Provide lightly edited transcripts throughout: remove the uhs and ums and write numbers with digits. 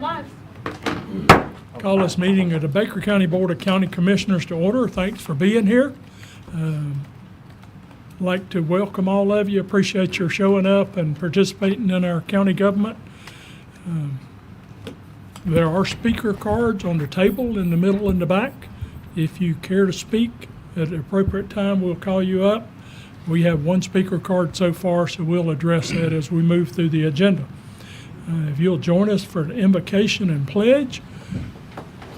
Live. Call this meeting of the Baker County Board of County Commissioners to order. Thanks for being here. Like to welcome all of you. Appreciate your showing up and participating in our county government. There are speaker cards on the table in the middle and the back. If you care to speak at the appropriate time, we'll call you up. We have one speaker card so far, so we'll address that as we move through the agenda. If you'll join us for the invocation and pledge,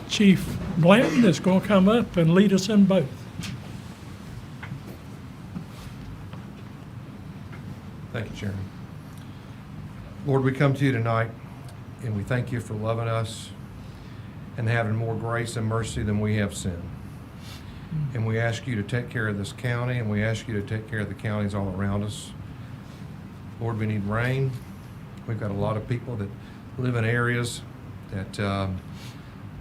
Chief Blanton is going to come up and lead us in both. Thank you, Chairman. Lord, we come to you tonight, and we thank you for loving us and having more grace and mercy than we have sinned. And we ask you to take care of this county, and we ask you to take care of the counties all around us. Lord, we need rain. We've got a lot of people that live in areas that,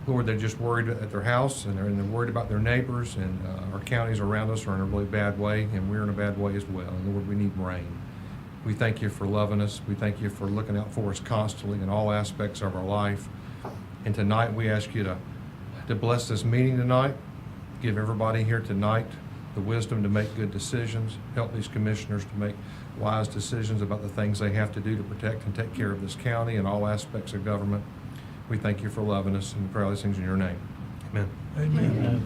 Lord, they're just worried at their house, and they're worried about their neighbors, and our counties around us are in a really bad way, and we're in a bad way as well. And Lord, we need rain. We thank you for loving us. We thank you for looking out for us constantly in all aspects of our life. And tonight we ask you to bless this meeting tonight. Give everybody here tonight the wisdom to make good decisions. Help these commissioners to make wise decisions about the things they have to do to protect and take care of this county and all aspects of government. We thank you for loving us, and we pray all these things in your name. Amen. Amen.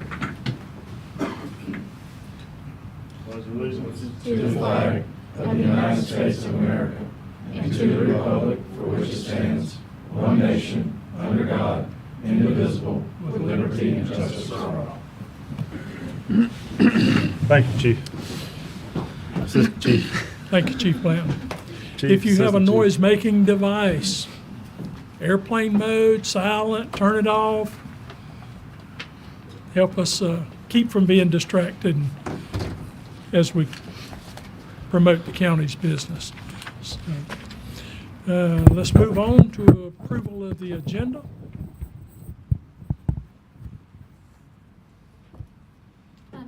Pledge allegiance to the flag of the United States of America and to the republic for which it stands, one nation, under God, indivisible, with liberty and justice for all. Thank you, Chief. Assistant Chief. Thank you, Chief Blanton. Chief, If you have a Assistant Chief. noise-making device, airplane mode, silent, turn it off. Help us keep from being distracted as we promote the county's business. So, let's move on to approval of the agenda.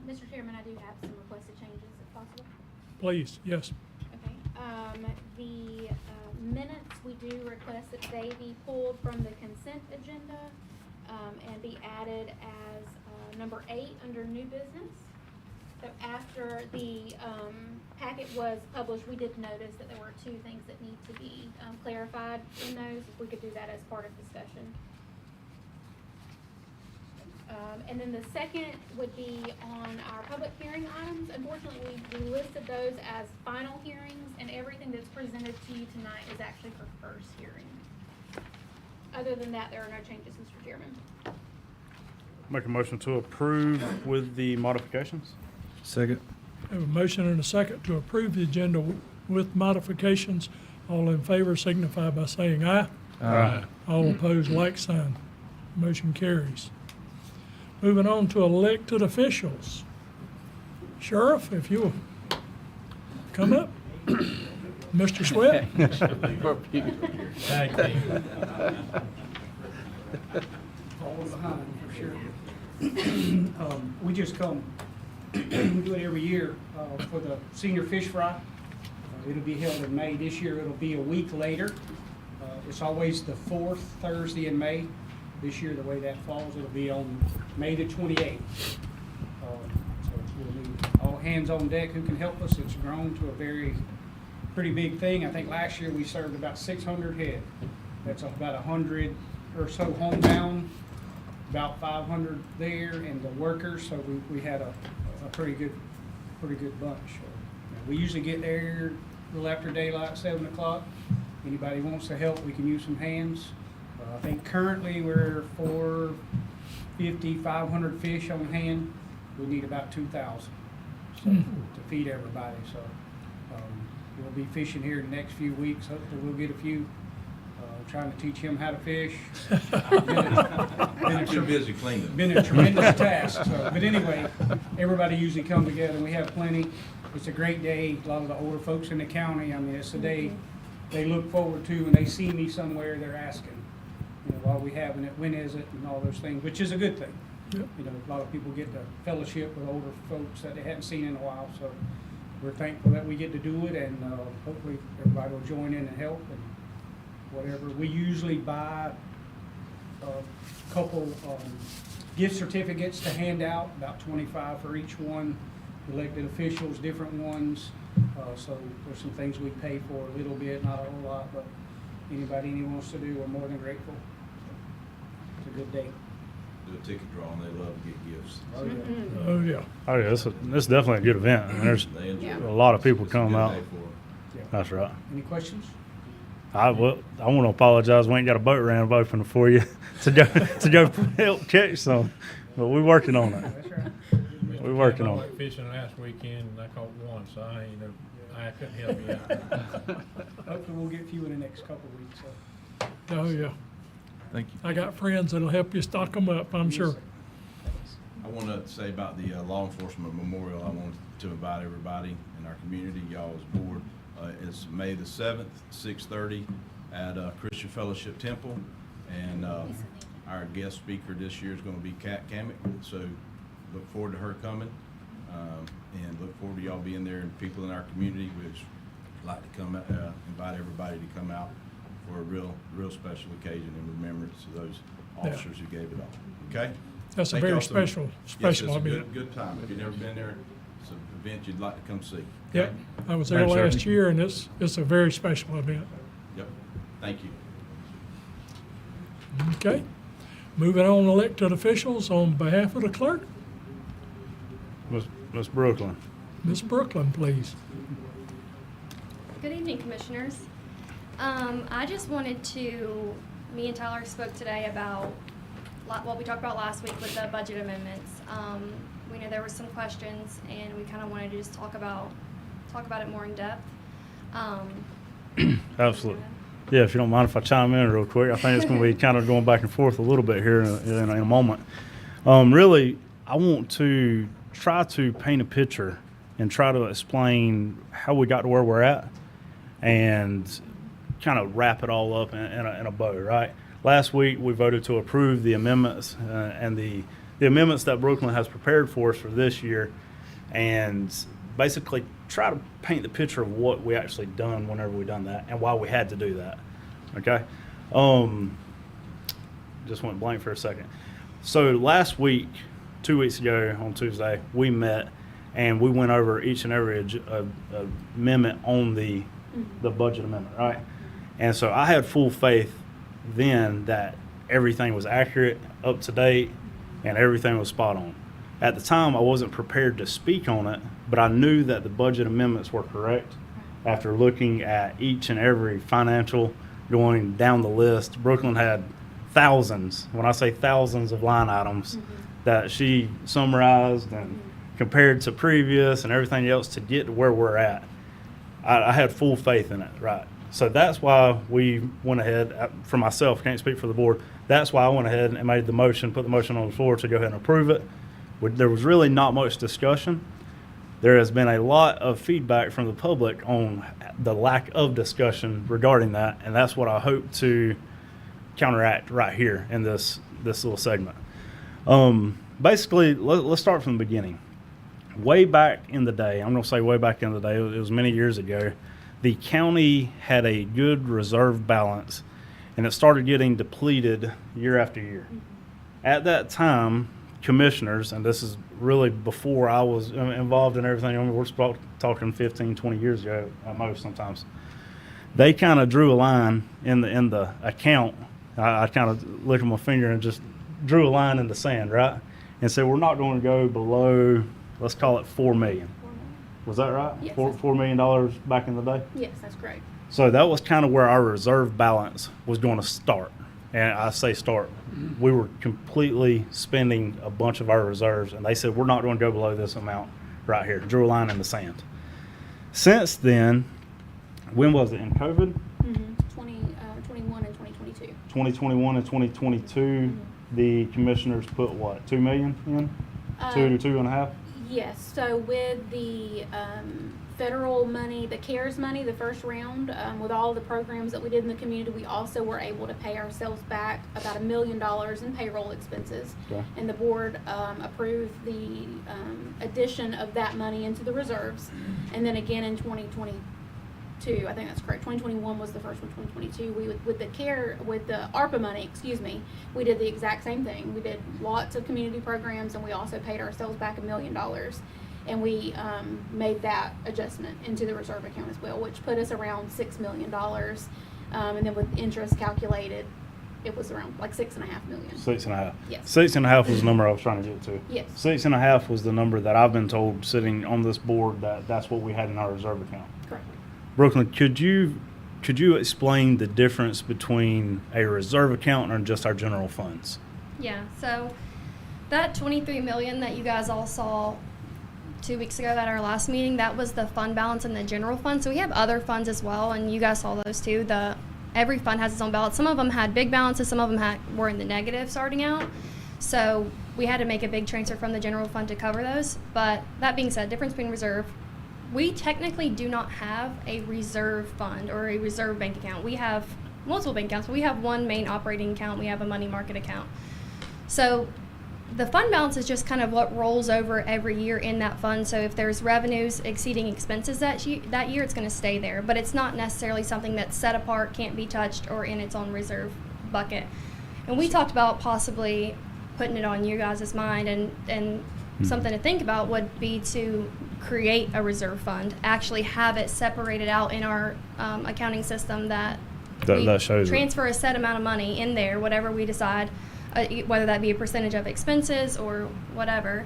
Mr. Chairman, I do have some requested changes if possible. Please, yes. Okay. The minutes, we do request that they be pulled from the consent agenda and be added as number 8 under new business. So after the packet was published, we did notice that there were 2 things that need to be clarified in those. If we could do that as part of discussion. And then the second would be on our public hearing items. Unfortunately, we listed those as final hearings, and everything that's presented to you tonight is actually for first hearing. Other than that, there are no changes, Mr. Chairman. Make a motion to approve with the modifications. Second. Have a motion and a second to approve the agenda with modifications. All in favor signify by saying aye. Aye. All opposed, like sign. Motion carries. Moving on to elected officials. Sheriff, if you'll come up. Mr. Sweat. Falling behind for sure. We just come, we do it every year for the senior fish fry. It'll be held in May. This year it'll be a week later. It's always the 4th Thursday in May. This year, the way that falls, it'll be on May the 28th. So we'll need all hands on deck who can help us. It's grown to a pretty big thing. I think last year we served about 600 head. That's about 100 or so homebound, about 500 there, and the workers. So we had a pretty good bunch. We usually get there a little after daylight, 7 o'clock. Anybody wants to help, we can use some hands. I think currently we're 450, 500 fish on hand. We need about 2,000 to feed everybody. So we'll be fishing here in the next few weeks. Hopefully we'll get a few. Trying to teach him how to fish. Too busy cleaning. Been a tremendous task. So, but anyway, everybody usually come together and we have plenty. It's a great day. A lot of the older folks in the county, I mean, it's a day they look forward to, and they see me somewhere, they're asking, while we having it, when is it, and all those things, which is a good thing. Yep. A lot of people get to fellowship with older folks that they hadn't seen in a while, so we're thankful that we get to do it, and hopefully everybody will join in and help and whatever. We usually buy a couple gift certificates to hand out, about 25 for each one, elected officials, different ones. So there's some things we pay for a little bit, not a whole lot, but anybody wants to do, we're more than grateful. It's a good day. Do a ticket draw, and they love to get gifts. Oh, yeah. Mhm. Oh, yeah. Oh, yeah, this is definitely a good event. And there's They enjoy Yeah. it. a lot of people It's a come good out. day for 'em. Yeah. That's right. Any questions? I want to apologize. We ain't got a boat ramp open for you to go help catch some, but we're working on it. That's right. We're working on I it. went fishing last weekend and I caught one, so I couldn't help you out. Hopefully we'll get a few in the next couple of weeks. So. Oh, yeah. Thank you. I got friends that'll help you stock them up, I'm sure. I want to say about the law enforcement memorial. I want to invite everybody in our community, y'all as board. It's May the 7th, 6:30 at Christian Fellowship Temple. And our guest speaker this year is going to be Kat Kamick. So look forward to her coming. And look forward to y'all being there, and people in our community would like to come, invite everybody to come out for a real special occasion in remembrance of those officers who gave it all. Okay? That's a Thank very y'all so much. special Yes, it's a event. good time. If you've never been there, it's an event you'd like to come see. Okay? Yep, I was there Thanks, sir. last year, and it's a very special event. Yep. Thank you. Okay. Moving on, elected officials, on behalf of the clerk, Miss Brooklyn. Ms. Brooklyn, please. Good evening, Commissioners. I just wanted to, me and Tyler spoke today about what we talked about last week with the budget amendments. We know there were some questions, and we kind of wanted to just talk about it more in depth. Absolutely. Yeah, if you don't mind if I chime in real quick, I think it's going to be kind of going back and forth a little bit here in a moment. Really, I want to try to paint a picture and try to explain how we got to where we're at and kind of wrap it all up in a bow, right? Last week, we voted to approve the amendments and the amendments that Brooklyn has prepared for us for this year, and basically try to paint the picture of what we actually done whenever we done that and why we had to do that. Okay? Just went blank for a second. So last week, 2 weeks ago on Tuesday, we met and we went over each and every amendment on the budget amendment, right? And so I had full faith then that everything was accurate, up to date, and everything was spot on. At the time, I wasn't prepared to speak on it, but I knew that the budget amendments were correct after looking at each and every financial going down the list. Brooklyn had thousands, when I say thousands of line items that she summarized and compared to previous and everything else to get to where we're at. I had full faith in it, right? So that's why we went ahead, for myself, can't speak for the board, that's why I went ahead and made the motion, put the motion on the floor to go ahead and approve it. There was really not much discussion. There has been a lot of feedback from the public on the lack of discussion regarding that, and that's what I hope to counteract right here in this little segment. Basically, let's start from the beginning. Way back in the day, I'm going to say way back in the day, it was many years ago, the county had a good reserve balance, and it started getting depleted year after year. At that time, commissioners, and this is really before I was involved in everything, I mean, we're talking 15, 20 years ago at most sometimes, they kind of drew a line in the account. I kind of looked at my finger and just drew a line in the sand, right? And said, we're not going to go below, let's call it $4 million. Was that right? Yes. $4 million back in the day? Yes, that's correct. So that was kind of where our reserve balance was going to start. And I say start. We were completely spending a bunch of our reserves, and they said, we're not going to go below this amount right here. Drew a line in the sand. Since then, when was it, in COVID? 21 and 2022. 2021 and 2022, the commissioners put what, 2 million in? 2 to 2.5? Yes, so with the federal money, the CARES money, the first round, with all the programs that we did in the community, we also were able to pay ourselves back about $1 million in payroll expenses. Okay. And the board approved the addition of that money into the reserves. And then again in 2022, too. I think that's correct. 2021 was the first one. 2022, we with the ARPA money, excuse me, we did the exact same thing. We did lots of community programs, and we also paid ourselves back $1 million, and we made that adjustment into the reserve account as well, which put us around $6 million, and then with interest calculated, it was around like $6.5 million. 6.5. Yes. 6.5 was the number I was trying to get to. Yes. 6.5 was the number that I've been told sitting on this board that's what we had in our reserve account. Correct. Brooklyn, could you explain the difference between a reserve account and just our general funds? Yeah, so that 23 million that you guys all saw 2 weeks ago at our last meeting, that was the fund balance in the general fund. So we have other funds as well, and you guys saw those too. Every fund has its own balance. Some of them had big balances, some of them were in the negative starting out. So we had to make a big transfer from the general fund to cover those. But that being said, difference between reserve, we technically do not have a reserve fund or a reserve bank account. We have multiple bank accounts, but we have one main operating account. We have a money market account. So the fund balance is just kind of what rolls over every year in that fund. So if there's revenues exceeding expenses that year, it's going to stay there. But it's not necessarily something that's set apart, can't be touched, or in its own reserve bucket. And we talked about possibly putting it on you guys' mind, and something to think about would be to create a reserve fund, actually have it separated out in our accounting system that we shows it. transfer a set amount of money in there, whatever we decide, whether that be a percentage of expenses or whatever,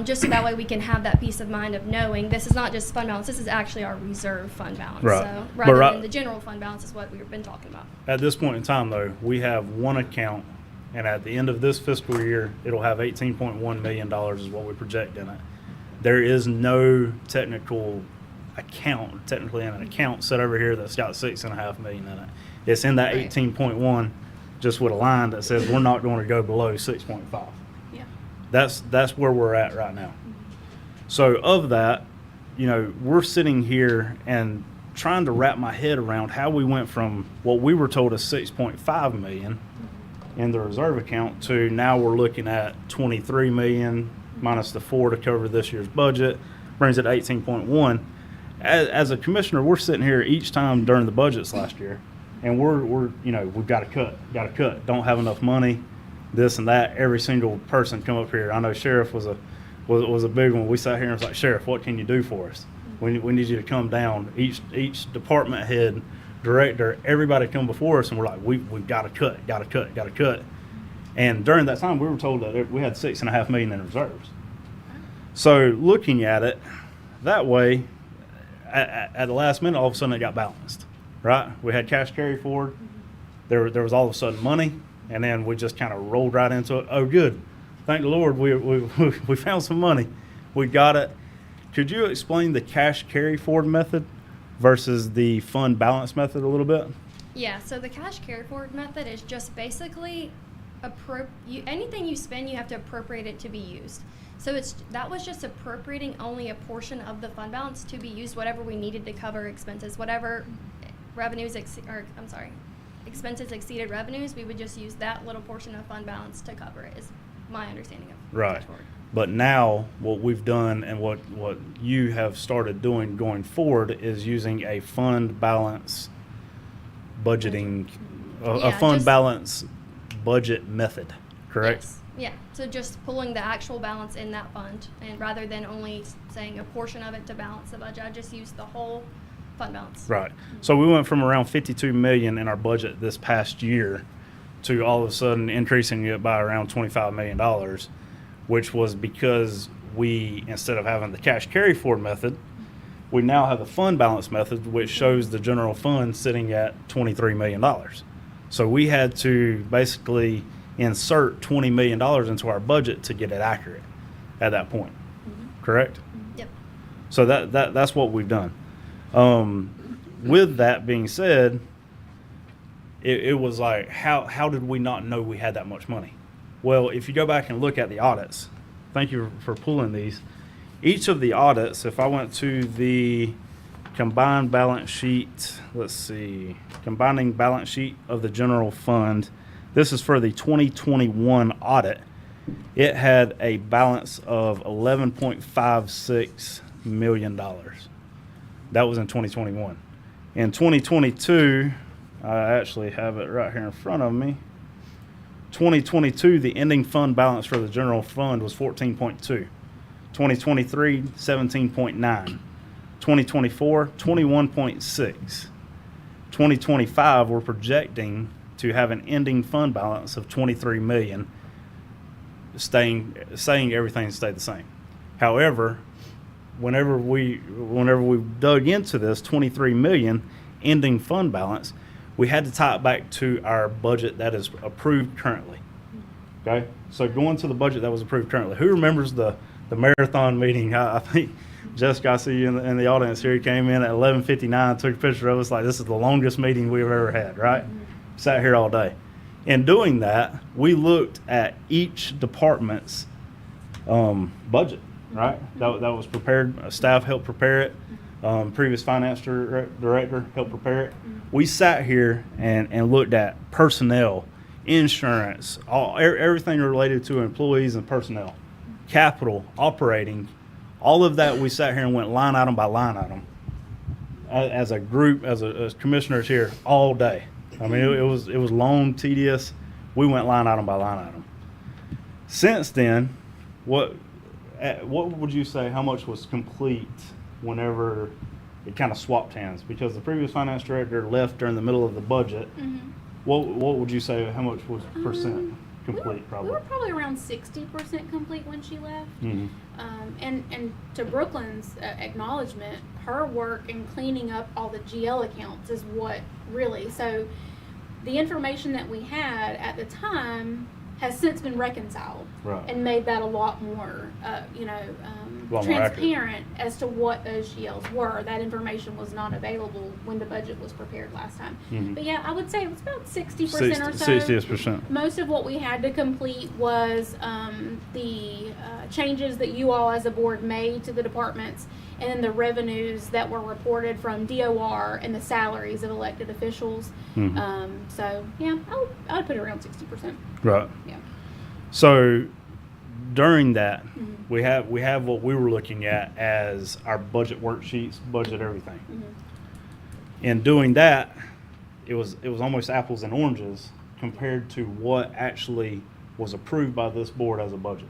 just so that way we can have that peace of mind of knowing this is not just fund balance, this is actually our reserve fund balance. Right. So But rather right- than the general fund balance is what we've been talking about. At this point in time, though, we have one account, and at the end of this fiscal year, it'll have $18.1 million is what we project in it. There is no technically an account set over here that's got $6.5 million in it. It's in that Right. 18.1, just with a line that says we're not going to go below 6.5. Yeah. That's where we're at right now. So of that, we're sitting here and trying to wrap my head around how we went from what we were told is 6.5 million in the reserve account to now we're looking at 23 million minus the 4 to cover this year's budget, brings it to 18.1. As a commissioner, we're sitting here each time during the budgets last year, and we're we've got to cut, don't have enough money, this and that. Every single person come up here. I know Sheriff was a big one. We sat here and was like, Sheriff, what can you do for us? We need you to come down. Each department head, director, everybody come before us, and we're like, we've got to cut. And during that time, we were told that we had $6.5 million in reserves. So looking at it that way, at the last minute, all of a sudden it got balanced, right? We had cash carry forward. There was all of a sudden money, and then we just kind of rolled right into it. Oh, good. Thank the Lord, we found some money. We got it. Could you explain the cash carry forward method versus the fund balance method a little bit? Yeah, so the cash carry forward method is just basically anything you spend, you have to appropriate it to be used. So that was just appropriating only a portion of the fund balance to be used, whatever we needed to cover expenses, whatever expenses exceeded revenues, we would just use that little portion of fund balance to cover it, is my understanding of Right. cash forward. But now what we've done and what you have started doing going forward is using a fund balance budgeting, a Yeah, fund just- balance budget method, correct? Yes. Yeah, so just pulling the actual balance in that fund, and rather than only saying a portion of it to balance the budget, I just used the whole fund balance. Right. So we went from around 52 million in our budget this past year to all of a sudden increasing it by around $25 million, which was because we, instead of having the cash carry forward method, we now have the fund balance method, which shows the general fund sitting at $23 million. So we had to basically insert $20 million into our budget to get it accurate at that point. Correct? Yep. So that's what we've done. With that being said, it was like, how did we not know we had that much money? Well, if you go back and look at the audits, thank you for pulling these. Each of the audits, if I went to the combined balance sheet, let's see, combining balance sheet of the general fund, this is for the 2021 audit. It had a balance of $11.56 million. That was in 2021. In 2022, I actually have it right here in front of me. 2022, the ending fund balance for the general fund was 14.2. 2023, 17.9. 2024, 21.6. 2025, we're projecting to have an ending fund balance of 23 million, saying everything stayed the same. However, whenever we dug into this 23 million ending fund balance, we had to tie it back to our budget that is approved currently. Okay, so going to the budget that was approved currently. Who remembers the marathon meeting? I think Jessica, I see you in the audience here. He came in at 11:59, took a picture of us like this is the longest meeting we've ever had, right? Sat here all day. In doing that, we looked at each department's budget, right? That was prepared. Staff helped prepare it. Previous finance director helped prepare it. We sat here and looked at personnel, insurance, everything related to employees and personnel, capital, operating, all of that. We sat here and went line item by line item as a group, as commissioners here all day. I mean, it was long, tedious. We went line item by line item. Since then, what would you say? How much was complete whenever it kind of swapped hands? Because the previous finance director left during the middle of the budget. What would you say? How much was percent complete? We were probably around 60% complete when she left. And to Brooklyn's acknowledgement, her work in cleaning up all the GL accounts is what really. So the information that we had at the time has since been reconciled, Right. and made that a lot more, Lot more accurate. transparent as to what those GLs were. That information was not available when the budget was prepared last time. But yeah, I would say it was about 60% or so. 60%. Most of what we had to complete was the changes that you all as a board made to the departments, and then the revenues that were reported from DOR and the salaries of elected officials. So yeah, I would put it around 60%. Right. Yeah. So during that, we have what we were looking at as our budget worksheets, budget everything. In doing that, it was almost apples and oranges compared to what actually was approved by this board as a budget.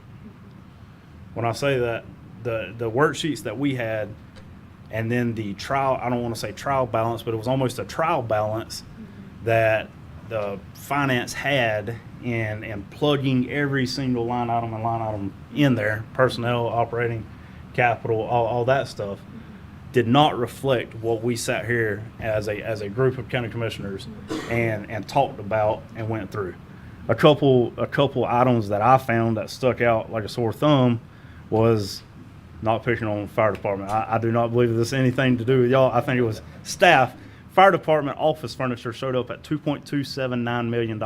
When I say that, the worksheets that we had, and then the trial, I don't want to say trial balance, but it was almost a trial balance that the finance had in plugging every single line item in there, personnel, operating, capital, all that stuff, did not reflect what we sat here as a group of county commissioners and talked about and went through. A couple items that I found that stuck out like a sore thumb was not picking on the fire department. I do not believe this has anything to do with y'all. I think it was staff. Fire department office furniture showed up at $2.279 million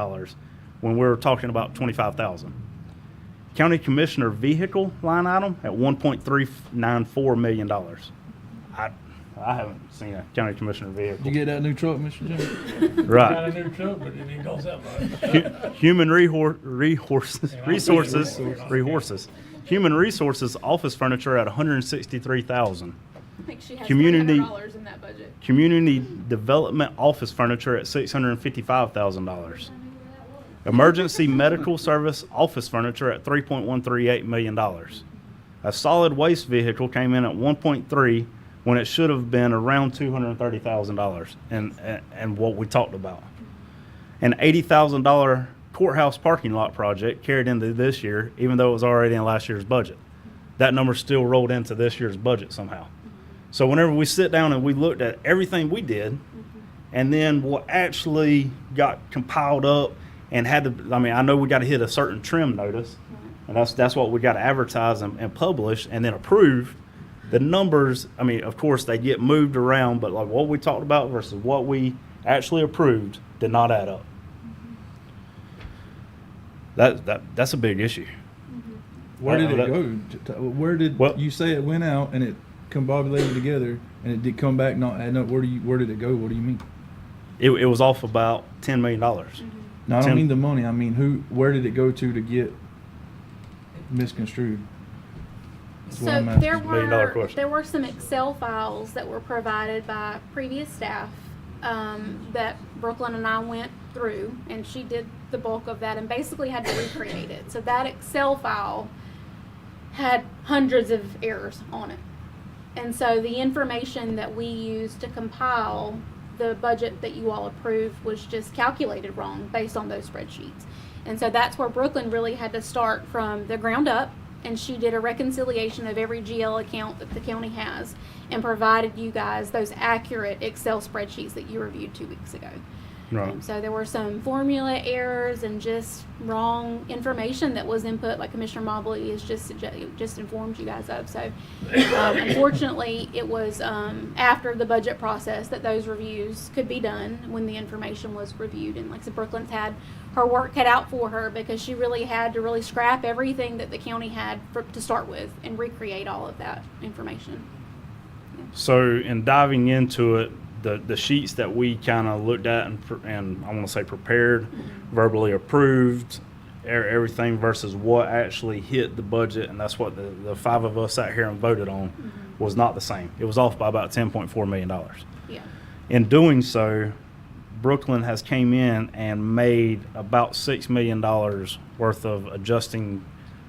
when we were talking about $25,000. County commissioner vehicle line item at $1.394 million. I haven't seen a county commissioner vehicle. You get that new truck, Mr. Jones? Got Right. a new truck, but it ain't cost that much. Human resources. Human resources office furniture at $163,000. I think she has Community- $300 in that budget. Community development office furniture at $655,000. Emergency medical service office furniture at $3.138 million. A solid waste vehicle came in at 1.3 when it should have been around $230,000 and what we talked about. An $80,000 courthouse parking lot project carried into this year, even though it was already in last year's budget. That number still rolled into this year's budget somehow. So whenever we sit down and we looked at everything we did, and then what actually got compiled up and had to, I mean, I know we got to hit a certain trim notice, and that's what we got to advertise and publish and then approve. The numbers, I mean, of course, they get moved around, but like what we talked about versus what we actually approved did not add up. That's a big issue. Where did it That- go? Where did Well- you say it went out and it combobulated together and it did come back not adding up? Where did it go? What do you mean? It was off about $10 million. No, I don't Tim- mean the money. I mean where did it go to get misconstrued? That's what So I'm asking. there $1 million were question. there were some Excel files that were provided by previous staff that Brooklyn and I went through, and she did the bulk of that and basically had to recreate it. So that Excel file had hundreds of errors on it. And so the information that we used to compile the budget that you all approved was just calculated wrong based on those spreadsheets. And so that's where Brooklyn really had to start from the ground up, and she did a reconciliation of every GL account that the county has and provided you guys those accurate Excel spreadsheets that you reviewed 2 weeks ago. Right. So there were some formula errors and just wrong information that was input, like Commissioner Mobley has just informed you guys of. So unfortunately, it was after the budget process that those reviews could be done, when the information was reviewed. And like I said, Brooklyn's had her work cut out for her, because she really had to really scrap everything that the county had to start with and recreate all of that information. So in diving into it, the sheets that we kind of looked at and I want to say prepared, verbally approved, everything versus what actually hit the budget, and that's what the five of us sat here and voted on, was not the same. It was off by about $10.4 million. Yeah. In doing so, Brooklyn has came in and made about $6 million worth of adjusting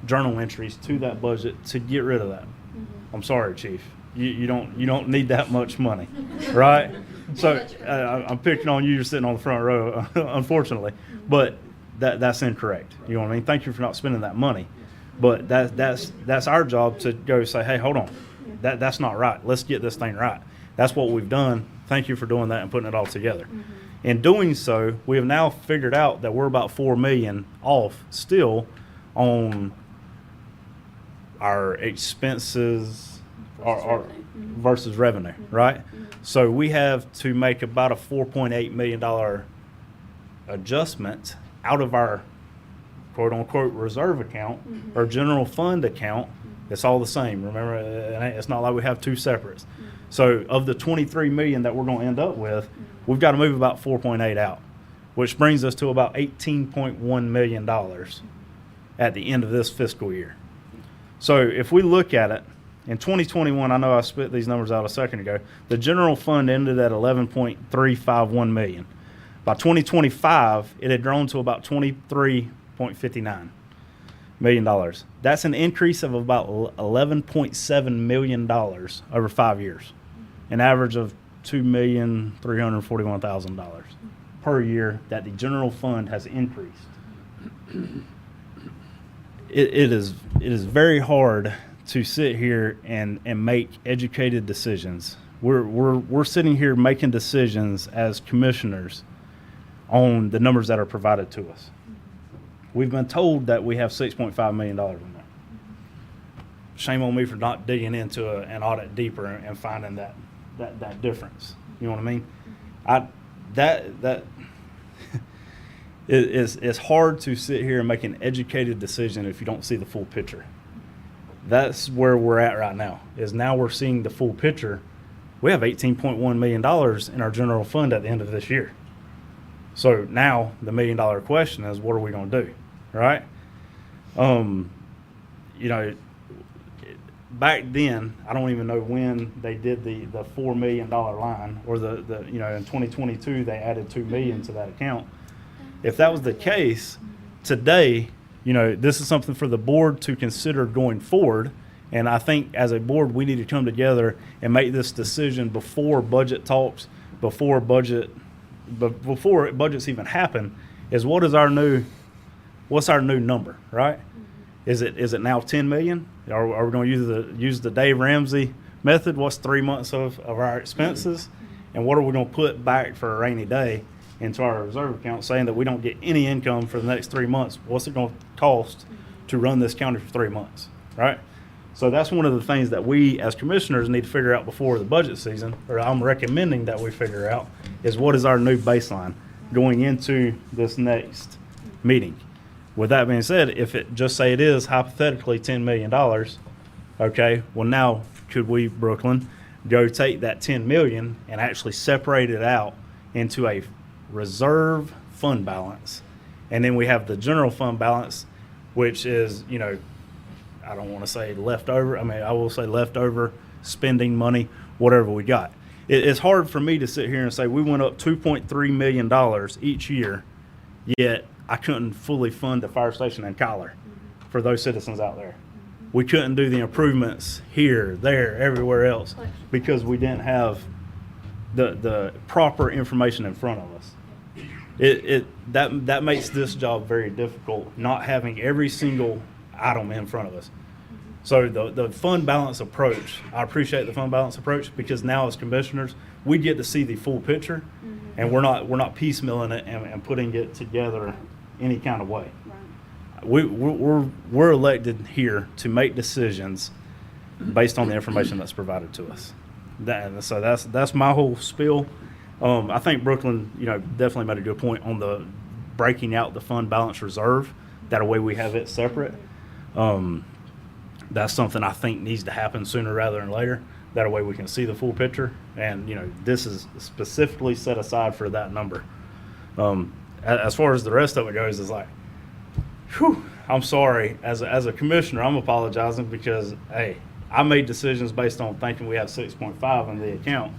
journal entries to that budget to get rid of that. I'm sorry, Chief. You don't need that much money, right? So I'm picking on you. You're sitting on the front row, unfortunately, but that's incorrect. You know what I mean? Thank you for not spending that money, but that's our job to go say, hey, hold on, that's not right. Let's get this thing right. That's what we've done. Thank you for doing that and putting it all together. In doing so, we have now figured out that we're about $4 million off still on our expenses. Our versus revenue, right? So we have to make about a $4.8 million adjustment out of our quote unquote reserve account or general fund account. It's all the same. Remember, it's not like we have two separates. So of the 23 million that we're going to end up with, we've got to move about 4.8 out, which brings us to about $18.1 million at the end of this fiscal year. So if we look at it, in 2021, I know I spit these numbers out a second ago, the general fund ended at $11.351 million. By 2025, it had grown to about $23.59 million. That's an increase of about $11.7 million over 5 years, an average of $2,341,000 per year that the general fund has increased. It is very hard to sit here and make educated decisions. We're sitting here making decisions as commissioners on the numbers that are provided to us. We've been told that we have $6.5 million in there. Shame on me for not digging into an audit deeper and finding that difference. You know what I mean? It's hard to sit here and make an educated decision if you don't see the full picture. That's where we're at right now, is now we're seeing the full picture. We have $18.1 million in our general fund at the end of this year. So now the $1 million question is, what are we going to do, right? Back then, I don't even know when they did the $4 million line, or in 2022 they added $2 million to that account. If that was the case, today, this is something for the board to consider going forward. And I think as a board, we need to come together and make this decision before budget talks, before budgets even happen, is what's our new number, right? Is it now 10 million? Are we going to use the Dave Ramsey method? What's 3 months of our expenses? And what are we going to put back for a rainy day into our reserve account, saying that we don't get any income for the next 3 months? What's it going to cost to run this county for 3 months, right? So that's one of the things that we as commissioners need to figure out before the budget season, or I'm recommending that we figure out, is what is our new baseline going into this next meeting. With that being said, if it just say it is hypothetically $10 million, okay, well now could we, Brooklyn, go take that $10 million and actually separate it out into a reserve fund balance, and then we have the general fund balance, which is, I don't want to say leftover. I mean, I will say leftover spending money, whatever we got. it's hard for me to sit here and say we went up $2.3 million each year, yet I couldn't fully fund the fire station in Kyler for those citizens out there. We couldn't do the improvements here, there, everywhere else because we didn't have the proper information in front of us. That makes this job very difficult, not having every single item in front of us. So the fund balance approach, I appreciate the fund balance approach because now as commissioners, we get to see the full picture, and we're not piecemealing it and putting it together any kind of way. We're elected here to make decisions based on the information that's provided to us. So that's my whole spiel. I think Brooklyn, definitely made a good point on the breaking out the fund balance reserve. That way we have it separate. That's something I think needs to happen sooner rather than later. That way we can see the full picture. And, this is specifically set aside for that number. As far as the rest of it goes, it's like, whew, I'm sorry. As a commissioner, I'm apologizing because, hey, I made decisions based on thinking we have 6.5 in the account,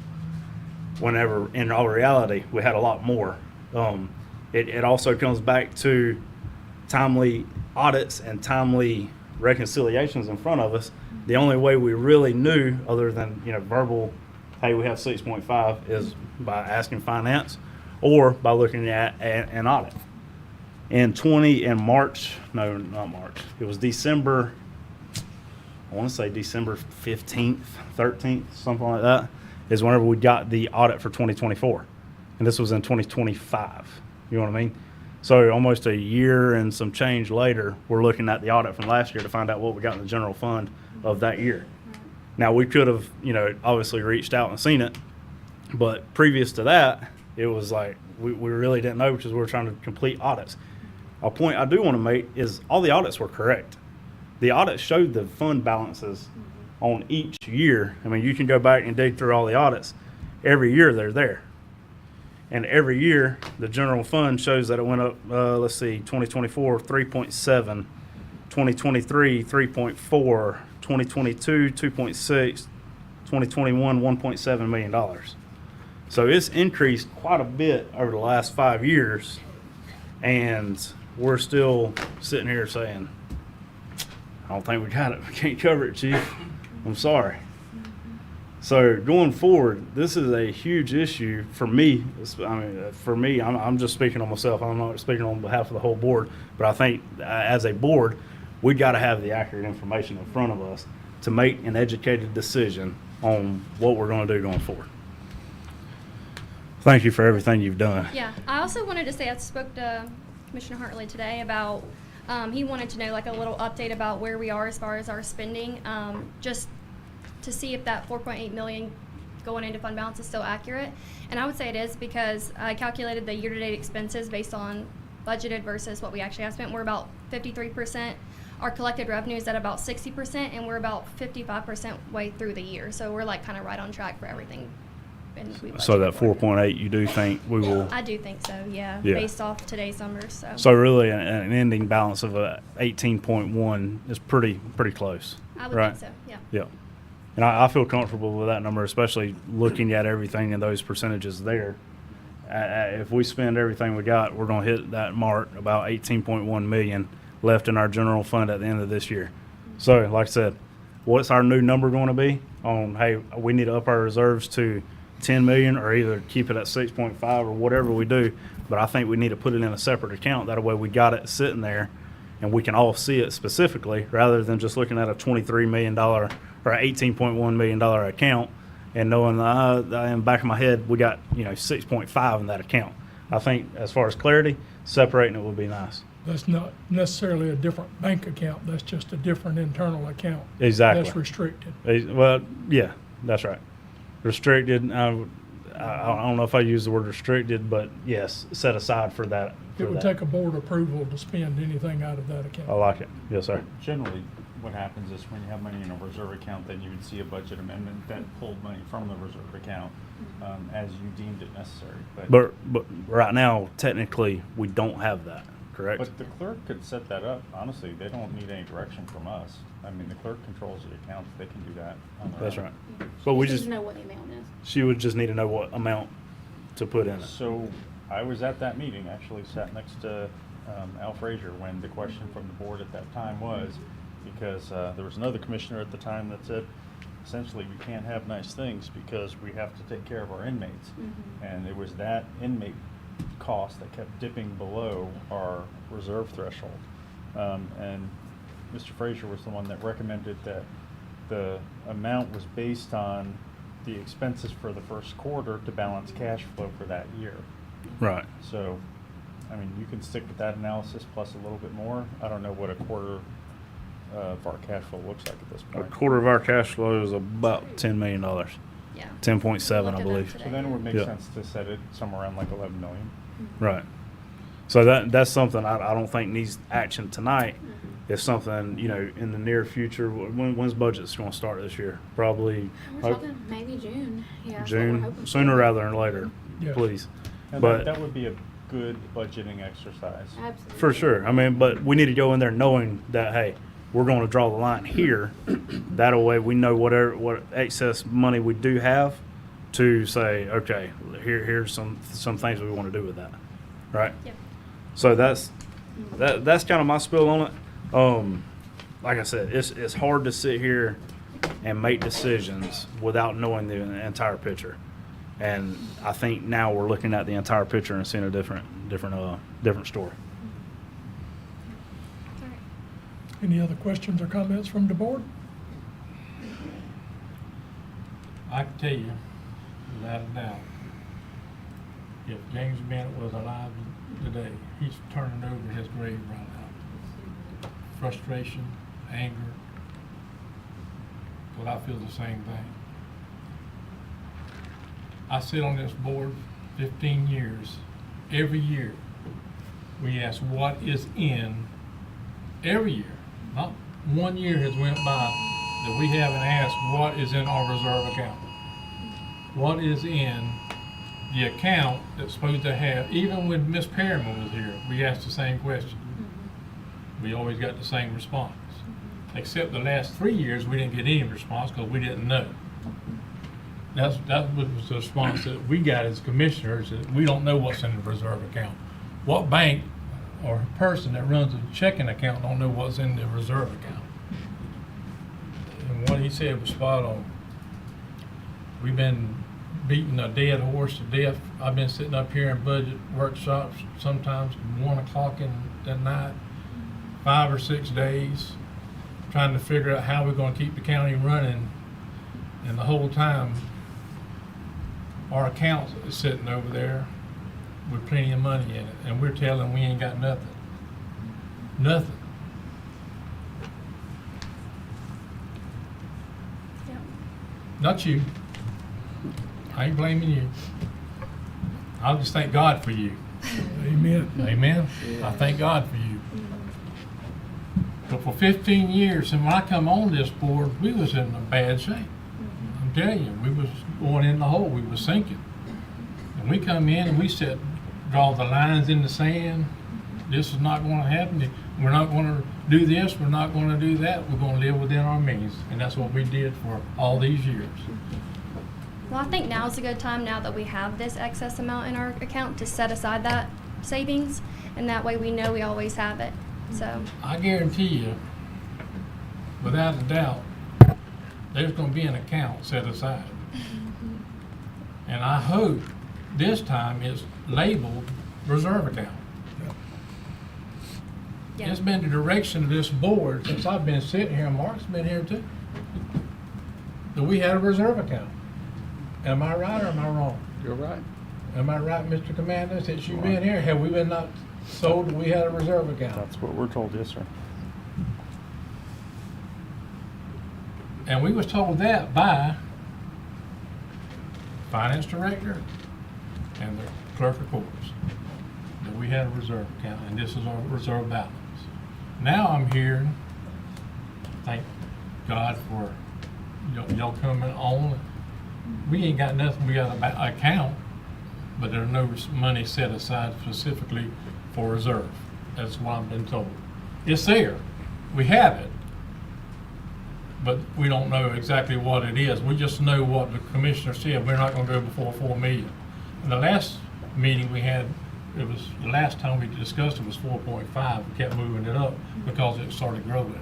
whenever in all reality we had a lot more. It also comes back to timely audits and timely reconciliations in front of us. The only way we really knew, other than verbal, hey, we have 6.5, is by asking finance or by looking at an audit. In March, no, not March. It was December. I want to say December 15th, 13th, something like that, is whenever we got the audit for 2024. And this was in 2025. You know what I mean? So almost a year and some change later, we're looking at the audit from last year to find out what we got in the general fund of that year. Now, we could have, obviously reached out and seen it. But previous to that, it was like we really didn't know because we were trying to complete audits. A point I do want to make is all the audits were correct. The audit showed the fund balances on each year. I mean, you can go back and dig through all the audits. Every year they're there. And every year the general fund shows that it went up, 2024, 3.7, 2023, 3.4, 2022, 2.6, 2021, $1.7 million. So it's increased quite a bit over the last 5 years. And we're still sitting here saying, I don't think we got it. We can't cover it, Chief. I'm sorry. So going forward, this is a huge issue for me. I'm just speaking on myself. I'm not speaking on behalf of the whole board. But I think as a board, we got to have the accurate information in front of us to make an educated decision on what we're going to do going forward. Thank you for everything you've done. Yeah, I also wanted to say I spoke to Commissioner Hartley today about he wanted to know like a little update about where we are as far as our spending, just to see if that 4.8 million going into fund balance is still accurate. And I would say it is because I calculated the year-to-date expenses based on budgeted versus what we actually have spent. We're about 53%. Our collected revenue is at about 60%, and we're about 55% way through the year. So we're like kind of right on track for everything. And we So that budgeted for. 4.8, you do think we will? I do think so, yeah, Yeah. based off today's numbers. So really, an ending balance of 18.1 is pretty close. I would right? think so, yeah. Yeah. And I feel comfortable with that number, especially looking at everything in those percentages there. If we spend everything we got, we're going to hit that mark, about 18.1 million left in our general fund at the end of this year. So, like I said, what's our new number going to be on, hey, we need to up our reserves to 10 million or either keep it at 6.5 or whatever we do. But I think we need to put it in a separate account. That way we got it sitting there and we can all see it specifically rather than just looking at a $23 million or $18.1 million account and knowing in the back of my head we got 6.5 in that account. I think as far as clarity, separating it would be nice. That's not necessarily a different bank account. That's just a different internal account. Exactly. That's restricted. Well, yeah, that's right. Restricted. I don't know if I use the word restricted, but yes, set aside for that. It would take a board approval to spend anything out of that I account. like it. Yes, sir. Generally, what happens is when you have money in a reserve account, then you would see a budget amendment that pulled money from the reserve account as you deemed it necessary. But right now, technically, we don't have that, correct? But the clerk could set that up. Honestly, they don't need any direction from us. I mean, the clerk controls the accounts. They can do that on their That's own. right. Yeah. But we She just, doesn't know what the amount is. she would just need to know what amount to put in it. So I was at that meeting, actually sat next to Al Frazier when the question from the board at that time was, because there was another commissioner at the time that said, essentially, we can't have nice things because we have to take care of our inmates. Mhm. And it was that inmate cost that kept dipping below our reserve threshold. And Mr. Frazier was the one that recommended that the amount was based on the expenses for the first quarter to balance cash flow for that year. Right. So, I mean, you can stick with that analysis plus a little bit more. I don't know what a quarter of our cash flow looks like at this A point. quarter of our cash flow is about $10 million. Yeah. 10.7, Looked I at that believe. today. So then it would make Yeah. sense to set it somewhere around like 11 million. Right. So that's something I don't think needs action tonight. It's something, you know, in the near future. When's budget's going to start this year? Probably We're talking maybe June. Yeah. that's what we're June, hoping sooner for. rather than later, Yeah. please. And But that would be a good budgeting exercise. Absolutely. for sure. I mean, but we need to go in there knowing that, hey, we're going to draw the line here. That way we know what excess money we do have to say, okay, here's some things we want to do with that. Right? Yeah. So that's kind of my spill on it. Like I said, it's hard to sit here and make decisions without knowing the entire picture. And I think now we're looking at the entire picture and seeing a different story. All right. Any other questions or comments from the board? I can tell you, without a doubt, if James Bennett was alive today, he's turning over his grave right now. Frustration, anger. Well, I feel the same thing. I sit on this board 15 years. Every year, we ask what is in, every year. Not one year has went by that we haven't asked what is in our reserve account. What is in the account that's supposed to have, even when Miss Perriman was here, we asked the same question. We always got the same response. Except the last 3 years, we didn't get any response because we didn't know. That was the response that we got as commissioners, that we don't know what's in the reserve account. What bank or person that runs a checking account don't know what's in the reserve account? And what he said was spot on. We've been beating a dead horse to death. I've been sitting up here in budget workshops sometimes 1 o'clock in the night, 5 or 6 days, trying to figure out how we're gonna keep the county running. And the whole time, our account is sitting over there with plenty of money in it, and we're telling we ain't got nothing. Nothing. Yeah. Not you. I ain't blaming you. I'll just thank God for you. Amen. Amen? I thank God for you. But for 15 years, and when I come on this board, we was in a bad shape. I'm telling you, we was going in the hole, we was sinking. And we come in and we said, draw the lines in the sand. This is not gonna happen. We're not gonna do this, we're not gonna do that. We're gonna live within our means. And that's what we did for all these years. Well, I think now is a good time, now that we have this excess amount in our account, to set aside that savings, and that way we know we always have it. So, I guarantee you, without a doubt, there's gonna be an account set aside. And I hope this time it's labeled reserve account. yeah. It's been the direction of this board since I've been sitting here, and Mark's been here too, that we had a reserve account. Am I right or am I wrong? You're right. Am I right, Mr. Commander, since you've been here? Have we been not told that we had a reserve account? That's what we're told, yes, sir. And we was told that by finance director and the clerk of courts, that we had a reserve account, and this is our reserve balance. Now I'm here, thank God for y'all coming on. We ain't got nothing, we got an account, but there's no money set aside specifically for reserve. That's what I've been told. It's there. We have it. But we don't know exactly what it is. We just know what the commissioner said. We're not gonna go before 4 million. And the last meeting we had, it was, the last time we discussed it was 4.5. We kept moving it up because it started growing.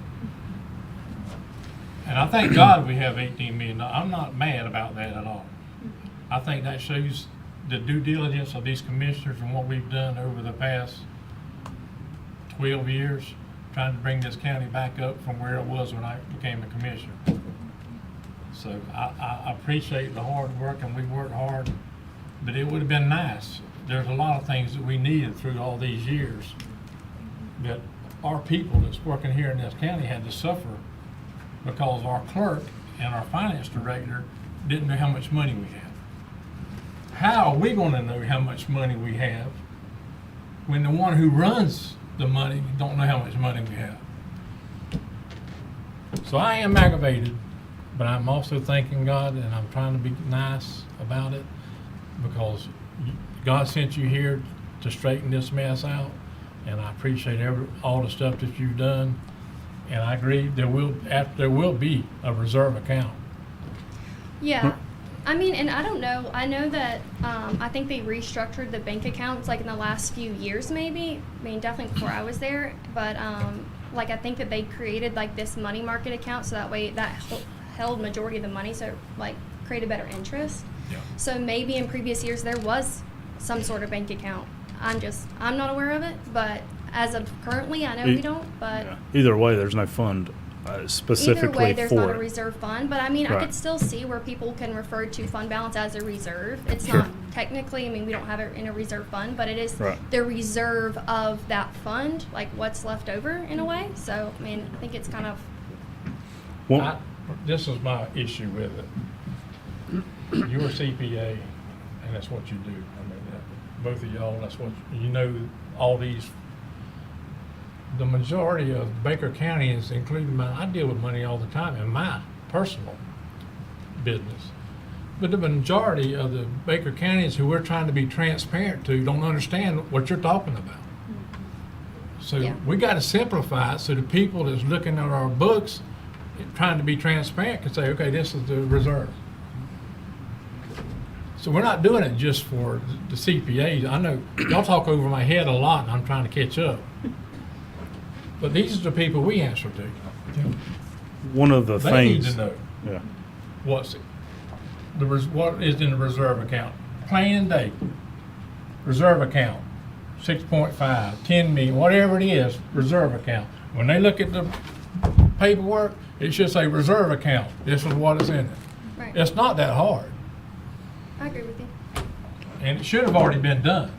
And I thank God we have 18 million. I'm not mad about that at all. I think that shows the due diligence of these commissioners and what we've done over the past 12 years, trying to bring this county back up from where it was when I became a commissioner. So I appreciate the hard work, and we worked hard, but it would have been nice. There's a lot of things that we needed through all these years that our people that's working here in this county had to suffer because our clerk and our finance director didn't know how much money we had. How are we gonna know how much money we have when the one who runs the money don't know how much money we have? So I am aggravated, but I'm also thanking God, and I'm trying to be nice about it because God sent you here to straighten this mess out, and I appreciate all the stuff that you've done. And I agree, there will be a reserve account. Yeah, I mean, and I don't know, I know that, I think they restructured the bank accounts like in the last few years maybe, I mean, definitely before I was there, but, like, I think that they created like this money market account so that way that held majority of the money, so like created better interest. Yeah. So maybe in previous years there was some sort of bank account. I'm not aware of it, but as of currently, I know we don't, but. Yeah. Either way, there's no fund specifically Either way, there's for not a it. reserve fund, but I mean, I Right. could still see where people can refer to fund balance as a reserve. It's Sure. not technically, I mean, we don't have it in a reserve fund, but it is Right. the reserve of that fund, like what's left over in a way. So, I mean, I think it's kind of, Well, This is my issue with it. You're a CPA, and that's what you do. I mean, both of y'all, that's what, you know, all these, the majority of Baker County is including I deal with money all the time in my personal business. But the majority of the Baker counties who we're trying to be transparent to don't understand what you're talking about. So Yeah. we gotta simplify it so the people that's looking at our books, trying to be transparent, can say, okay, this is the reserve. So we're not doing it just for the CPAs. I know y'all talk over my head a lot and I'm trying to catch up. But these are the people we answer to. one of the They need things. to know Yeah. what's it, what is in the reserve account. Plain and date. Reserve account, 6.5, 10 million, whatever it is, reserve account. When they look at the paperwork, it should say reserve account. This is what is in it. right. It's not that hard, I agree with you. and it should have already been done.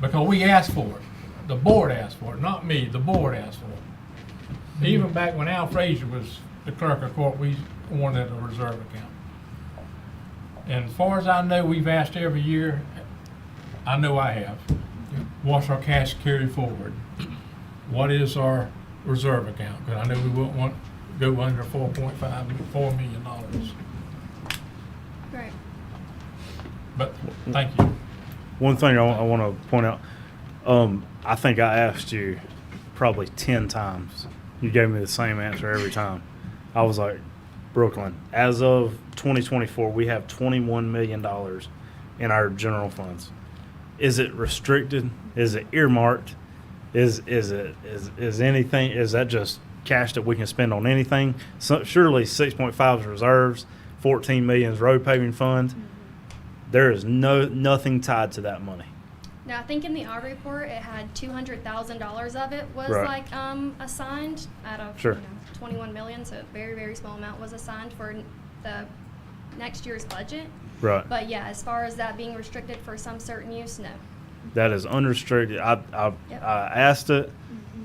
Because we asked for it. The board asked for it, not me, the board asked for it. Even back when Al Frazier was the clerk of court, we wanted a reserve account. And as far as I know, we've asked every year, I know I have, what's our cash carry forward? What is our reserve account? Because I know we wouldn't want to go under $4 million. Right. But, thank you. One thing I want to point out, I think I asked you probably 10 times. You gave me the same answer every time. I was like, Brooklyn, as of 2024, we have $21 million in our general funds. Is it restricted? Is it earmarked? Is anything, is that just cash that we can spend on anything? So, surely 6.5 is reserves, 14 million is road paving fund. There is nothing tied to that money. Now, I think in the audit report, it had $200,000 of it was Right. like assigned out of Sure. 21 million, so a very, very small amount was assigned for the next year's budget. Right. But yeah, as far as that being restricted for some certain use, no. That is unrestricted. I Yep. asked it.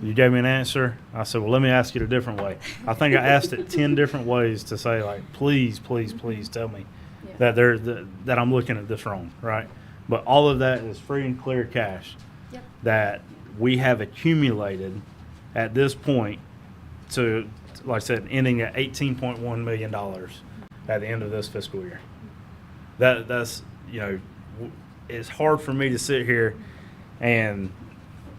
You gave me an answer. I said, well, let me ask it a different way. I think I asked it 10 different ways to say, like, please, please, please tell me Yeah. that I'm looking at this wrong, right? But all of that is free and clear cash Yep. that we have accumulated at this point to, like I said, ending at $18.1 million at the end of this fiscal year. That's, it's hard for me to sit here and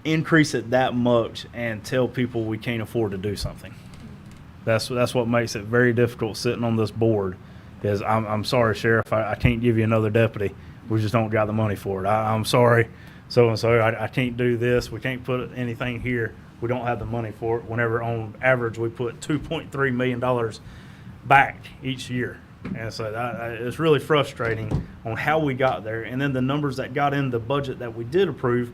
increase it that much and tell people we can't afford to do something. That's what makes it very difficult sitting on this board. Is I'm sorry, Sheriff, I can't give you another deputy. We just don't got the money for it. I'm sorry, so and so. I can't do this. We can't put anything here. We don't have the money for it. Whenever on average we put $2.3 million back each year. And so it's really frustrating on how we got there. And then the numbers that got in the budget that we did approve,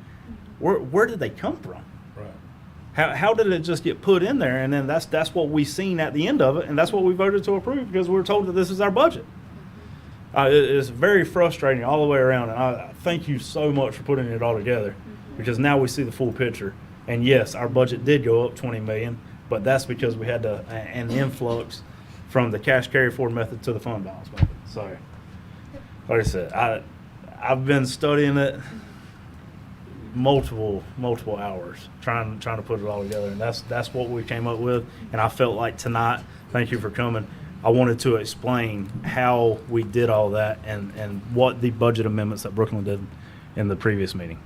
where did they come from? Right. How did it just get put in there? And then that's what we seen at the end of it, and that's what we voted to approve because we were told that this is our budget. It's very frustrating all the way around, and I thank you so much for putting it all together because now we see the full picture. And yes, our budget did go up $20 million, but that's because we had an influx from the cash carry forward method to the fund balance method. So, like I said, I've been studying it multiple hours trying to put it all together, and that's what we came up with. And I felt like tonight, thank you for coming, I wanted to explain how we did all that and what the budget amendments that Brooklyn did in the previous meeting.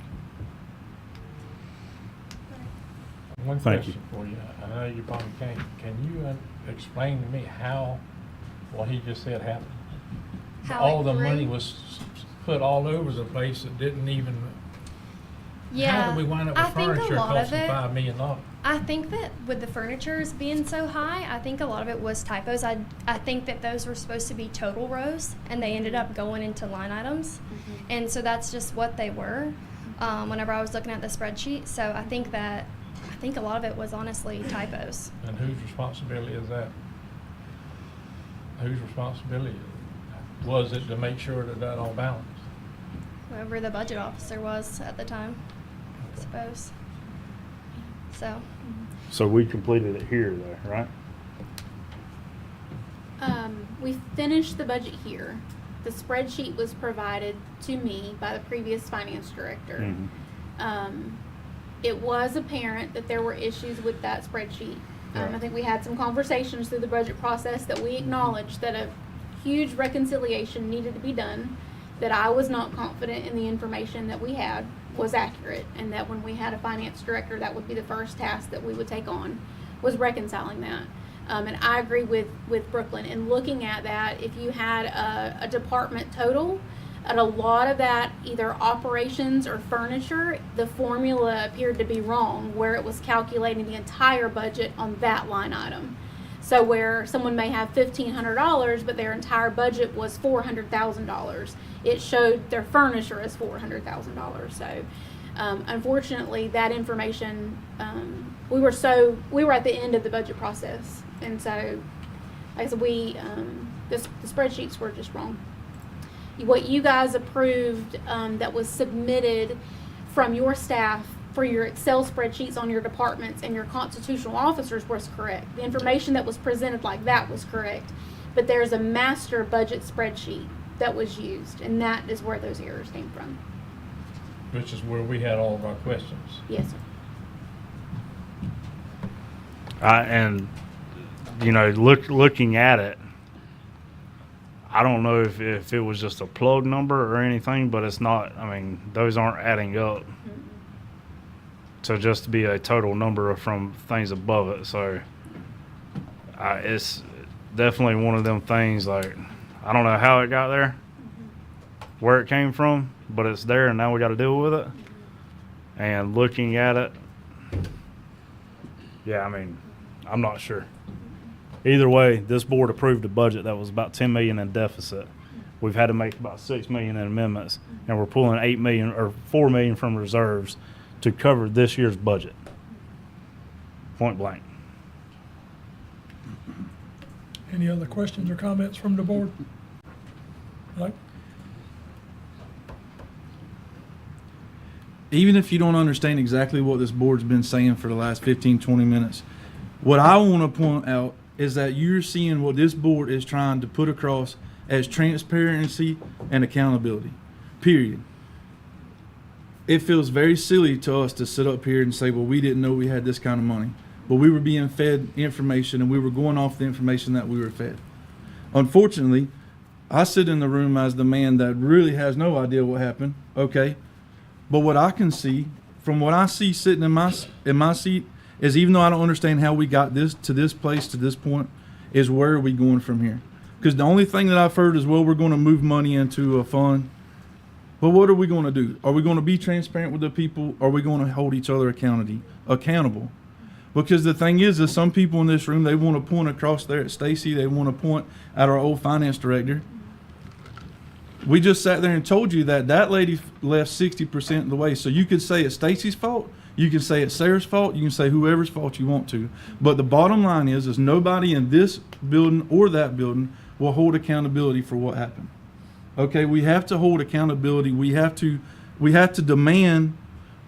One Thank you. question for you. I know you probably can't. Can you explain to me how what he just said happened? How All it the grew? money was put all over the place that didn't even. Yeah. How did we wind up I with think a furniture lot of costing it. $5 million? I think that with the furnitures being so high, I think a lot of it was typos. I think that those were supposed to be total rows, and they ended up going into line items. And so that's just what they were whenever I was looking at the spreadsheet. So I think a lot of it was honestly typos. And whose responsibility is that? Whose responsibility is it? Was it to make sure that all balanced? Whoever the budget officer was at the time, I suppose. So we completed it here, though, right? We finished the budget here. The spreadsheet was provided to me by the previous finance director. Mhm. It was apparent that there were issues with that spreadsheet. I Right. think we had some conversations through the budget process that we acknowledged that a huge reconciliation needed to be done, that I was not confident in the information that we had was accurate, and that when we had a finance director, that would be the first task that we would take on, was reconciling that. And I agree with Brooklyn. In looking at that, if you had a department total, at a lot of that, either operations or furniture, the formula appeared to be wrong, where it was calculating the entire budget on that line item. So where someone may have $1,500, but their entire budget was $400,000, it showed their furniture as $400,000. So unfortunately, that information, we were at the end of the budget process, and so like I said, the spreadsheets were just wrong. What you guys approved that was submitted from your staff for your Excel spreadsheets on your departments and your constitutional officers was correct. The information that was presented like that was correct. But there's a master budget spreadsheet that was used, and that is where those errors came from. Which is where we had all of our questions. Yes, sir. And you know, looking at it, I don't know if it was just a plug number or anything, but it's not. I mean, those aren't adding up to just be a total number from things above it. So it's definitely one of them things. Like, I don't know how it got there, where it came from, but it's there, and now we got to deal with it. And looking at it, yeah, I mean, I'm not sure. Either way, this board approved a budget that was about $10 million in deficit. We've had to make about $6 million in amendments, and we're pulling $8 million or $4 million from reserves to cover this year's budget. Point blank. Any other questions or comments from the board? Right? Even if you don't understand exactly what this board's been saying for the last 15, 20 minutes, what I want to point out is that you're seeing what this board is trying to put across as transparency and accountability, period. It feels very silly to us to sit up here and say, well, we didn't know we had this kind of money. But we were being fed information, and we were going off the information that we were fed. Unfortunately, I sit in the room as the man that really has no idea what happened, okay? But what I can see from what I see sitting in my seat, is even though I don't understand how we got this to this place to this point, is where are we going from here? Because the only thing that I've heard is, well, we're going to move money into a fund. But what are we going to do? Are we going to be transparent with the people? Are we going to hold each other accountable? Because the thing is some people in this room, they want to point across there at Stacy. They want to point at our old finance director. We just sat there and told you that lady left 60% of the way. So you could say it's Stacy's fault. You can say it's Sarah's fault. You can say whoever's fault you want to. But the bottom line is nobody in this building or that building will hold accountability for what happened. Okay, we have to hold accountability. We have to demand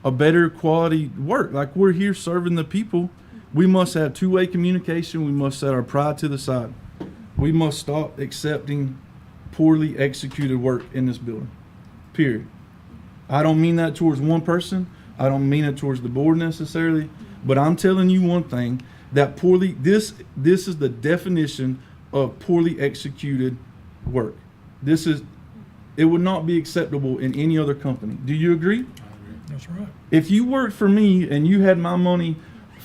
a better quality work. Like, we're here serving the people. We must have two-way communication. We must set our pride to the side. We must stop accepting poorly executed work in this building. Period. I don't mean that towards one person. I don't mean it towards the board necessarily. But I'm telling you one thing, that this is the definition of poorly executed work. It would not be acceptable in any other company. Do you agree? That's right. If you worked for me and you had my money,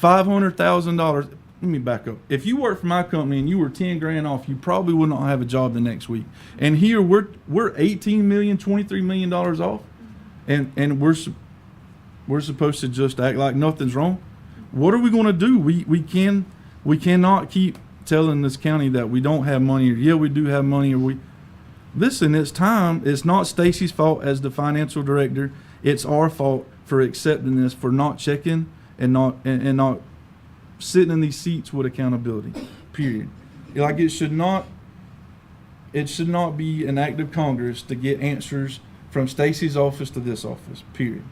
$500,000, let me back up. If you worked for my company and you were 10 grand off, you probably would not have a job the next week. And here we're 18 million, $23 million off, and we're supposed to just act like nothing's wrong. What are we going to do? We cannot keep telling this county that we don't have money, or yeah, we do have money, or listen, it's time. It's not Stacy's fault as the financial director. It's our fault for accepting this, for not checking and not sitting in these seats with accountability. Period. Like, it should not be an act of Congress to get answers from Stacy's office to this office. Period.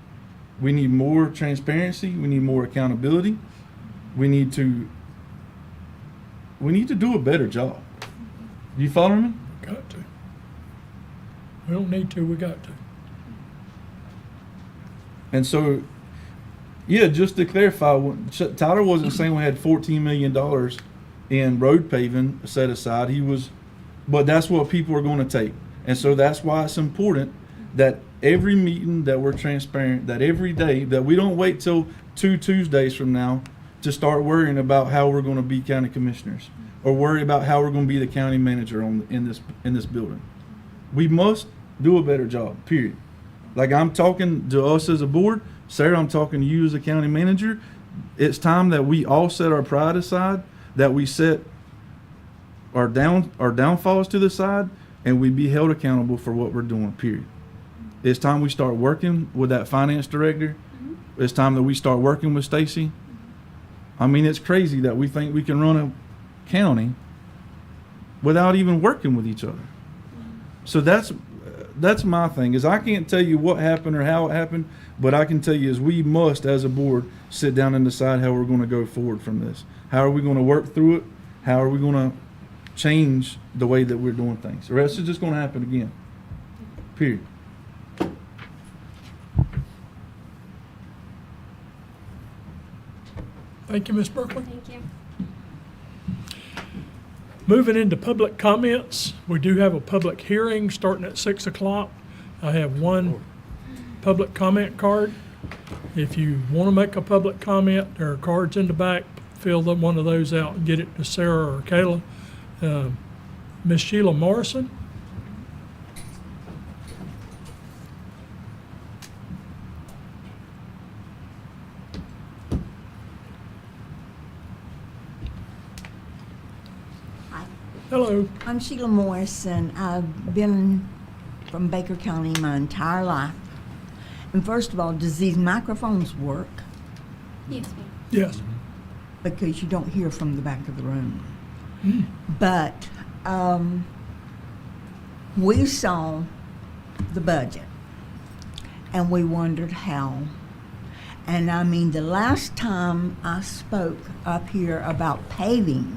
We need more transparency. We need more accountability. We need to do a better job. You follow me? Got to. We don't need to, we got to. And so, yeah, just to clarify, Tyler wasn't saying we had $14 million in road paving set aside. But that's what people are going to take. And so that's why it's important that every meeting that we're transparent, that every day, that we don't wait till 2 Tuesdays from now to start worrying about how we're going to be county commissioners, or worry about how we're going to be the county manager in this building. We must do a better job, period. Like, I'm talking to us as a board. Sarah, I'm talking to you as a county manager. It's time that we all set our pride aside, that we set our downfalls to the side, and we be held accountable for what we're doing, period. It's time we start working with that finance director. It's time that we start working with Stacy. I mean, it's crazy that we think we can run a county without even working with each other. So that's my thing, is I can't tell you what happened or how it happened, but I can tell you is we must, as a board, sit down and decide how we're going to go forward from this. How are we going to work through it? How are we going to change the way that we're doing things? Or else it's just going to happen again. Period. Thank you, Ms. Berkeley. Thank you. Moving into public comments, we do have a public hearing starting at 6 o'clock. I have one public comment card. If you want to make a public comment, there are cards in the back. Fill one of those out and get it to Sarah or Kayla. Ms. Sheila Morrison. Hello. I'm Sheila Morrison. I've been from Baker County my entire life. And first of all, does these microphones work? Yes, ma'am. Yes. Because you don't hear from the back of the room. But we saw the budget and we wondered how. And I mean, the last time I spoke up here about paving,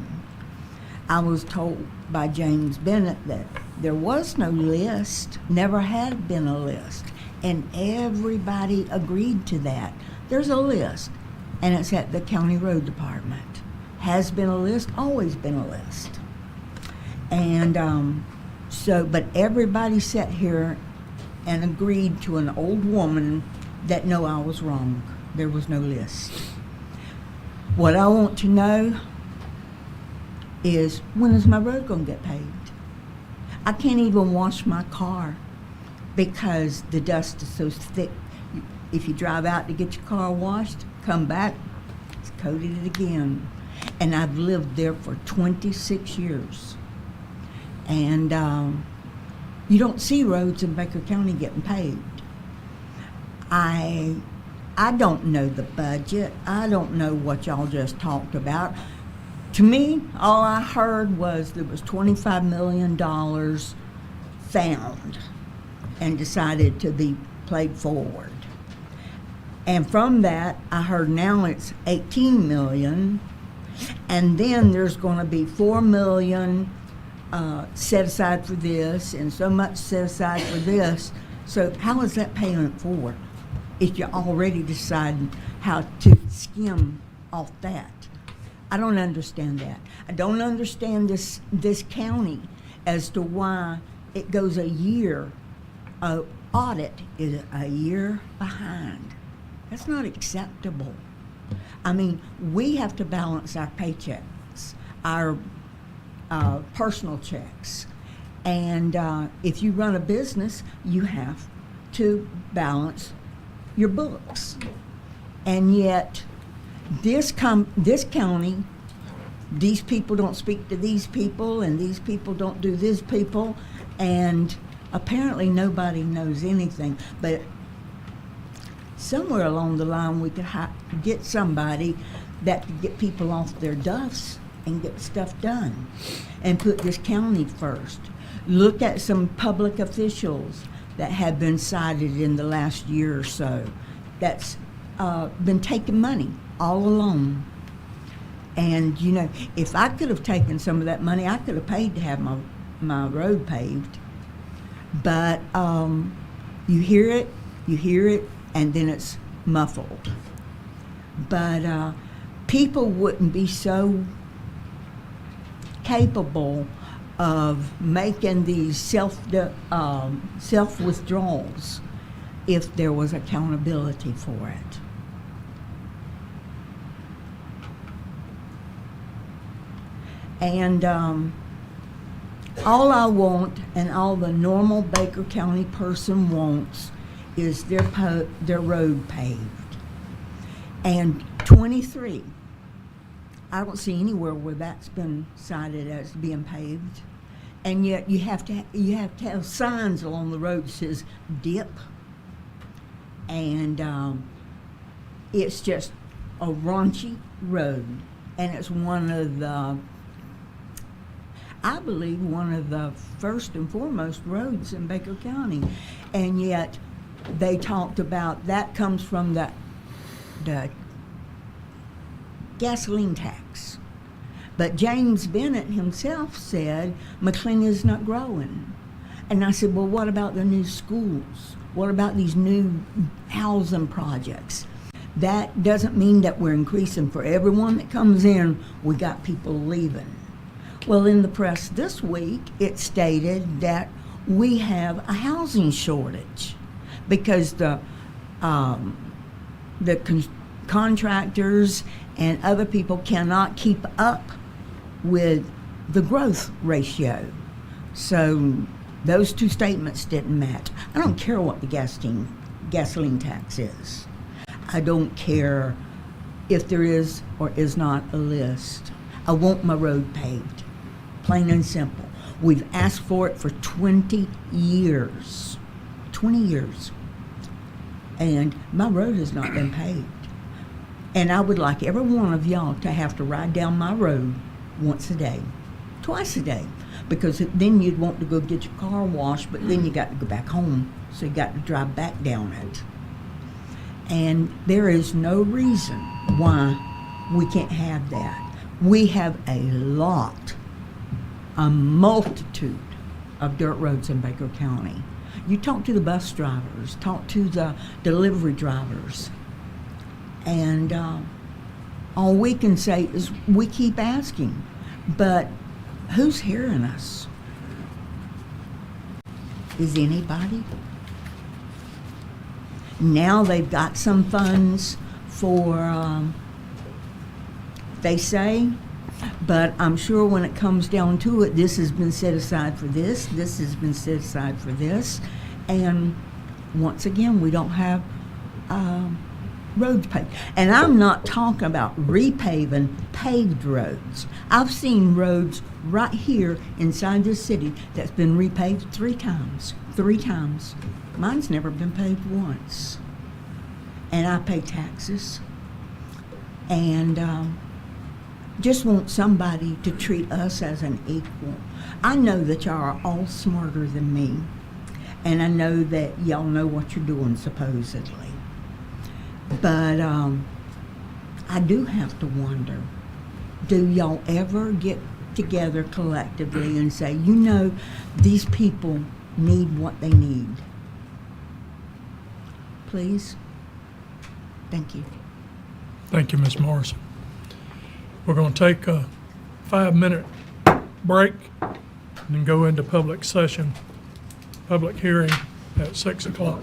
I was told by James Bennett that there was no list, never had been a list, and everybody agreed to that. There's a list, and it's at the county road department. Has been a list, always been a list. And but everybody sat here and agreed to an old woman that know I was wrong. There was no list. What I want to know is, when is my road gonna get paved? I can't even wash my car because the dust is so thick. If you drive out to get your car washed, come back, it's coated it again. And I've lived there for 26 years. And you don't see roads in Baker County getting paved. I don't know the budget. I don't know what y'all just talked about. To me, all I heard was there was $25 million found and decided to be played forward. And from that, I heard now it's 18 million, and then there's going to be 4 million set aside for this, and so much set aside for this. So how is that payment for if you already decided how to skim off that? I don't understand that. I don't understand this county as to why it goes a year. Audit is a year behind. That's not acceptable. I mean, we have to balance our paychecks, our personal checks. And if you run a business, you have to balance your books. And yet, this county, these people don't speak to these people, and these people don't do this people, and apparently nobody knows anything. But somewhere along the line, we could get somebody that could get people off their duffs and get stuff done and put this county first. Look at some public officials that have been cited in the last year or so that's been taking money all along. And, you know, if I could have taken some of that money, I could have paid to have my road paved. But you hear it, and then it's muffled. But people wouldn't be so capable of making these self-withdrawals if there was accountability for it. And all I want, and all the normal Baker County person wants, is their road paved. And 23, I don't see anywhere where that's been cited as being paved. And yet you have to have signs along the road that says dip. And it's just a raunchy road. And it's one of the, I believe, one of the first and foremost roads in Baker County. And yet they talked about that comes from the gasoline tax. But James Bennett himself said McLean is not growing. And I said, well, what about the new schools? What about these new housing projects? That doesn't mean that we're increasing. For everyone that comes in, we got people leaving. Well, in the press this week, it stated that we have a housing shortage because the contractors and other people cannot keep up with the growth ratio. So those two statements didn't match. I don't care what the gasoline tax is. I don't care if there is or is not a list. I want my road paved, plain and simple. We've asked for it for 20 years. 20 years. And my road has not been paved. And I would like every one of y'all to have to ride down my road once a day, twice a day, because then you'd want to go get your car washed, but then you got to go back home, so you got to drive back down it. And there is no reason why we can't have that. We have a multitude of dirt roads in Baker County. You talk to the bus drivers, talk to the delivery drivers, and all we can say is we keep asking, but who's hearing us? Is anybody? Now they've got some funds for, they say, but I'm sure when it comes down to it, this has been set aside for this has been set aside for this, and once again, we don't have roads paved. And I'm not talking about repaving paved roads. I've seen roads right here inside this city that's been repaved 3 times. 3 times. Mine's never been paved once. And I pay taxes. And just want somebody to treat us as an equal. I know that y'all are all smarter than me. And I know that y'all know what you're doing, supposedly. But I do have to wonder, do y'all ever get together collectively and say, you know, these people need what they need? Please? Thank you. Thank you, Ms. Morrison. We're going to take a 5-minute break and then go into public session, public hearing at 6 o'clock.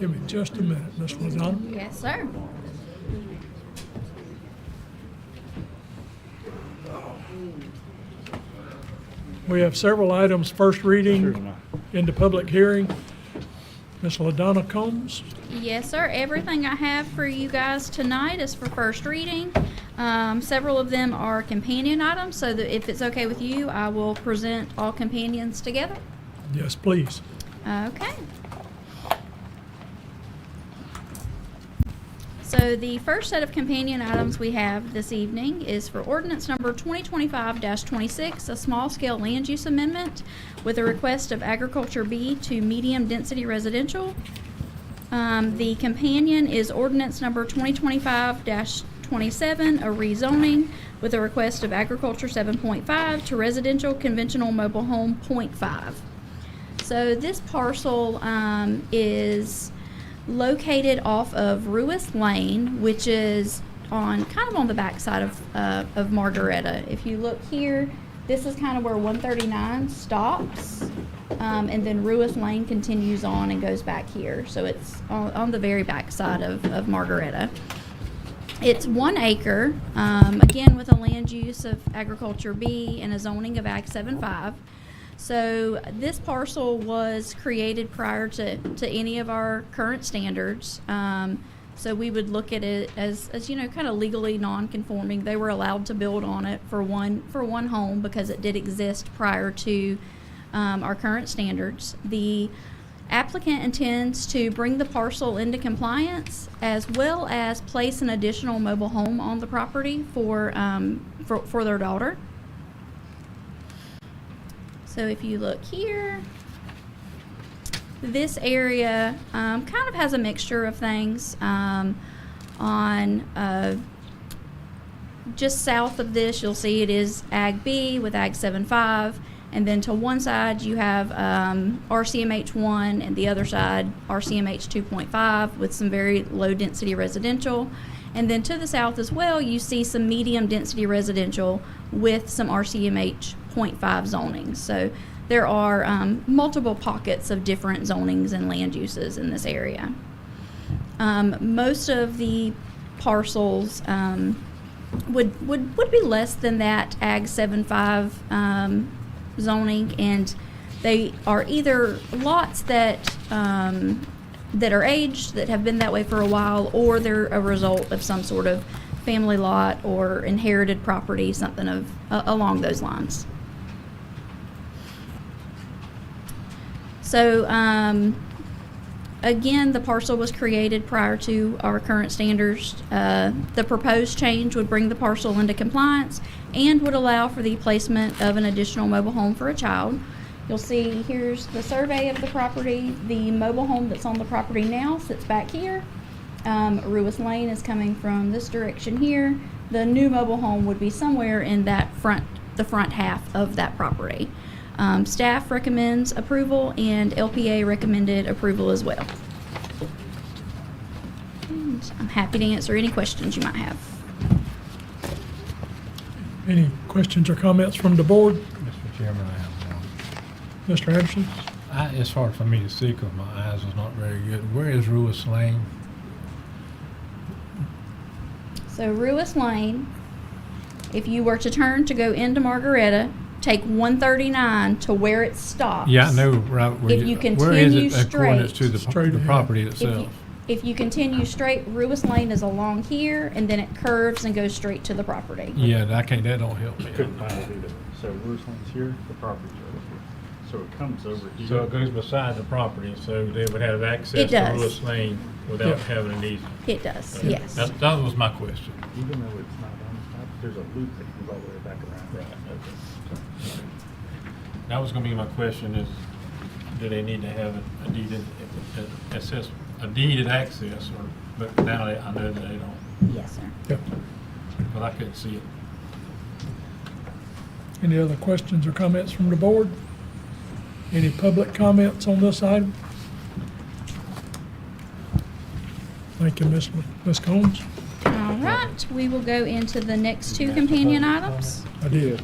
Give me just a minute, Ms. LaDonna. Yes, sir. We have several items, first reading into public hearing. Ms. LaDonna Combs. Yes, sir. Everything I have for you guys tonight is for first reading. Several of them are companion items, so that if it's okay with you, I will present all companions together. Yes, please. Okay. So the first set of companion items we have this evening is for ordinance number 2025-26, a small-scale land use amendment with a request of agriculture B to medium-density residential. The companion is ordinance number 2025-27, a rezoning with a request of agriculture 7.5 to residential conventional mobile home 0.5. So this parcel is located off of Ruis Lane, which is on kind of on the backside of Margaretta. If you look here, this is kind of where 139 stops, and then Ruis Lane continues on and goes back here. So it's on the very backside of Margaretta. It's 1 acre, again with a land use of agriculture B and a zoning of Ag 7.5. So this parcel was created prior to any of our current standards. So we would look at it as you know, kind of legally non-conforming. They were allowed to build on it for one home because it did exist prior to our current standards. The applicant intends to bring the parcel into compliance as well as place an additional mobile home on the property for their daughter. So if you look here, this area kind of has a mixture of things. On just south of this, you'll see it is Ag B with Ag 7.5, and then to one side you have RCMH 1, and the other side RCMH 2.5 with some very low density residential. And then to the south as well, you see some medium density residential with some RCMH 0.5 zoning. So there are multiple pockets of different zonings and land uses in this area. Most of the parcels would be less than that Ag 7.5 zoning, and they are either lots that are aged, that have been that way for a while, or they're a result of some sort of family lot or inherited property, something of along those lines. So again, the parcel was created prior to our current standards. The proposed change would bring the parcel into compliance and would allow for the placement of an additional mobile home for a child. You'll see here's the survey of the property. The mobile home that's on the property now sits back here. Ruis Lane is coming from this direction here. The new mobile home would be somewhere in the front half of that property. Staff recommends approval, and LPA recommended approval as well. And I'm happy to answer any questions you might have. Any questions or comments from the board? Mr. Chairman, I have one. Mr. Anderson? It's hard for me to see because my eyes is not very good. Where is Ruis Lane? So Ruis Lane, if you were to turn to go into Margaretta, take 139 to where it stops. Yeah, I know, right. Where If you where is continue it according straight- to the Straight ahead. property If you, itself? if you continue straight, Ruis Lane is along here, and then it curves and goes straight to the property. Yeah, that don't help me. Couldn't find it either. So Ruis Lane's here, the property's over here. So it comes over here. So it goes beside the property, so they would have access It to does. Ruis Lane Yeah. without having an easement. It does, Okay. yes. That was my question. Even though it's not on the map, there's a loop that comes all the way back around. Right, okay. That was gonna be my question is, do they need to have a deeded access, a deeded access, or, but now I know that they don't, Yes, sir. Yep. but I couldn't see it. Any other questions or comments from the board? Any public comments on this item? Thank you, Ms. Combs. All right, we will go into the next two companion items. I did.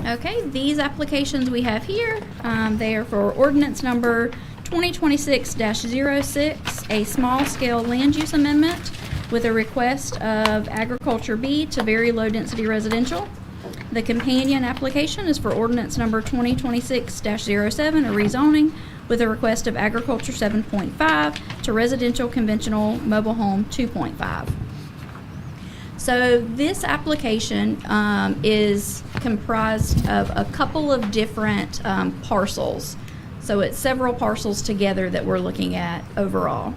Okay, these applications we have here, they are for ordinance number 2026-06, a small-scale land use amendment with a request of agriculture B to very low-density residential. The companion application is for ordinance number 2026-07, a rezoning with a request of agriculture 7.5 to residential conventional mobile home 2.5. So this application is comprised of a couple of different parcels. So it's several parcels together that we're looking at overall.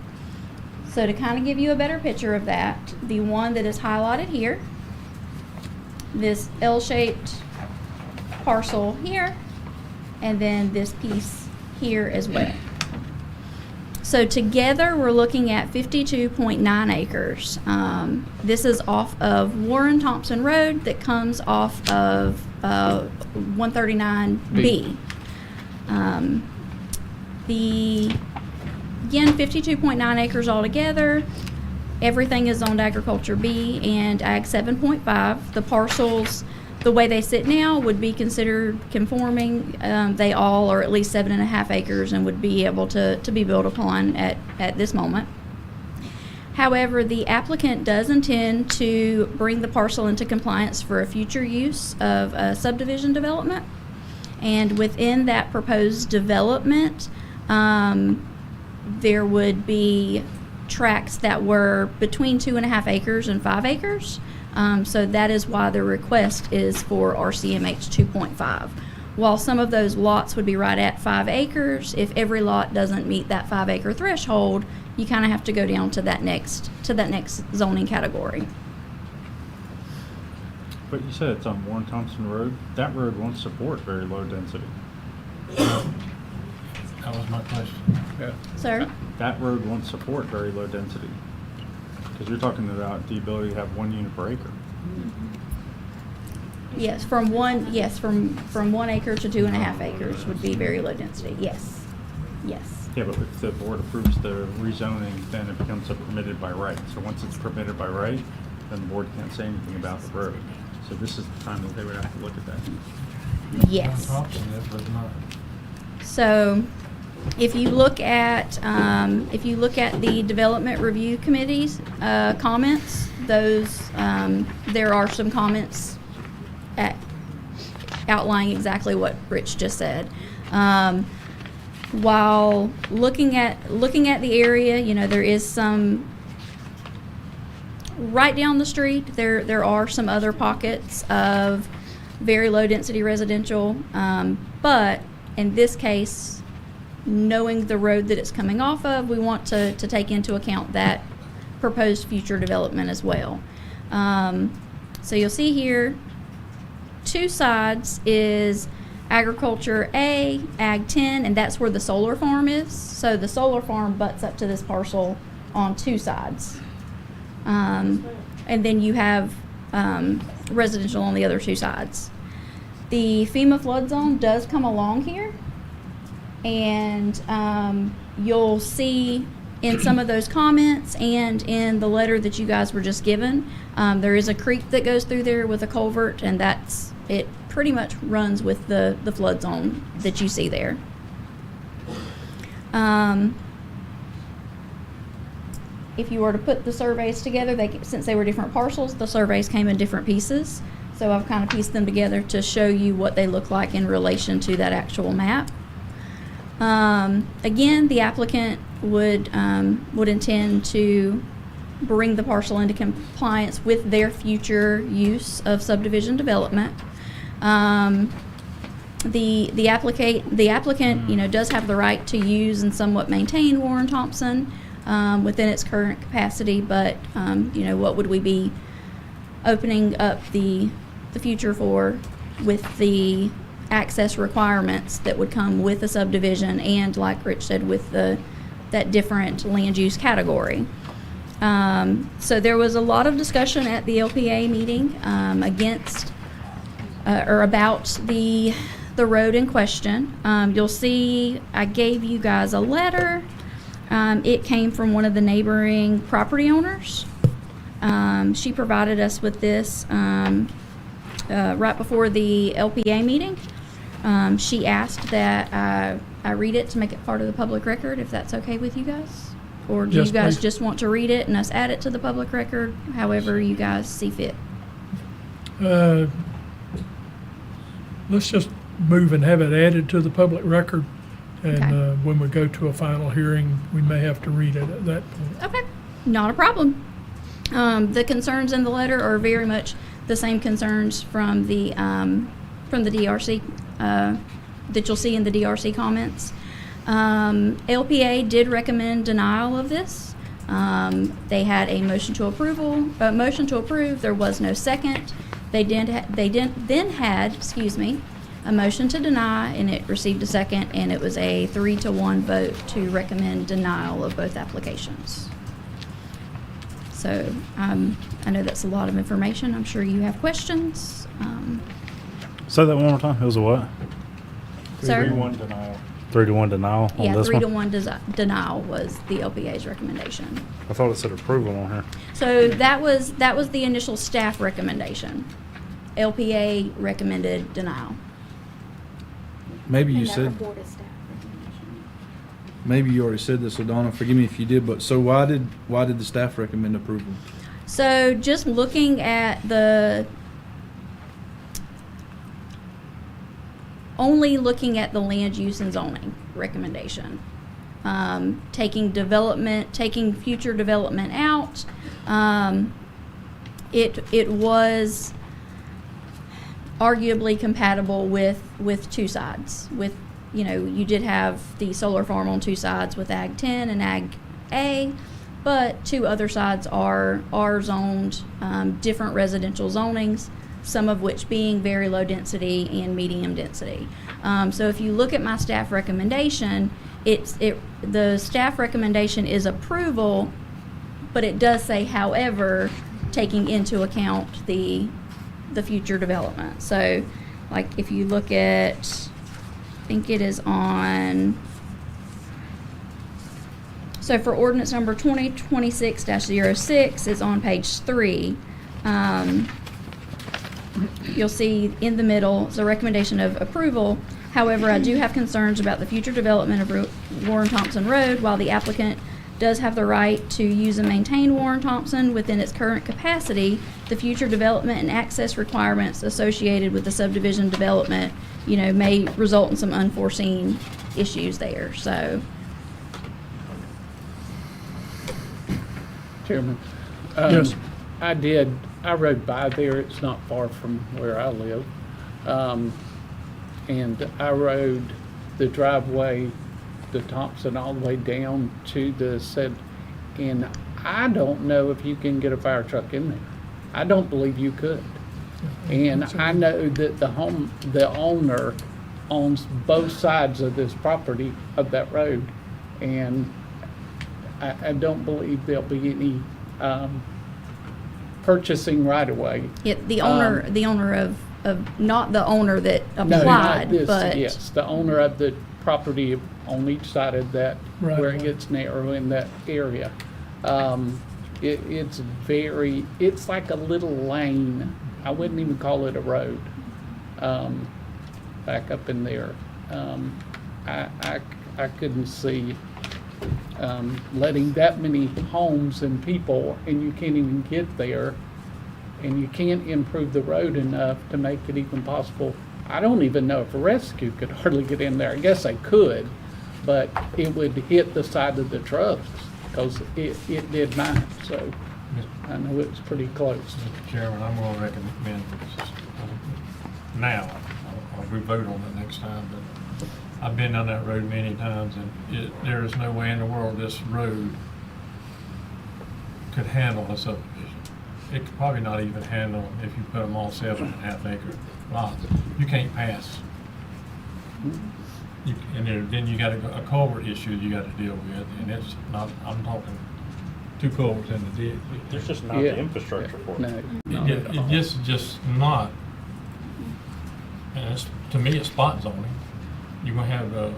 So to kind of give you a better picture of that, the one that is highlighted here, this L-shaped parcel here, and then this piece here as well. So together, we're looking at 52.9 acres. This is off of Warren Thompson Road that comes off of 139B. Again, 52.9 acres altogether. Everything is zoned agriculture B and ag 7.5. The parcels, the way they sit now, would be considered conforming. They all are at least 7.5 acres and would be able to be built upon at this moment. However, the applicant does intend to bring the parcel into compliance for a future use of a subdivision development. And within that proposed development, there would be tracts that were between 2.5 acres and 5 acres. So that is why the request is for RCMH 2.5. While some of those lots would be right at 5 acres, if every lot doesn't meet that 5 acre threshold, you kind of have to go down to that next zoning category. But you said it's on Warren Thompson Road. That road won't support very low density. That was my question. Sir? That road won't support very low density. Because you're talking about the ability to have 1 unit per acre. Yes, from 1 acre to 2.5 acres would be very low density. Yes. Yes. Yeah, but if the board approves the rezoning, then it becomes a permitted by right. So once it's permitted by right, then the board can't say anything about the road. So this is the time that they would have to look at that. Yes. Thompson is, but not. So, if you look at the development review committee's comments, those there are some comments outlining exactly what Rich just said. While looking at the area, you know, there is some right down the street. There are some other pockets of very low density residential, but in this case, knowing the road that it's coming off of, we want to take into account that proposed future development as well. So you'll see here, 2 sides is agriculture A, ag 10, and that's where the solar farm is. So the solar farm butts up to this parcel on 2 sides. And then you have residential on the other 2 sides. The FEMA flood zone does come along here, and you'll see in some of those comments and in the letter that you guys were just given, there is a creek that goes through there with a culvert, and it pretty much runs with the flood zone that you see there. If you were to put the surveys together, since they were different parcels, the surveys came in different pieces. So I've kind of pieced them together to show you what they look like in relation to that actual map. Again, the applicant would intend to bring the parcel into compliance with their future use of subdivision development. The applicant, you know, does have the right to use and somewhat maintain Warren Thompson within its current capacity, but you know, what would we be opening up the future for with the access requirements that would come with a subdivision, and like Rich said, with that different land use category. So there was a lot of discussion at the LPA meeting about the road in question. You'll see I gave you guys a letter. It came from one of the neighboring property owners. She provided us with this right before the LPA meeting. She asked that I read it to make it part of the public record, if that's okay with you guys? Or do Yes, you guys please. just want to read it and us add it to the public record, however you guys see fit? Let's just move and have it added to the public record. And Okay. when we go to a final hearing, we may have to read it at that point. Okay, not a problem. The concerns in the letter are very much the same concerns from the DRC, that you'll see in the DRC comments. LPA did recommend denial of this. They had a motion to approve. There was no second. They then had, a motion to deny, and it received a second, and it was a 3-1 vote to recommend denial of both applications. So, I know that's a lot of information. I'm sure you have questions. Say that one more time. It was a what? Sir? 3-1 denial. 3-1 denial on Yeah, this 3-1 denial was the LPA's recommendation. I thought it said approval on here. So that was the initial staff recommendation. LPA recommended denial. Maybe you And that said, report is staff recommendation. maybe you already said this, Adonna, forgive me if you did, but so why did the staff recommend approval? So just looking at only looking at the land use and zoning recommendation. Taking future development out, it was arguably compatible with two sides. You did have the solar farm on two sides with Ag 10 and Ag A, but two other sides are zoned different residential zonings, some of which being very low density and medium density. So if you look at my staff recommendation, the staff recommendation is approval, but it does say, however, taking into account the future development. So, like if you look at, I think it is on. So for ordinance number 2026-06 is on page 3. You'll see in the middle is a recommendation of approval. However, I do have concerns about the future development of Warren Thompson Road. While the applicant does have the right to use and maintain Warren Thompson within its current capacity, the future development and access requirements associated with the subdivision development, may result in some unforeseen issues there. So, Chairman. Yes. I rode by there. It's not far from where I live. And I rode the driveway, the Thompson, all the way down to and I don't know if you can get a fire truck in there. I don't believe you could. And I know that the owner owns both sides of this property of that road. And I don't believe there'll be any purchasing right away. the owner of not the owner that No, not applied, this, but yes, the owner of the property on each side of that, Right. where it gets narrow in that area. It's like a little lane. I wouldn't even call it a road. Back up in there. I couldn't see letting that many homes and people, and you can't even get there, and you can't improve the road enough to make it even possible. I don't even know if a rescue could hardly get in there. I guess they could, but it would hit the side of the trucks, because it did mine, so I know it's pretty close. Mr. Chairman, I'm gonna recommend, now, we vote on it next time, but I've been down that road many times, and there is no way in the world this road could handle a subdivision. It could probably not even handle them if you put them all 7.5 acre lots. You can't pass. Then you got a culvert issue you got to deal with, and it's not, I'm talking 2 culverts in the ditch. There's just not Yeah. the infrastructure for it. No, not at all. It just not, and to me, it's spot zoning. You're gonna have a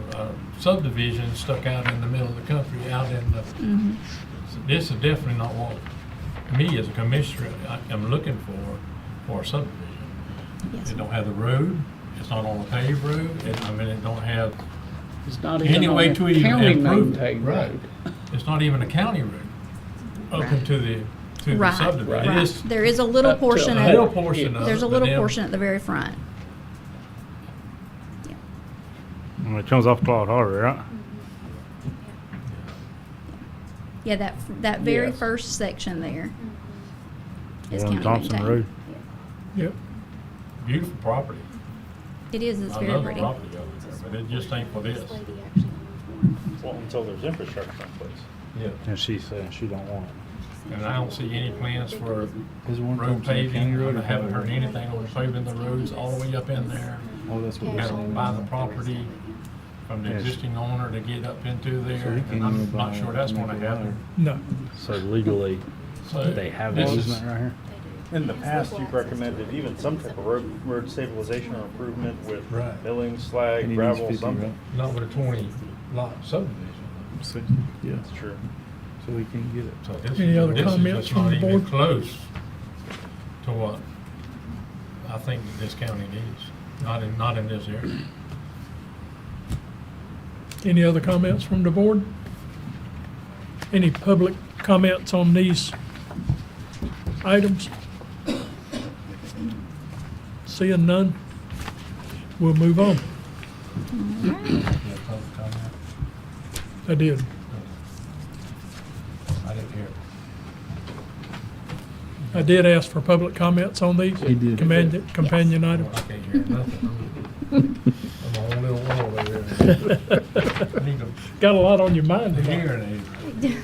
subdivision stuck out in the middle of the country, out in the, this is definitely not what me as a commissioner, I am looking for a subdivision. Yes. It don't have the road, it's not on a paved road, it don't have It's not any even way on to a even county improve it. maintained Right. road. It's not even a county road up Right. into the Right, subdivision. It right. is There is a little Up to portion a at, little portion of it. there's a but little then- portion at the very front. And it comes off Claude Harvey, right? Yeah, that very Yes. first section there is On county Thompson maintained. Road. Yep. Beautiful property. It is, it's I very love the pretty. property over there, but it just ain't for this. This lady actually owns one. Well, until there's infrastructure in place. Yeah. And she said she don't want it. And I don't see any plans for Is it one road Thompson County paving. Road or I haven't county heard road? anything on paving the roads all the way up in there. Oh, that's what You we're gotta saying. buy the property from the Yes. existing owner to get up into So there, he and can't I'm even not buy sure it that's to gonna make it happen. No. So legally, So they have an this is- easement right here? In the past, you've recommended even some type of road stabilization or improvement with Right. milling, And slag, he needs gravel, 50, something. Not with a 20 lot subdivision. So, yeah, That's true. so we can get it. So this Any is, other this is comments just from not the even board? close to what I think that this county needs, not in this area. Any other comments from the board? Any public comments on these items? Seeing none, we'll move on. Yeah, public comment? I did. I didn't hear. I did ask for public comments on these He did. companion Well, items. I can't hear nothing. I'm a whole little world over here. I need Got a lot on your mind a tonight. hearing aid.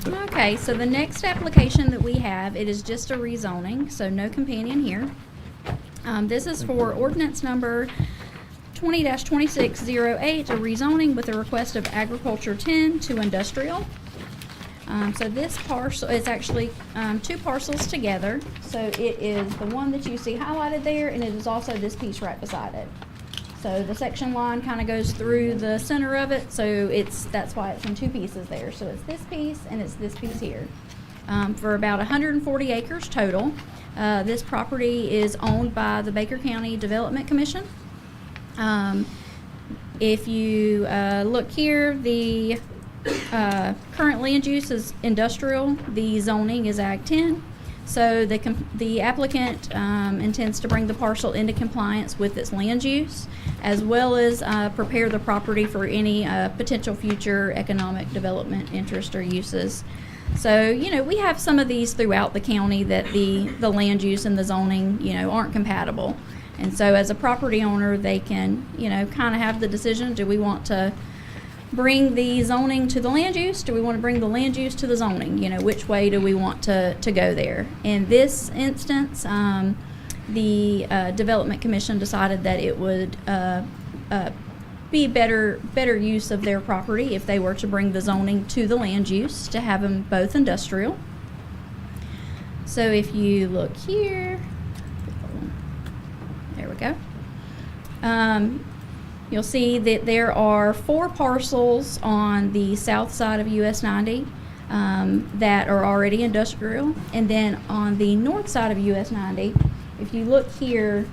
Okay, so the next application that we have, it is just a rezoning, so no companion here. This is for ordinance number 20-2608, a rezoning with a request of agriculture 10 to industrial. So this parcel, it's actually two parcels together. So it is the one that you see highlighted there, and it is also this piece right beside it. So the section line kind of goes through the center of it, so that's why it's in two pieces there. So it's this piece and it's this piece here. For about 140 acres total. This property is owned by the Baker County Development Commission. If you look here, the current land use is industrial, the zoning is Ag 10. So the applicant intends to bring the parcel into compliance with its land use, as well as prepare the property for any potential future economic development interest or uses. So, we have some of these throughout the county that the land use and the zoning, aren't compatible. And so as a property owner, they can, kind of have the decision, do we want to bring the zoning to the land use? Do we want to bring the land use to the zoning? Which way do we want to go there? In this instance, the Development Commission decided that it would be better use of their property if they were to bring the zoning to the land use, to have them both industrial. So if you look here, there we go. You'll see that there are 4 parcels on the south side of US 90 that are already industrial. And then on the north side of US 90, if you look here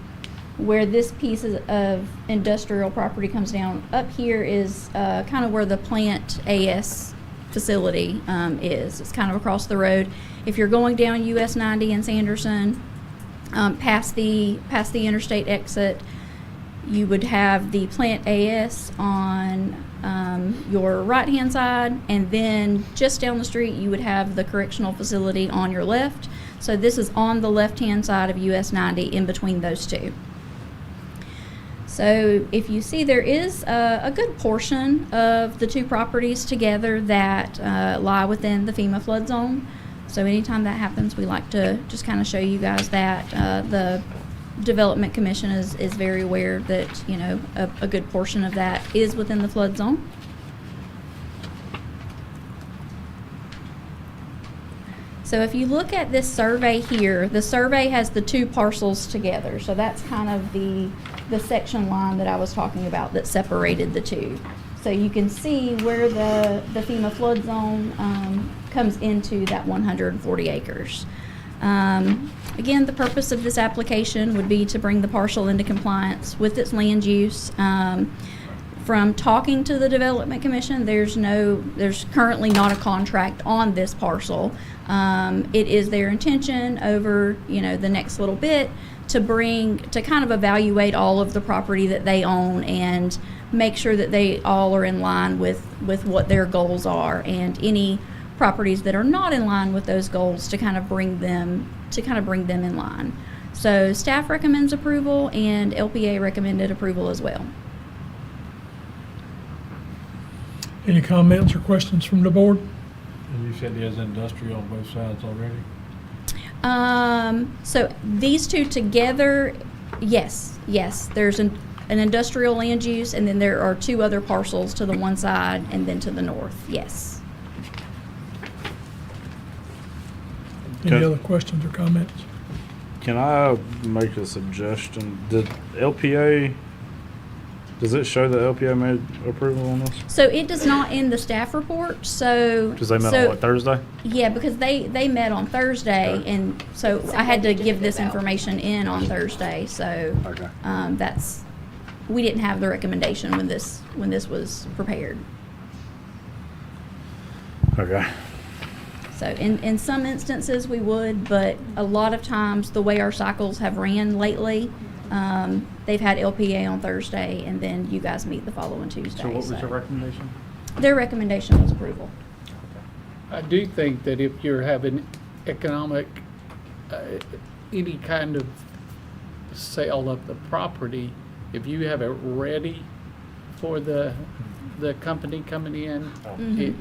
where this piece of industrial property comes down, up here is kind of where the Plant AS facility is. It's kind of across the road. If you're going down US 90 in Sanderson, past the interstate exit, you would have the Plant AS on your right-hand side, and then just down the street you would have the correctional facility on your left. So this is on the left-hand side of US 90 in between those two. So if you see, there is a good portion of the two properties together that lie within the FEMA flood zone. So anytime that happens, we like to just kind of show you guys that. The Development Commission is very aware that, a good portion of that is within the flood zone. So if you look at this survey here, the survey has the two parcels together. So that's kind of the section line that I was talking about that separated the two. So you can see where the FEMA flood zone comes into that 140 acres. Again, the purpose of this application would be to bring the parcel into compliance with its land use. From talking to the Development Commission, there's currently not a contract on this parcel. It is their intention over, the next little bit to kind of evaluate all of the property that they own and make sure that they all are in line with what their goals are, and any properties that are not in line with those goals to kind of bring them in line. So staff recommends approval and LPA recommended approval as well. Any comments or questions from the board? And you said there's industrial on both sides already? So these two together, yes, there's an industrial land use, and then there are two other parcels to the one side and then to the north, yes. Any Okay. other questions or comments? Can I make a suggestion? Does it show that LPA made approval on this? So it does not in the staff report, so. Because they met on what, Thursday? Yeah, because they met on Thursday, Okay. and so I had to give this information in on Thursday, so. Okay. We didn't have the recommendation when this was prepared. Okay. So in some instances we would, but a lot of times the way our cycles have ran lately, they've had LPA on Thursday and then you guys meet the following Tuesday. So what was your recommendation? Their recommendation was approval. I do think that if you're having economic, any kind of sale of the property, if you have it ready for the company coming in,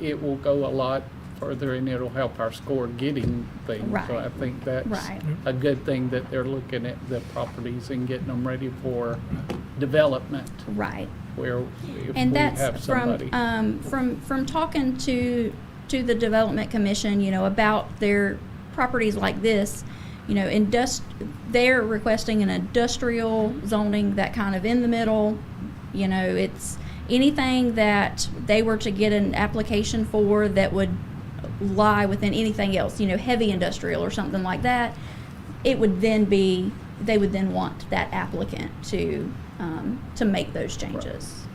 it will go a lot further and it'll help our score getting things. So I Right. think that's Right. a good thing that they're looking at the properties and getting them ready for development, Right. where if And we have that's somebody. from talking to the Development Commission, about their properties like this, they're requesting an industrial zoning, that kind of in the middle. It's anything that they were to get an application for that would lie within anything else, heavy industrial or something like that. They would then want that applicant to make those changes.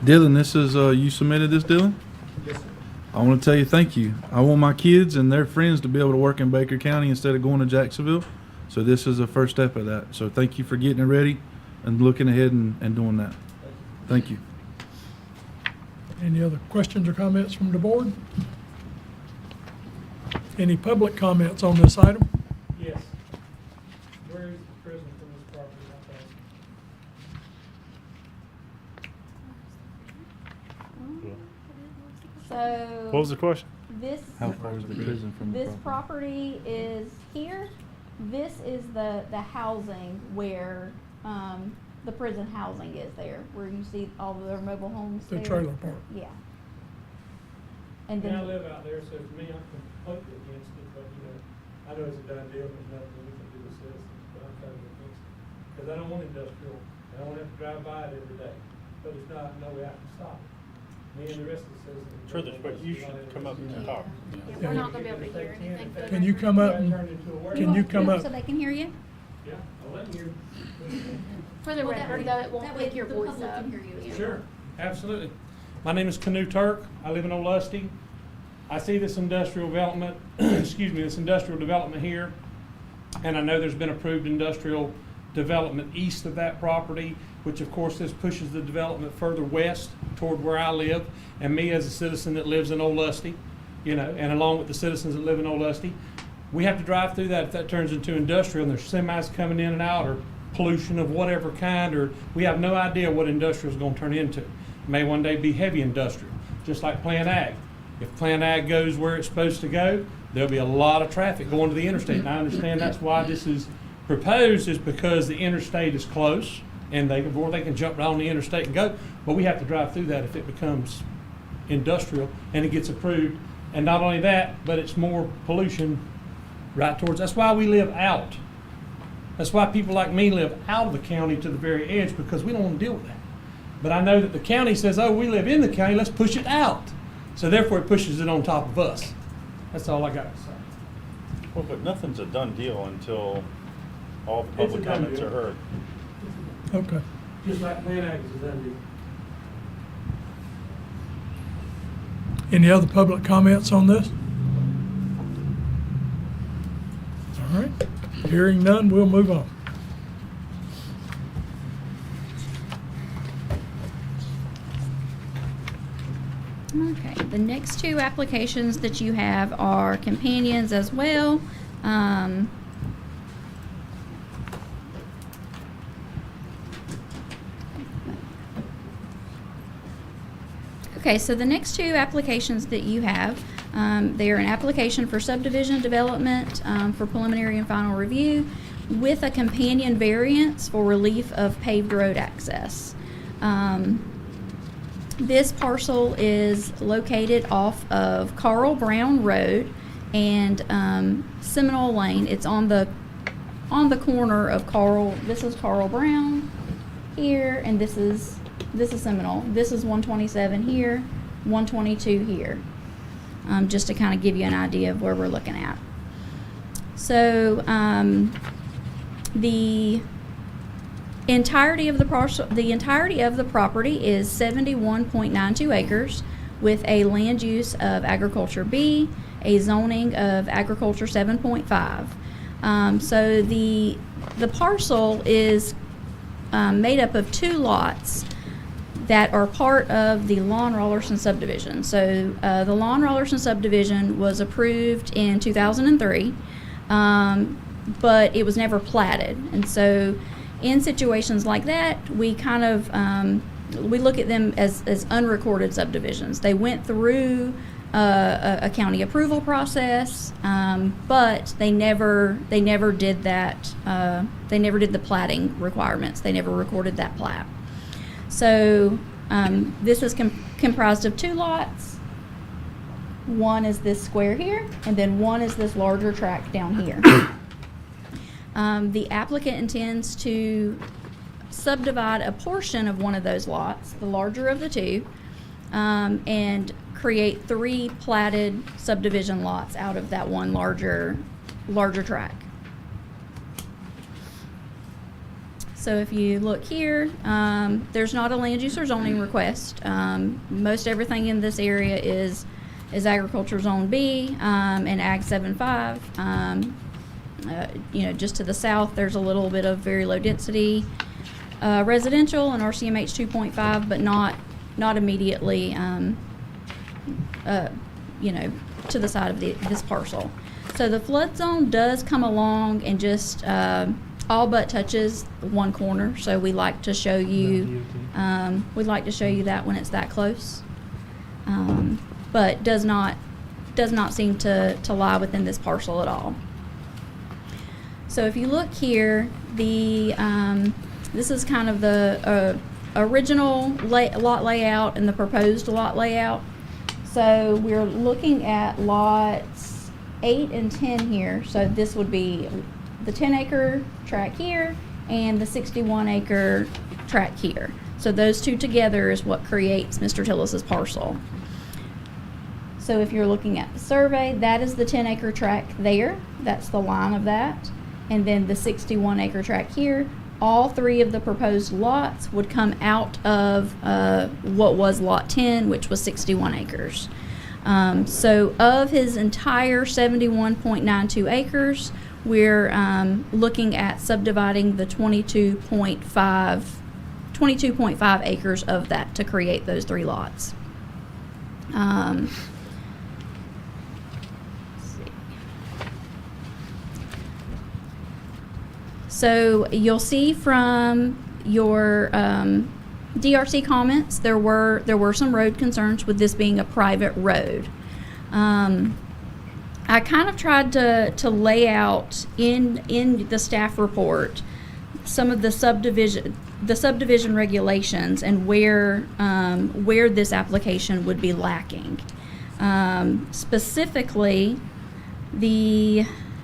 Dylan, this is, you submitted this, Dylan? Yes, sir. I want to tell you thank you. I want my kids and their friends to be able to work in Baker County instead of going to Jacksonville. So this is the first step of that. So thank you for getting it ready and looking ahead and doing that. Thank you. Any other questions or comments from the board? Any public comments on this item? Yes. Where is the prison from this property? So. What was the question? This. How far is the prison from the This property is here. This is the housing where, the prison housing is there, where you see all of their mobile homes The there. trailer park. Yeah. And I then. live out there, so for me, I'm completely against it, but, I know it's a done deal, there's nothing we can do with citizens, but I'm totally against it. Because I don't want industrial, I don't want to have to drive by it every day, but there's no way I can stop it. Me and the rest of the citizens. You should come up and talk. Yeah, we're not gonna be able to hear anything. Can you come up and, can you come up? So they can hear you? Yeah, I'll let you. For the record, though, it won't That way pick your the voice public up. can hear you again. Sure, absolutely. My name is Canoe Turk. I live in Old Lusty. I see this industrial development, this industrial development here, and I know there's been approved industrial development east of that property, which of course this pushes the development further west toward where I live, and me as a citizen that lives in Old Lusty, and along with the citizens that live in Old Lusty, we have to drive through that if that turns into industrial and there's semis coming in and out, or pollution of whatever kind, or we have no idea what industrial is going to turn into. It may one day be heavy industrial, just like Plant Ag. If Plant Ag goes where it's supposed to go, there'll be a lot of traffic going to the interstate. And I understand that's why this is proposed, is because the interstate is close and they can jump right on the interstate and go. But we have to drive through that if it becomes industrial and it gets approved. And not only that, but it's more pollution right towards, that's why we live out. That's why people like me live out of the county to the very edge, because we don't want to deal with that. But I know that the county says, oh, we live in the county, let's push it out. So therefore it pushes it on top of us. That's all I got to say. Well, but nothing's a done deal until all the It's a public done comments deal. are heard. Okay. Just like Man Ag is a done deal. Any other public comments on this? All right. Hearing none, we'll move on. Okay, the next two applications that you have are companions as well. Okay, so the next two applications that you have, they are an application for subdivision development for preliminary and final review with a companion variance for relief of paved road access. This parcel is located off of Carl Brown Road and Seminole Lane. It's on the corner of Carl. This is Carl Brown here, and this is Seminole. This is 127 here, 122 here. Just to kind of give you an idea of where we're looking at. So the entirety of the parcel, the entirety of the property is 71.92 acres with a land use of agriculture B, a zoning of agriculture 7.5. So the parcel is made up of two lots that are part of the Lon Rollerson subdivision. So the Lon Rollerson subdivision was approved in 2003, but it was never platted. And so in situations like that, we kind of we look at them as unrecorded subdivisions. They went through a county approval process, but they never did that. They never did the platting requirements. They never recorded that plat. So this is comprised of two lots. One is this square here, and then one is this larger tract down here. The applicant intends to subdivide a portion of one of those lots, the larger of the two, and create three platted subdivision lots out of that one larger tract. So if you look here, there's not a land use or zoning request. Most everything in this area is agriculture zone B and ag 7.5. Just to the south, there's a little bit of very low density residential and RCMH 2.5, but not immediately, to the side of this parcel. So the flood zone does come along and just all but touches one corner. So we like to show you, that when it's that close, but does not seem to lie within this parcel at all. So if you look here, this is kind of the original lot layout and the proposed lot layout. So we're looking at lots 8 and 10 here. So this would be the 10-acre tract here and the 61-acre tract here. So those two together is what creates Mr. Tillis's parcel. So if you're looking at the survey, that is the 10-acre tract there. That's the line of that. And then the 61-acre tract here. All three of the proposed lots would come out of what was lot 10, which was 61 acres. So of his entire 71.92 acres, we're looking at subdividing the 22.5 acres of that to create those three lots. Let's see. So you'll see from your DRC comments, there were some road concerns with this being a private road. I kind of tried to lay out in the staff report some of the subdivision regulations and where this application would be lacking. Specifically,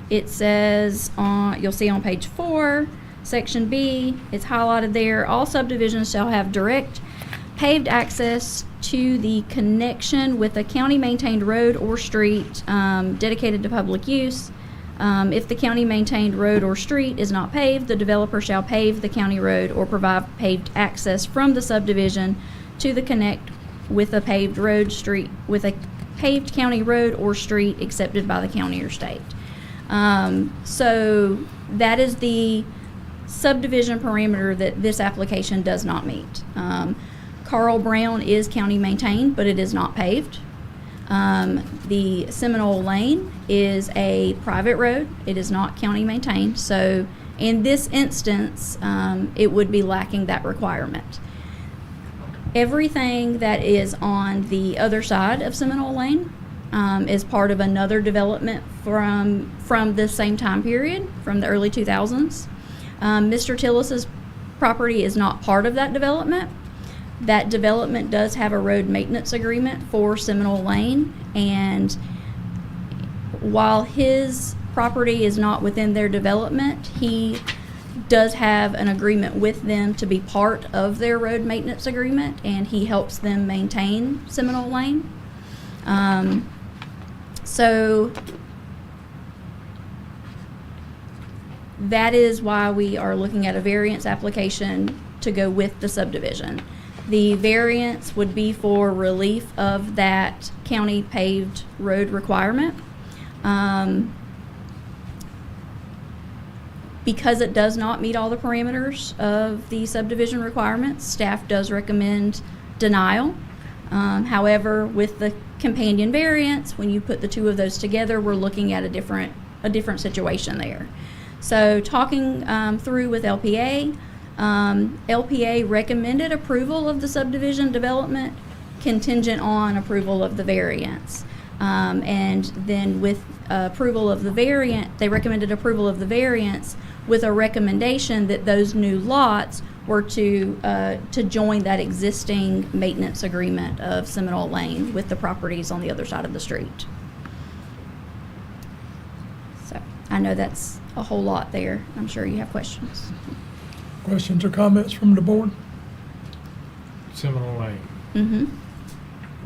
it says you'll see on page 4, section B, it's highlighted there. All subdivisions shall have direct paved access to the connection with a county-maintained road or street dedicated to public use. If the county-maintained road or street is not paved, the developer shall pave the county road or provide paved access from the subdivision to the connect with a paved road, street, with a paved county road or street accepted by the county or state. So that is the subdivision parameter that this application does not meet. Carl Brown is county maintained, but it is not paved. The Seminole Lane is a private road. It is not county maintained. So in this instance, it would be lacking that requirement. Everything that is on the other side of Seminole Lane is part of another development from this same time period, from the early 2000s. Mr. Tillis's property is not part of that development. That development does have a road maintenance agreement for Seminole Lane, and while his property is not within their development, he does have an agreement with them to be part of their road maintenance agreement, and he helps them maintain Seminole Lane. So that is why we are looking at a variance application to go with the subdivision. The variance would be for relief of that county paved road requirement. Because it does not meet all the parameters of the subdivision requirements, staff does recommend denial. However, with the companion variance, when you put the two of those together, we're looking at a different situation there. So talking through with LPA, LPA recommended approval of the subdivision development contingent on approval of the variance. And then with approval of the variant, they recommended approval of the variance with a recommendation that those new lots were to join that existing maintenance agreement of Seminole Lane with the properties on the other side of the street. So I know that's a whole lot there. I'm sure you have questions. Questions or comments from the board? Seminole Lane, Mm-hmm.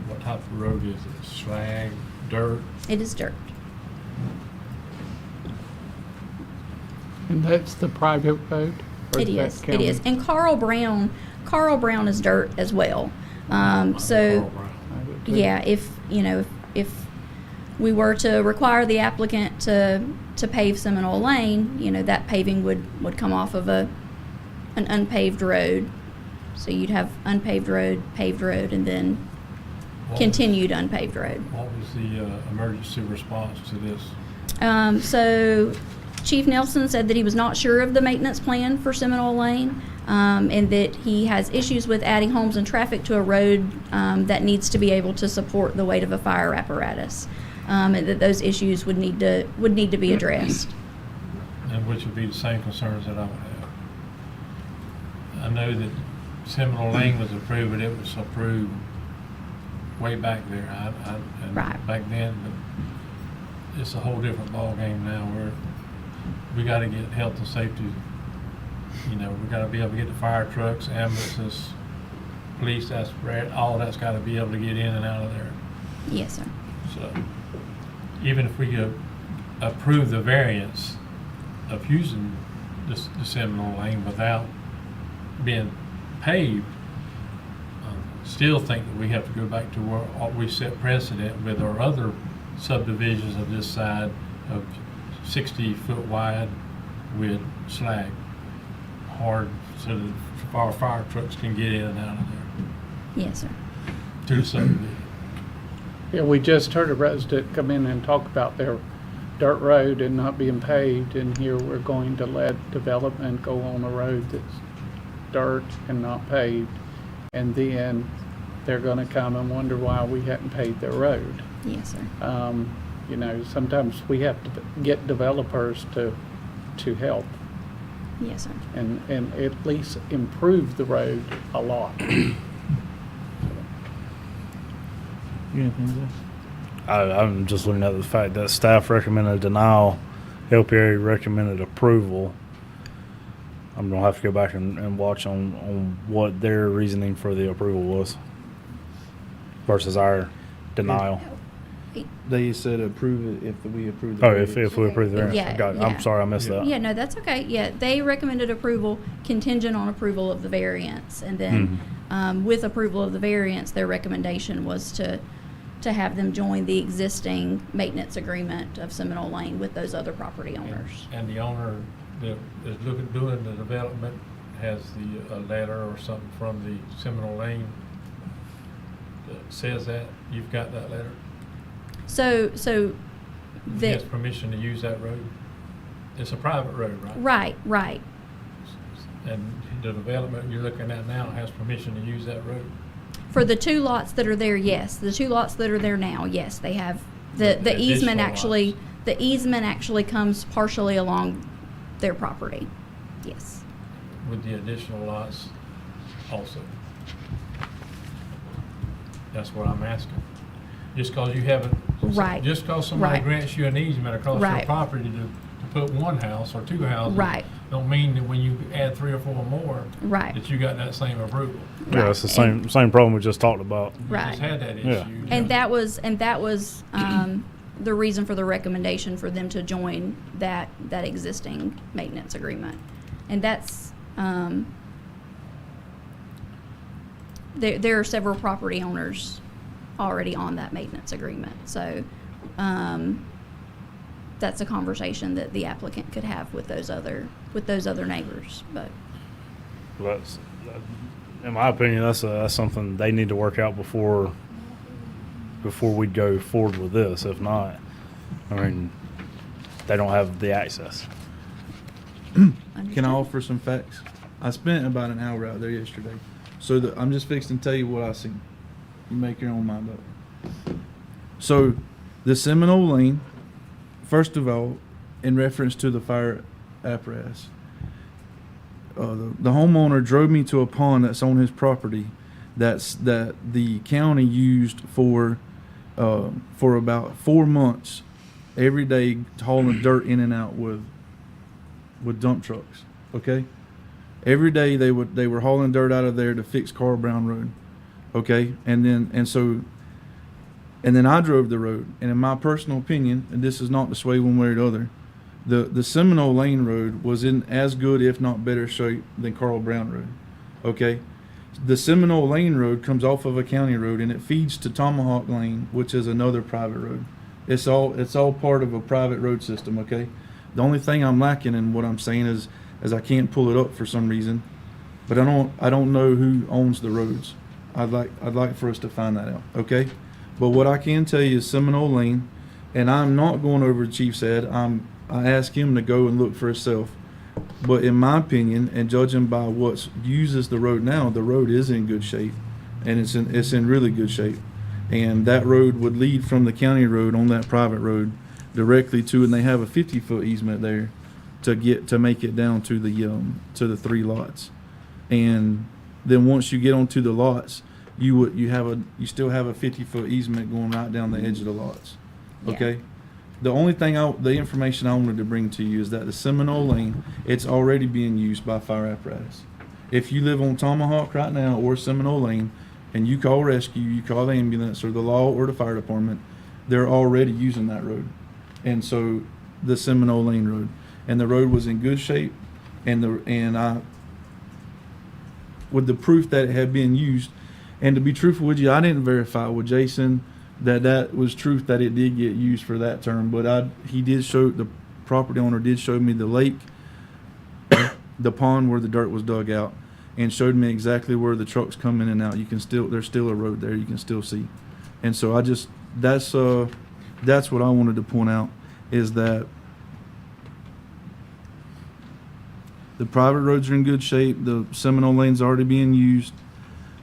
what type of road is it? Slag, dirt? It is dirt. And that's the private road? Or It that is. It county? is. And Carl Brown is dirt as well. So. I would think. Yeah, if we were to require the applicant to pave Seminole Lane, that paving would come off of an unpaved road. So you'd have unpaved road, paved road, and then continued unpaved road. What was the emergency response to this? So Chief Nelson said that he was not sure of the maintenance plan for Seminole Lane, and that he has issues with adding homes and traffic to a road that needs to be able to support the weight of a fire apparatus, and that those issues would need to be addressed. And which would be the same concerns that I would have. I know that Seminole Lane was approved, but it was approved way back there. And Right. back then, but it's a whole different ballgame now where we gotta get health and safety. We gotta be able to get the fire trucks, ambulances, police, all that's gotta be able to get in and out of there. Yes, sir. So even if we could approve the variance of using the Seminole Lane without being paved, still think that we have to go back to where we set precedent with our other subdivisions of this side of 60 foot wide with slag hard so that our fire trucks can get in and out of there Yes, sir. to the subdivision. Yeah, we just heard a resident come in and talk about their dirt road and not being paved, and here we're going to let development go on a road that's dirt and not paved, and then they're gonna come and wonder why we hadn't paved their road. Yes, sir. Sometimes we have to get developers to help Yes, sir. and at least improve the road a lot. I'm just looking at the fact that staff recommended denial, LPA recommended approval. I'm gonna have to go back and watch on what their reasoning for the approval was. versus our denial. They said approve it if we approve the Oh, if variance. we approve the variance. Yeah, Got it. yeah. I'm sorry, I missed that. Yeah, no, that's okay. Yeah, they recommended approval contingent on approval of the variance. And then with approval of the variance, their recommendation was to have them join the existing maintenance agreement of Seminole Lane with those other property owners. And the owner that is doing the development has the letter or something from the Seminole Lane that says that, you've got that letter? So He has permission to use that road? It's a private road, right? right. And the development you're looking at now has permission to use that road? For the two lots that are there, yes. The two lots that are there now, yes, they have. The The easement additional actually, lots. the easement actually comes partially along their property. Yes. With the additional lots also? That's what I'm asking. Just because you haven't. Right. Just because somebody Right. grants you an easement across your Right. property to put one house or two houses. Right. Don't mean that when you add 3 or 4 more. Right. That you got that same approval. Yeah, it's the same problem we just talked about. We Right. just had that issue. Yeah. And that was the reason for the recommendation for them to join that existing maintenance agreement. And that's, there are several property owners already on that maintenance agreement. So, that's a conversation that the applicant could have with those other neighbors, but. That's, in my opinion, that's something they need to work out before we go forward with this. If not, I mean, they don't have the access. Can I offer some facts? I spent about an hour out there yesterday. So I'm just fixing to tell you what I seen. You make your own mind up. So the Seminole Lane, first of all, in reference to the fire apparatus, the homeowner drove me to a pond that's on his property that the county used for about 4 months every day, hauling dirt in and out with dump trucks. Okay, every day they were hauling dirt out of there to fix Carl Brown Road. Okay, and then I drove the road, and in my personal opinion, and this is not to sway one way or the other, the Seminole Lane Road was in as good, if not better shape than Carl Brown Road. Okay, the Seminole Lane Road comes off of a county road and it feeds to Tomahawk Lane, which is another private road. It's all part of a private road system. Okay, the only thing I'm lacking in what I'm saying is I can't pull it up for some reason, but I don't know who owns the roads. I'd like for us to find that out. Okay, but what I can tell you is Seminole Lane, and I'm not going over the Chief's head. I asked him to go and look for himself. But in my opinion, and judging by what uses the road now, the road is in good shape, and it's in really good shape. And that road would lead from the county road on that private road directly to, and they have a 50-foot easement there to make it down to the 3 lots. And then once you get onto the lots, you still have a 50-foot easement going right down the edge of the lots. Okay. The only thing the information I wanted to bring to you is that the Seminole Lane, it's already being used by fire apparatus. If you live on Tomahawk right now or Seminole Lane, and you call rescue, you call the ambulance or the law or the fire department, they're already using that road. And so the Seminole Lane Road, and the road was in good shape, and with the proof that it had been used, and to be truthful with you, I didn't verify with Jason that was truth that it did get used for that term, but the property owner did show me the lake, the pond where the dirt was dug out, and showed me exactly where the trucks come in and out. There's still a road there you can still see. And so that's what I wanted to point out, is that the private roads are in good shape. The Seminole Lane's already being used.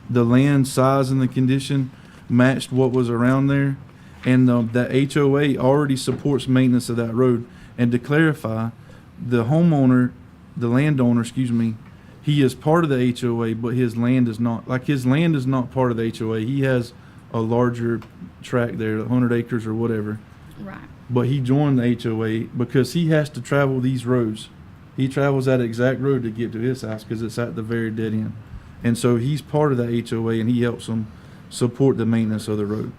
The land size and the condition matched what was around there, and the HOA already supports maintenance of that road. And to clarify, the landowner, he is part of the HOA, but his land is not. Like, his land is not part of the HOA. He has a larger tract there, 100 acres or whatever. Right. But he joined the HOA because he has to travel these roads. He travels that exact road to get to his house because it's at the very dead end. And so he's part of the HOA, and he helps them support the maintenance of the road.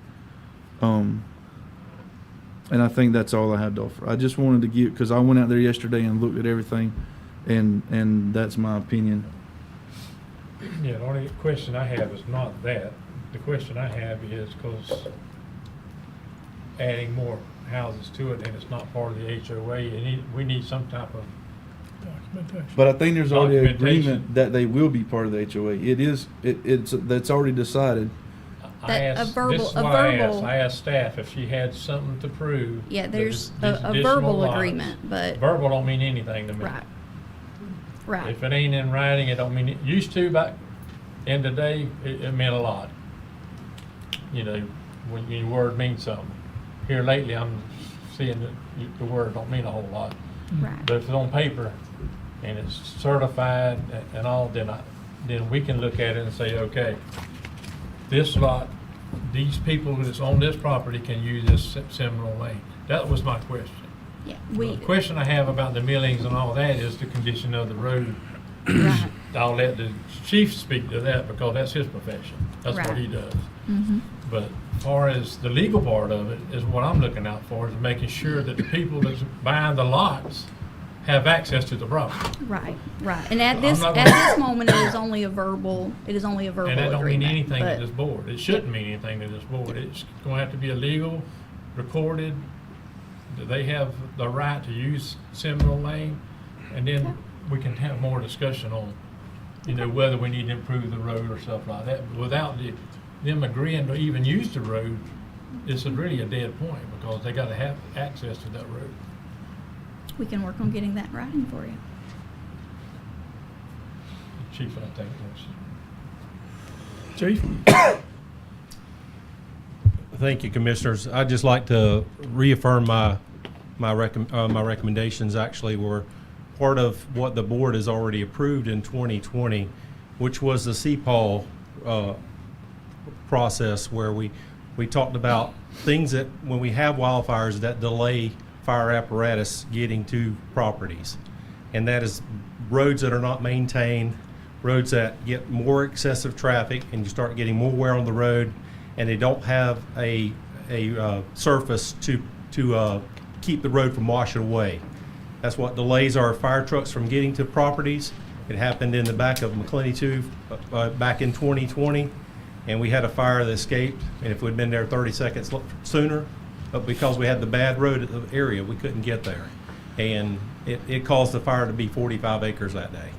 And I think that's all I had to offer. I just wanted to give, because I went out there yesterday and looked at everything, and that's my opinion. Yeah, the only question I have is not that. The question I have is because adding more houses to it and it's not part of the HOA, we need some type of, Documentation. But I think there's already an Documentation. agreement that they will be part of the HOA. That's already decided. I That a asked, verbal- this is a why I verbal- asked. I asked staff if she had something to prove. Yeah, that there's these a additional verbal lots- agreement, but, Verbal don't mean anything to me. right. Right. If it ain't in writing, it don't mean, it used to back in the day, it meant a lot. You know, when your word means something. Here lately, I'm seeing that the word don't mean a whole lot. Right. But if it's on paper and it's certified and all, then we can look at it and say, okay, this lot, these people that's on this property can use this Seminole Lane. That was my question. Yeah, The question I have about the millings and all that is the condition of the road. right. I'll let the chief speak to that because that's his profession. That's what he does. Mm-hmm. But as far as the legal part of it is what I'm looking out for, is making sure that the people that's buying the lots have access to the property. Right, right. And at I'm this, not at gonna- this moment, it is only a verbal agreement. And that don't mean anything to but- this board. It shouldn't mean anything to this board. It's gonna have to be a legal, recorded, that they have the right to use Seminole Lane. And then we can have more discussion on, you know, whether we need to improve the road or stuff like that. But without them agreeing to even use the road, it's really a dead point because they gotta have access to that road. We can work on getting that in writing for you. Chief, I think that's. Chief? Thank you, Commissioners. I'd just like to reaffirm my recommendations actually were part of what the board has already approved in 2020, which was the CPAL process where we talked about things that when we have wildfires that delay fire apparatus getting to properties. And that is roads that are not maintained, roads that get more excessive traffic and you start getting more wear on the road, and they don't have a surface to keep the road from washing away. That's what delays our fire trucks from getting to properties. It happened in the back of McClenny 2 back in 2020, and we had a fire that escaped, and if we'd been there 30 seconds sooner, but because we had the bad road at the area, we couldn't get there. And it caused the fire to be 45 acres that day.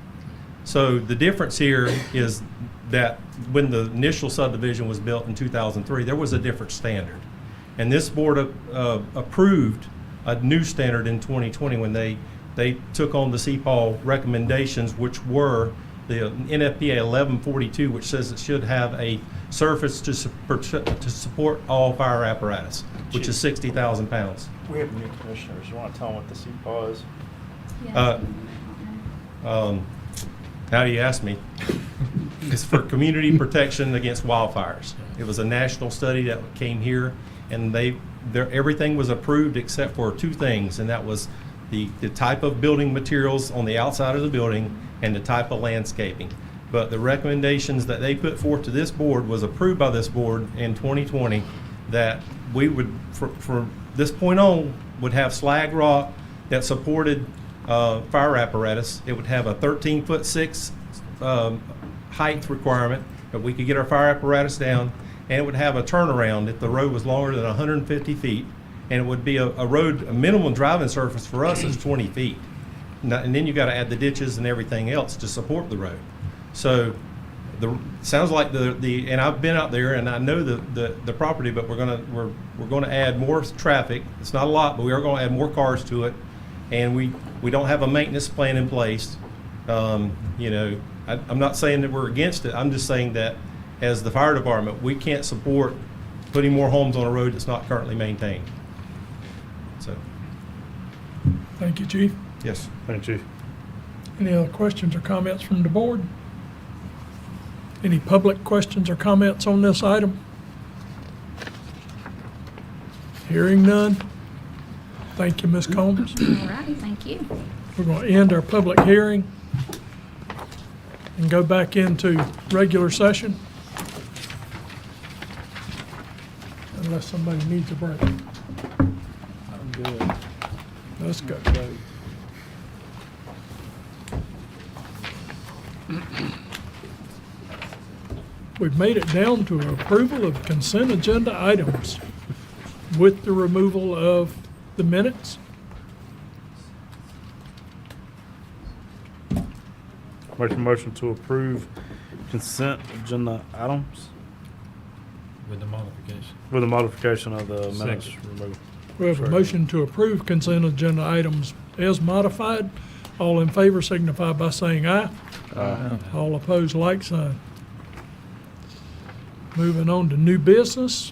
So the difference here is that when the initial subdivision was built in 2003, there was a different standard. And this board approved a new standard in 2020 when they took on the CPAL recommendations, which were the NFPA 1142, which says it should have a surface to support all fire apparatus, which is 60,000 pounds. We have new commissioners. You want to tell them what the CPAW is? Now you ask me. It's for community protection against wildfires. It was a national study that came here, and everything was approved except for two things, and that was the type of building materials on the outside of the building and the type of landscaping. But the recommendations that they put forth to this board was approved by this board in 2020, that we would, from this point on, would have slag rock that supported fire apparatus. It would have a 13'6" height requirement that we could get our fire apparatus down, and it would have a turnaround if the road was longer than 150 feet, and it would be a road, a minimum driving surface for us is 20 feet. And then you got to add the ditches and everything else to support the road. So sounds like and I've been out there and I know the property, but we're gonna add more traffic. It's not a lot, but we are going to add more cars to it, and we don't have a maintenance plan in place. You know, I'm not saying that we're against it. I'm just saying that as the fire department, we can't support putting more homes on a road that's not currently maintained. So, Thank you, Chief. yes. Thank you. Any other questions or comments from the board? Any public questions or comments on this item? Hearing none. Thank you, Ms. Combs. All righty, thank you. We're going to end our public hearing and go back into regular session. unless somebody needs a break. I'm good. Let's go. We've made it down to approval of consent agenda items with the removal of the minutes. Make a motion to approve consent agenda items With the modification. with the modification of the minutes Second. removed. We have a motion to approve consent agenda items as modified. All in favor signify by saying aye. All opposed, like sign. Moving on to new business.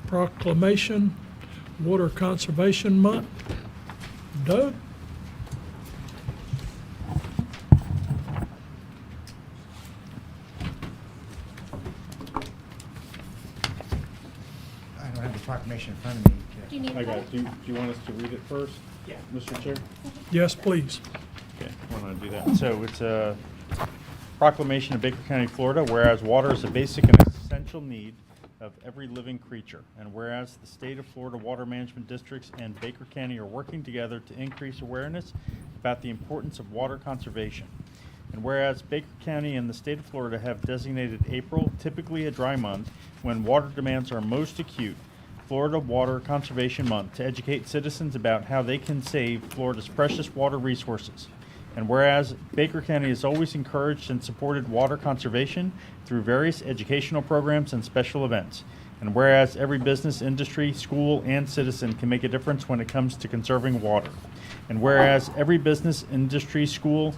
Proclamation, Water Conservation Month. Doug? I don't have the proclamation in front of me. Do you need I a got vote? it. Do you want us to read it first? Yeah. Mr. Chair? Yes, please. Okay, we're going to do that. So it's a proclamation of Baker County, Florida, whereas water is a basic and essential need of every living creature, and whereas the state of Florida Water Management Districts and Baker County are working together to increase awareness about the importance of water conservation. And whereas Baker County and the state of Florida have designated April, typically a dry month, when water demands are most acute, Florida Water Conservation Month, to educate citizens about how they can save Florida's precious water resources. And whereas Baker County has always encouraged and supported water conservation through various educational programs and special events. And whereas every business, industry, school, and citizen can make a difference when it comes to conserving water. And whereas every business, industry, school,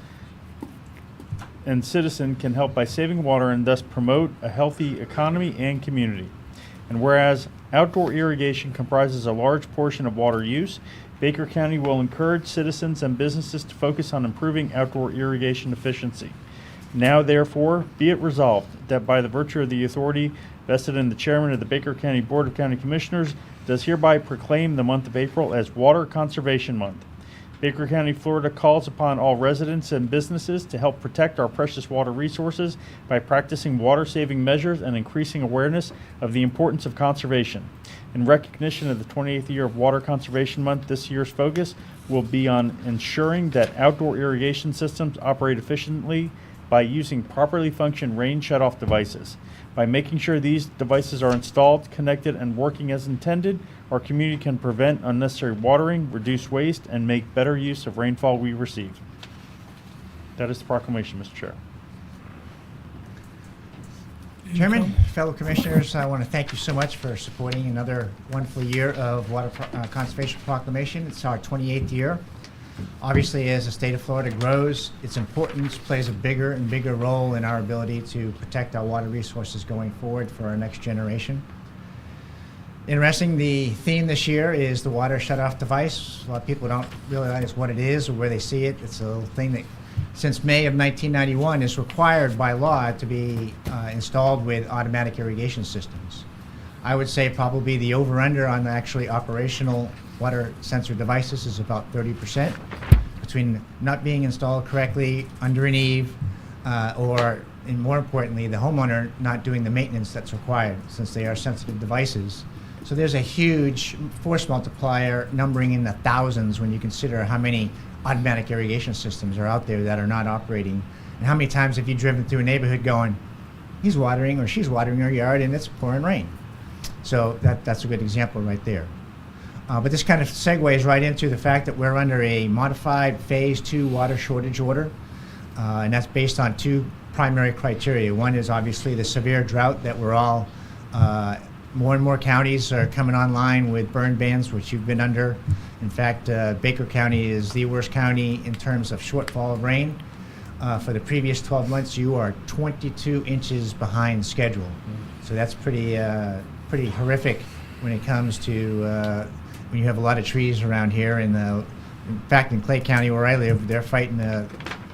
and citizen can help by saving water and thus promote a healthy economy and community. And whereas outdoor irrigation comprises a large portion of water use, Baker County will encourage citizens and businesses to focus on improving outdoor irrigation efficiency. Now, therefore, be it resolved that by the virtue of the authority vested in the chairman of the Baker County Board of County Commissioners, does hereby proclaim the month of April as Water Conservation Month. Baker County, Florida calls upon all residents and businesses to help protect our precious water resources by practicing water-saving measures and increasing awareness of the importance of conservation. In recognition of the 28th year of Water Conservation Month, this year's focus will be on ensuring that outdoor irrigation systems operate efficiently by using properly functioned rain shutoff devices. By making sure these devices are installed, connected, and working as intended, our community can prevent unnecessary watering, reduce waste, and make better use of rainfall we receive. That is the proclamation, Mr. Chair. Chairman, fellow commissioners, I want to thank you so much for supporting another wonderful year of Water Conservation Proclamation. It's our 28th year. Obviously, as the state of Florida grows, its importance plays a bigger and bigger role in our ability to protect our water resources going forward for our next generation. Interesting, the theme this year is the water shutoff device. A lot of people don't realize what it is or where they see it. It's a little thing that since May of 1991 is required by law to be installed with automatic irrigation systems. I would say probably the over-under on the actually operational water sensor devices is about 30%, between not being installed correctly under an eave, or, and more importantly, the homeowner not doing the maintenance that's required, since they are sensitive devices. So there's a huge force multiplier numbering in the thousands when you consider how many automatic irrigation systems are out there that are not operating. And how many times have you driven through a neighborhood going, he's watering or she's watering her yard and it's pouring rain. So that's a good example right there. But this kind of segues right into the fact that we're under a modified Phase 2 water shortage order, and that's based on two primary criteria. One is obviously the severe drought that we're all, more and more counties are coming online with burn bans, which you've been under. In fact, Baker County is the worst county in terms of shortfall of rain. For the previous 12 months, you are 22 inches behind schedule. So that's pretty horrific when it comes to when you have a lot of trees around here. In fact, in Clay County, where I live, they're fighting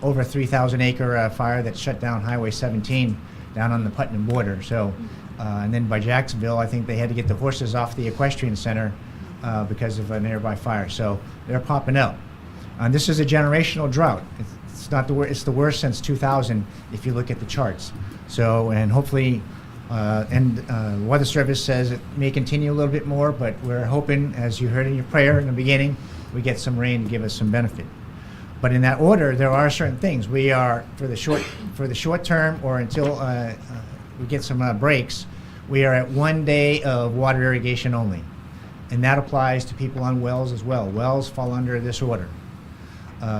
over 3,000 acre fire that shut down Highway 17 down on the Putnam border. So, and then by Jacksonville, I think they had to get the horses off the equestrian center because of a nearby fire. So they're popping out. This is a generational drought. It's not the worst. It's the worst since 2000 if you look at the charts. So, and hopefully Weather Service says it may continue a little bit more, but we're hoping, as you heard in your prayer in the beginning, we get some rain to give us some benefit. But in that order, there are certain things. We are, for the short term, or until we get some breaks, we are at 1 day of water irrigation only. And that applies to people on wells as well. Wells fall under this order.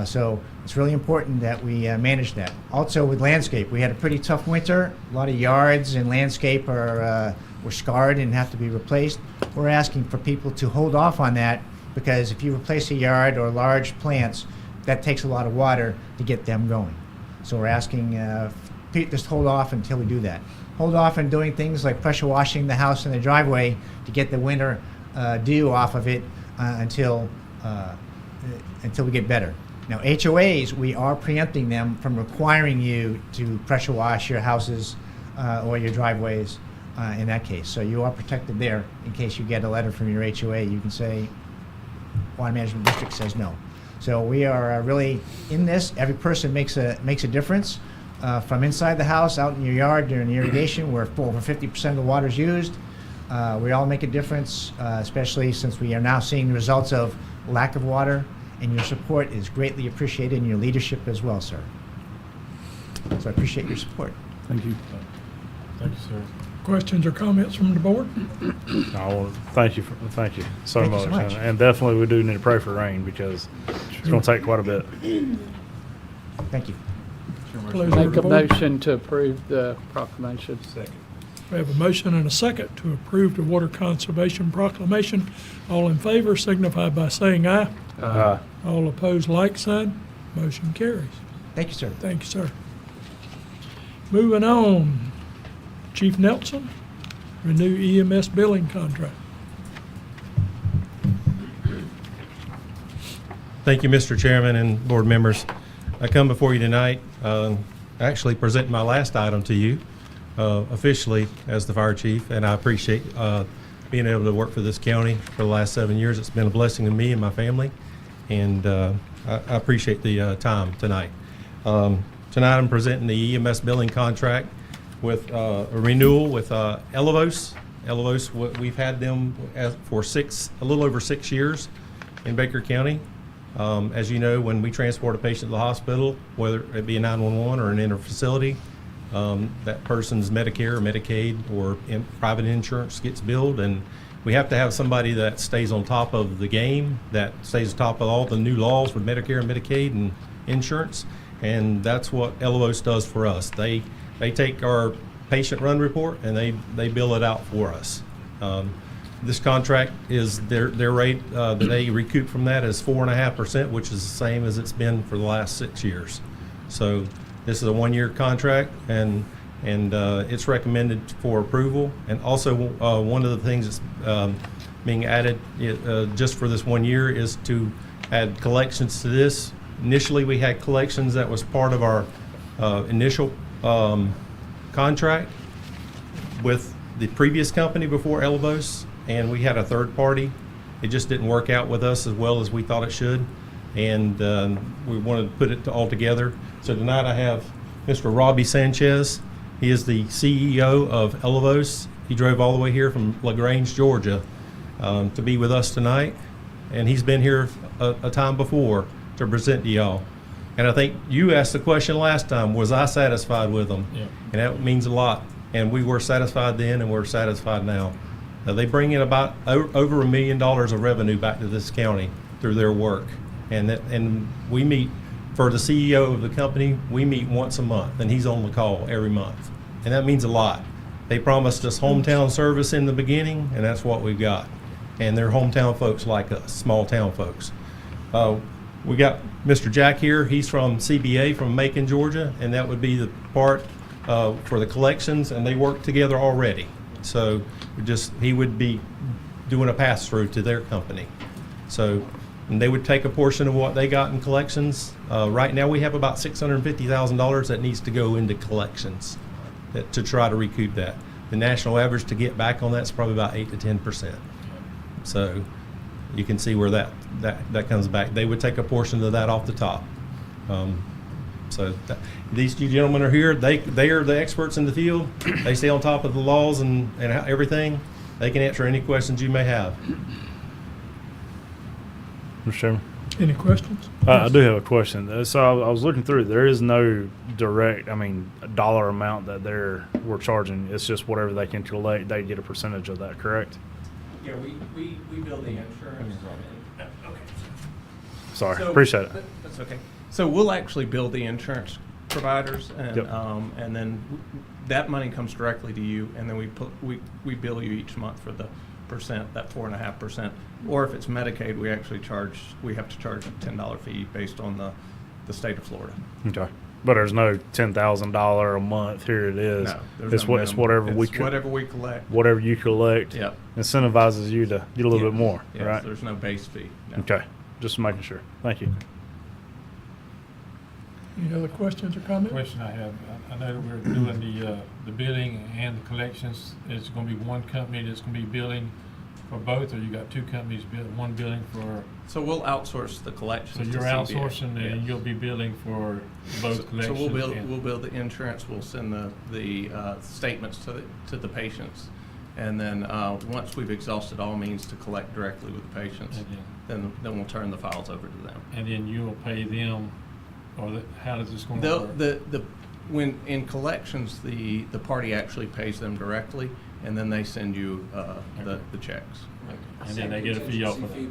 So it's really important that we manage that. Also with landscape, we had a pretty tough winter. A lot of yards and landscape were scarred and have to be replaced. We're asking for people to hold off on that, because if you replace a yard or large plants, that takes a lot of water to get them going. So we're asking just hold off until we do that. Hold off on doing things like pressure washing the house and the driveway to get the winter dew off of it until we get better. Now, HOAs, we are preempting them from requiring you to pressure wash your houses or your driveways in that case. So you are protected there in case you get a letter from your HOA. You can say, Water Management District says no. So we are really in this. Every person makes a difference. From inside the house, out in your yard during the irrigation, where over 50% of the water is used. We all make a difference, especially since we are now seeing the results of lack of water, and your support is greatly appreciated, and your leadership as well, sir. So I appreciate your support. Thank you. Thank you, sir. Questions or comments from the board? I want to thank you Thank you so so much. And definitely we do need to pray for rain, because it's going to take quite a bit. Thank you. Pleasure of Make the a board. motion to approve the proclamation. Second. We have a motion and a second to approve the Water Conservation Proclamation. All in favor signify by saying aye. All opposed, like sign. Motion carries. Thank you, sir. Thank you, sir. Moving on, Chief Nelson, renew EMS billing contract. Thank you, Mr. Chairman and board members. I come before you tonight, actually present my last item to you officially as the fire chief, and I appreciate being able to work for this county for the last 7 years. It's been a blessing to me and my family, and I appreciate the time tonight. Tonight I'm presenting the EMS billing contract with a renewal with Elevos. Elevos, we've had them for a little over 6 years in Baker County. As you know, when we transport a patient to the hospital, whether it be a 911 or an inter-facility, that person's Medicare or Medicaid or private insurance gets billed, and we have to have somebody that stays on top of the game, that stays on top of all the new laws with Medicare and Medicaid and insurance, and that's what Elevos does for us. They take our patient run report and they bill it out for us. This contract is their rate that they recoup from that is 4.5%, which is the same as it's been for the last 6 years. So this is a 1-year contract, and it's recommended for approval. And also one of the things that's being added just for this 1 year is to add collections to this. Initially, we had collections that was part of our initial contract with the previous company before Elevos, and we had a third party. It just didn't work out with us as well as we thought it should, and we wanted to put it all together. So tonight I have Mr. Robbie Sanchez. He is the CEO of Elevos. He drove all the way here from LaGrange, Georgia, to be with us tonight, and he's been here a time before to present to y'all. And I think you asked the question last time, was I satisfied with them? Yeah. And that means a lot. And we were satisfied then, and we're satisfied now. They bring in about over $1 million of revenue back to this county through their work. And we meet, for the CEO of the company, we meet once a month, and he's on the call every month. And that means a lot. They promised us hometown service in the beginning, and that's what we've got. And they're hometown folks like us, small town folks. We got Mr. Jack here. He's from CBA from Macon, Georgia, and that would be the part for the collections, and they work together already. So he would be doing a pass-through to their company. So and they would take a portion of what they got in collections. Right now we have about $650,000 that needs to go into collections to try to recoup that. The national average to get back on that's probably about 8 to 10%. So you can see where that comes back. They would take a portion of that off the top. So these two gentlemen are here. They are the experts in the field. They stay on top of the laws and everything. They can answer any questions you may have. Mr. Chairman. Any questions? I do have a question. So I was looking through. There is no direct, dollar amount that we're charging. It's just whatever they can collect. They get a percentage of that, correct? Yeah, we bill the insurance. Sorry, So- appreciate it. That's okay. So we'll actually bill the insurance providers, and Yep. and then that money comes directly to you, and then we bill you each month for the percent, that 4.5%. Or if it's Medicaid, we have to charge a $10 fee based on the state of Florida. Okay. But there's no $10,000 a month. Here it is. No, there's It's no what it's minimum. whatever we collect. whatever you collect. Yep. Incentivizes you to get a little Yes. bit more, Yes, right? there's no base fee. No. Okay. Just making sure. Thank you. Any other questions or comments? Question I have, I know that we're doing the billing and the collections. It's gonna be one company that's gonna be billing for both, or you got two companies, one billing for? So we'll outsource the collections. So to you're CBA. outsourcing and Yes. you'll be billing for both So collections? we'll bill the insurance, we'll send the statements to the patients. And then, once we've exhausted all means to collect directly with the patients, then we'll turn the files over to them. And then you'll pay them, or how does this gonna They'll, work? when, in collections, the party actually pays them directly, and then they send you, the checks. And then they get a fee off of that?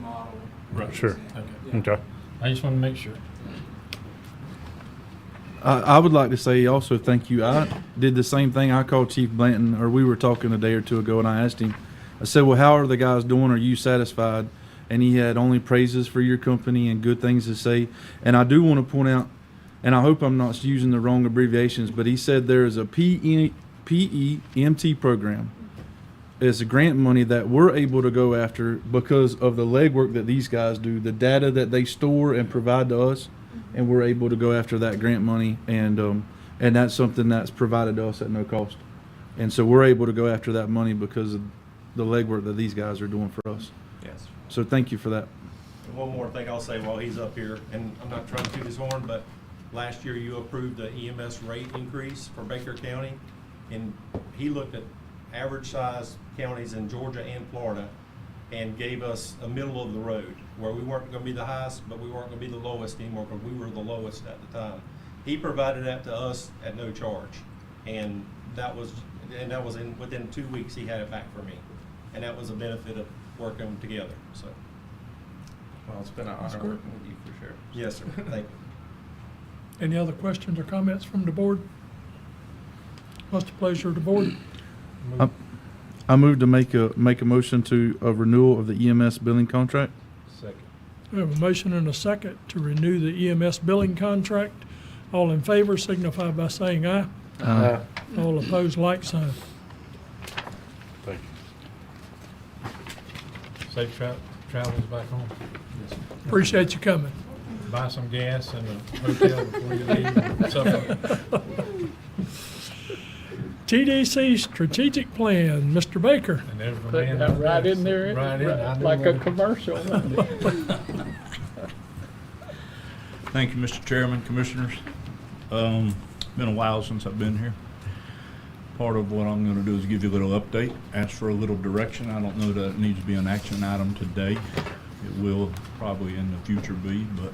Right. Sure. Okay. Okay. I just wanna make sure. I would like to say also thank you. I did the same thing. I called Chief Blanton, or we were talking a day or two ago, and I asked him, I said, well, how are the guys doing? Are you satisfied? And he had only praises for your company and good things to say. And I do want to point out, and I hope I'm not using the wrong abbreviations, but he said there is a PEMT program. It's a grant money that we're able to go after because of the legwork that these guys do, the data that they store and provide to us, and we're able to go after that grant money, and that's something that's provided to us at no cost. And so we're able to go after that money because of the legwork that these guys are doing for us. Yes. So thank you for that. And one more thing I'll say while he's up here, and I'm not trying to toot his horn, but last year you approved the EMS rate increase for Baker County, and he looked at average size counties in Georgia and Florida and gave us a middle of the road where we weren't going to be the highest, but we weren't going to be the lowest anymore because we were the lowest at the time. He provided that to us at no charge, and that was within 2 weeks he had it back for me, and that was a benefit of working together. So. Well, it's been an honor working with you for sure. Yes, sir. Thank you. Any other questions or comments from the board? What's the pleasure of the board? I move to make a motion to a renewal of the EMS billing contract. Second. We have a motion and a second to renew the EMS billing contract. All in favor signify by saying aye. Aye. All opposed, like sign. Thank you. Safe travels back home. Appreciate you coming. Buy some gas in the hotel before you leave and supper. TDC strategic plan, Mr. Baker. And there's my Put man that up right there. in there, Right in. I knew like what a it- commercial. wasn't it? Thank you, Mr. Chairman, Commissioners. Been a while since I've been here. Part of what I'm going to do is give you a little update, ask for a little direction. I don't know that it needs to be an action item today. It will probably in the future be, but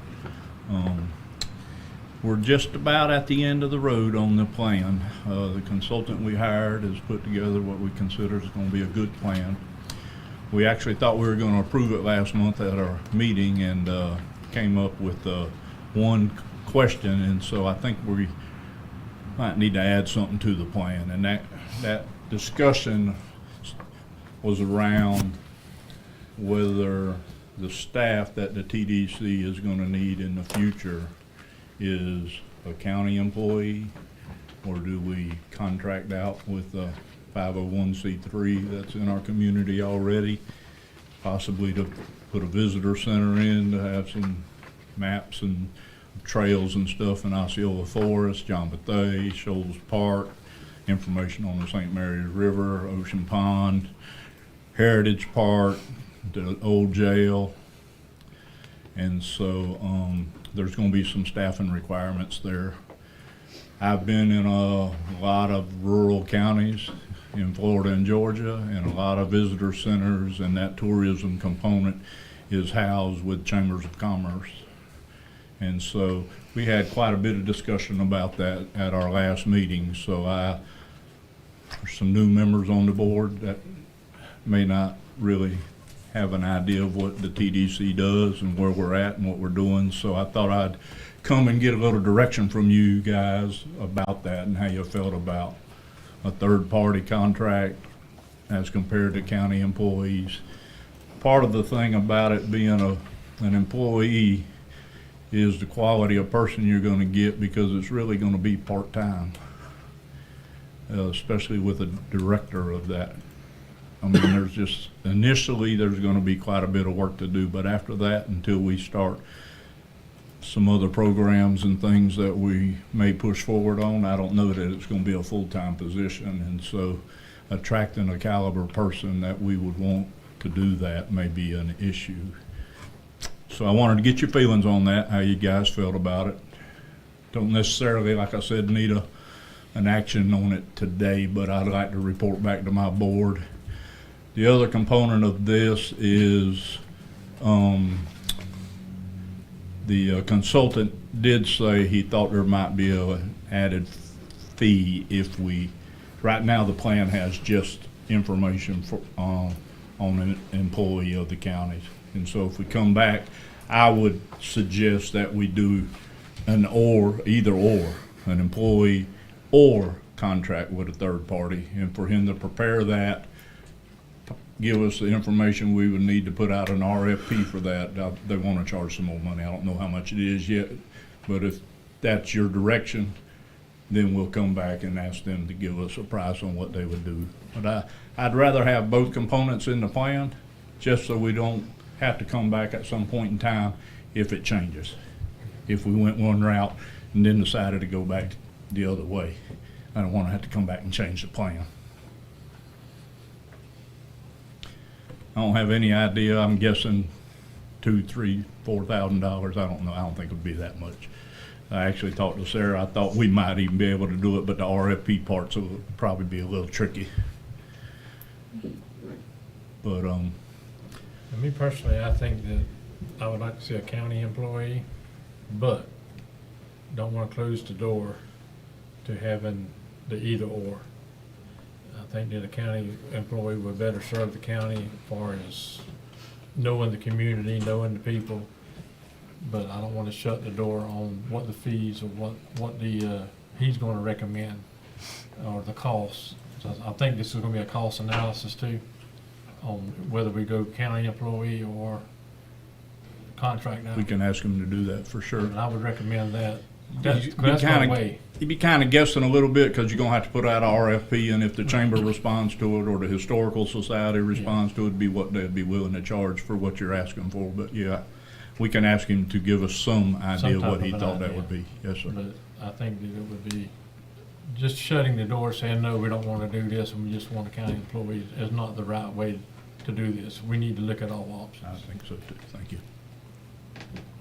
we're just about at the end of the road on the plan. The consultant we hired has put together what we consider is going to be a good plan. We actually thought we were going to approve it last month at our meeting and came up with one question, and so I think we might need to add something to the plan. And that discussion was around whether the staff that the TDC is going to need in the future is a county employee, or do we contract out with a 501c3 that's in our community already, possibly to put a visitor center in to have some maps and trails and stuff in Osceola Forest, John Bethea, Shoals Park, information on the St. Mary's River, Ocean Pond, Heritage Park, the old jail. And so there's going to be some staffing requirements there I've been in a lot of rural counties in Florida and Georgia, and a lot of visitor centers, and that tourism component is housed with chambers of commerce. And so we had quite a bit of discussion about that at our last meeting. So there's some new members on the board that may not really have an idea of what the TDC does and where we're at and what we're doing. So I thought I'd come and get a little direction from you guys about that and how you felt about a third-party contract as compared to county employees. Part of the thing about it being an employee is the quality of person you're going to get, because it's really going to be part-time, especially with a director of that. I mean, initially there's going to be quite a bit of work to do, but after that, until we start some other programs and things that we may push forward on, I don't know that it's going to be a full-time position. And so attracting a caliber person that we would want to do that may be an issue. So I wanted to get your feelings on that, how you guys felt about it. Don't necessarily, like I said, need an action on it today, but I'd like to report back to my board. The other component of this is the consultant did say he thought there might be an added fee if right now the plan has just information on an employee of the county. And so if we come back, I would suggest that we do either or, an employee or contract with a third party. And for him to prepare that, give us the information we would need to put out an RFP for that. They want to charge some more money. I don't know how much it is yet, but if that's your direction, then we'll come back and ask them to give us a price on what they would do. But I'd rather have both components in the plan, just so we don't have to come back at some point in time if it changes. If we went one route and then decided to go back the other way, I don't want to have to come back and change the plan. I don't have any idea. I'm guessing $2,000, $3,000, $4,000. I don't know. I don't think it would be that much. I actually talked to Sarah. I thought we might even be able to do it, but the RFP parts will probably be a little tricky. But Me personally, I think that I would like to see a county employee, but don't want to close the door to having the either or. I think that a county employee would better serve the county as far as knowing the community, knowing the people, but I don't want to shut the door on what the fees or what the he's going to recommend or the costs. So I think this is going to be a cost analysis too, on whether we go county employee or contract now. we can ask them to do that for sure. And I would recommend that. You'd That's my way. be kind of guessing a little bit, because you're going to have to put out an RFP, and if the chamber responds to it or the historical society responds to it, it'd be what they'd be willing to charge for what you're asking for. But yeah, we can ask him to give us some idea of type what he of an thought that idea. would be. Yes, sir. But I think that it would be, just shutting the door saying, no, we don't want to do this and we just want a county employee is not the right way to do this. We need to look at all options. I think so too. Thank you.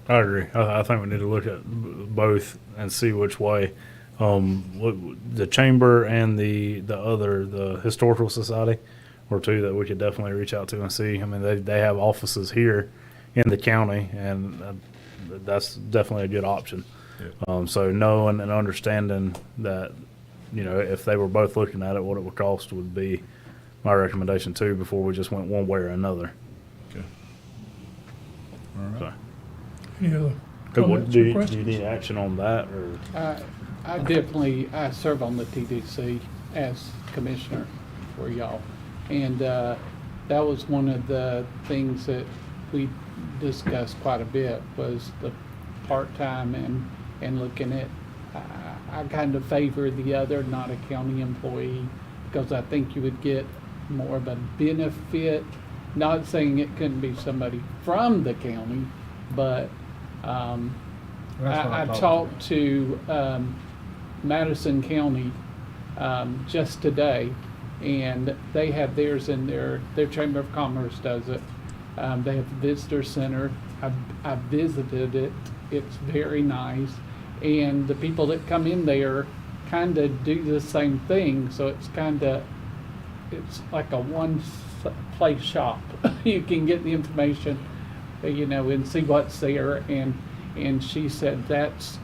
I agree. I think we need to look at both and see which way. The chamber and the historical society were two that we could definitely reach out to and see. I mean, they have offices here in the county, and that's definitely a good option. Yeah. So knowing and understanding that, if they were both looking at it, what it would cost would be my recommendation too, before we just went one way or another. Okay. All right. So. Any other Do comments or you questions? need action on that, or? I serve on the TDC as commissioner for y'all. And that was one of the things that we discussed quite a bit, was the part-time and looking at, I kind of favor the other, not a county employee, because I think you would get more of a benefit. Not saying it couldn't be somebody from the county, but That's what I I thought. talked to Madison County just today, and they have theirs in their Chamber of Commerce does it. They have the visitor center. I visited it. It's very nice, And the people that come in there kind of do the same thing, so it's like a one-place shop. You can get the information, you know, and see what's there, and she said that's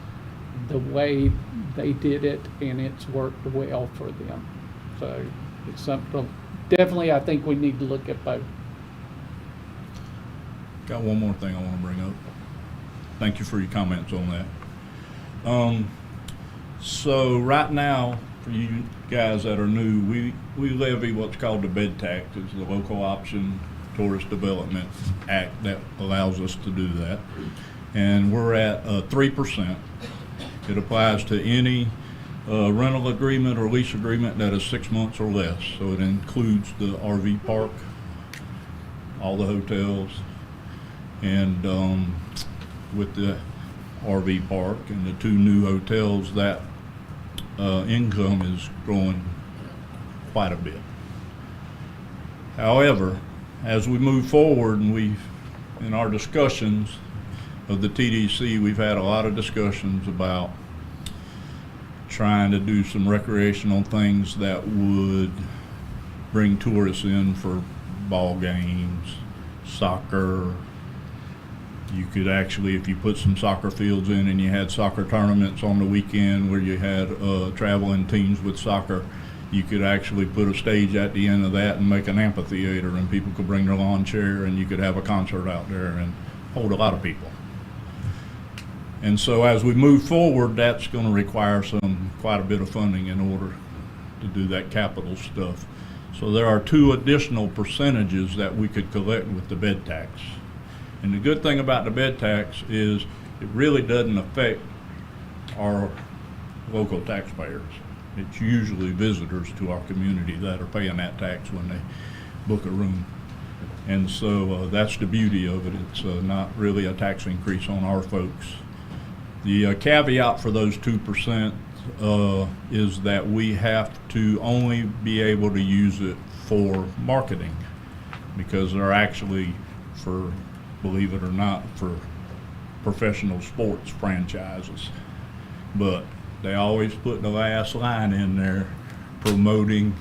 the way they did it, and it's worked well for them. So it's something, definitely I think we need to look at both. Got one more thing I want to bring up. Thank you for your comments on that. So right now, for you guys that are new, we levy what's called the bed tax. It's the Local Option Tourist Development Act that allows us to do that. And we're at 3%. It applies to any rental agreement or lease agreement that is 6 months or less. So it includes the RV park, all the hotels, and with the RV park and the 2 new hotels, that income is growing quite a bit. However, as we move forward and in our discussions of the TDC, we've had a lot of discussions about trying to do some recreational things that would bring tourists in for ball games, soccer. You could actually, if you put some soccer fields in and you had soccer tournaments on the weekend where you had traveling teams with soccer, you could actually put a stage at the end of that and make an amphitheater, and people could bring their lawn chair, and you could have a concert out there and hold a lot of people. And so as we move forward, that's going to require quite a bit of funding in order to do that capital stuff. So there are 2 additional percentages that we could collect with the bed tax. And the good thing about the bed tax is it really doesn't affect our local taxpayers. It's usually visitors to our community that are paying that tax when they book a room. And so that's the beauty of it. It's not really a tax increase on our folks. The caveat for those 2% is that we have to only be able to use it for marketing, because they're actually for, believe it or not, for professional sports franchises. But they always put the last line in there, promoting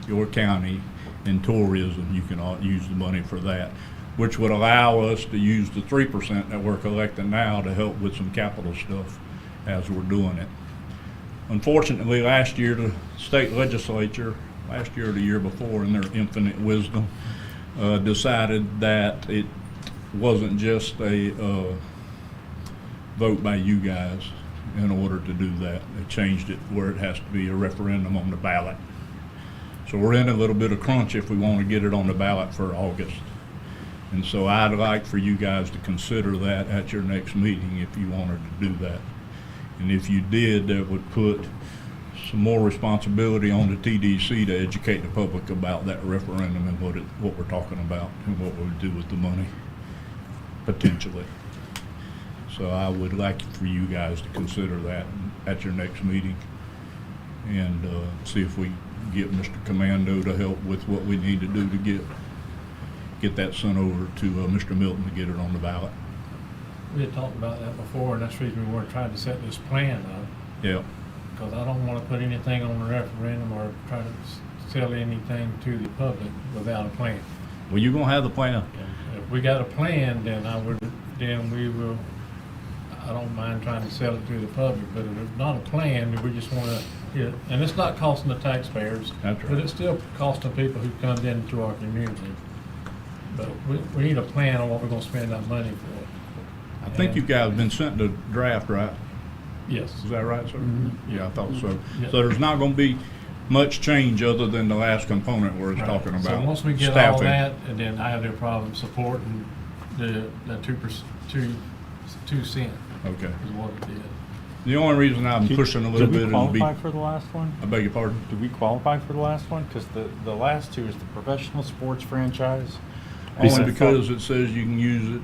your county and tourism. You can use the money for that, which would allow us to use the 3% that we're collecting now to help with some capital stuff as we're doing it. Unfortunately, last year the state legislature, last year or the year before, in their infinite wisdom, decided that it wasn't just a vote by you guys in order to do that. They changed it where it has to be a referendum on the ballot. So we're in a little bit of crunch if we want to get it on the ballot for August. And so I'd like for you guys to consider that at your next meeting if you wanted to do that. And if you did, that would put some more responsibility on the TDC to educate the public about that referendum and what we're talking about and what we would do with the money, potentially. So I would like for you guys to consider that at your next meeting and see if we can get Mr. Commando to help with what we need to do to get that sent over to Mr. Milton to get it on the ballot. We had talked about that before, and that's the reason we were trying to set this plan up. Yeah. Because I don't want to put anything on the referendum or try to sell anything to the public without a plan. Well, you're gonna have the plan. If we got a plan, then we will, I don't mind trying to sell it to the public, but if it's not a plan, then we just want to, and it's not costing the taxpayers. That's right. But it's still costing people who come into our community. But we need a plan on what we're going to spend our money for. I think you guys have been sent the draft, right? Yes. Is that right, sir? Mm-hmm. Yeah, I thought so. Yeah. So there's not gonna be much change other than the last component where it's Right. talking about So once we get staffing. all that, and then I have no problem supporting the 2 cent Okay. is what it is. The only reason I'm pushing a little bit Did we is to be, qualify for the last one? I beg your pardon? Did we qualify for the last one? Because the last 2 is the professional sports franchise. Only because it says you can use it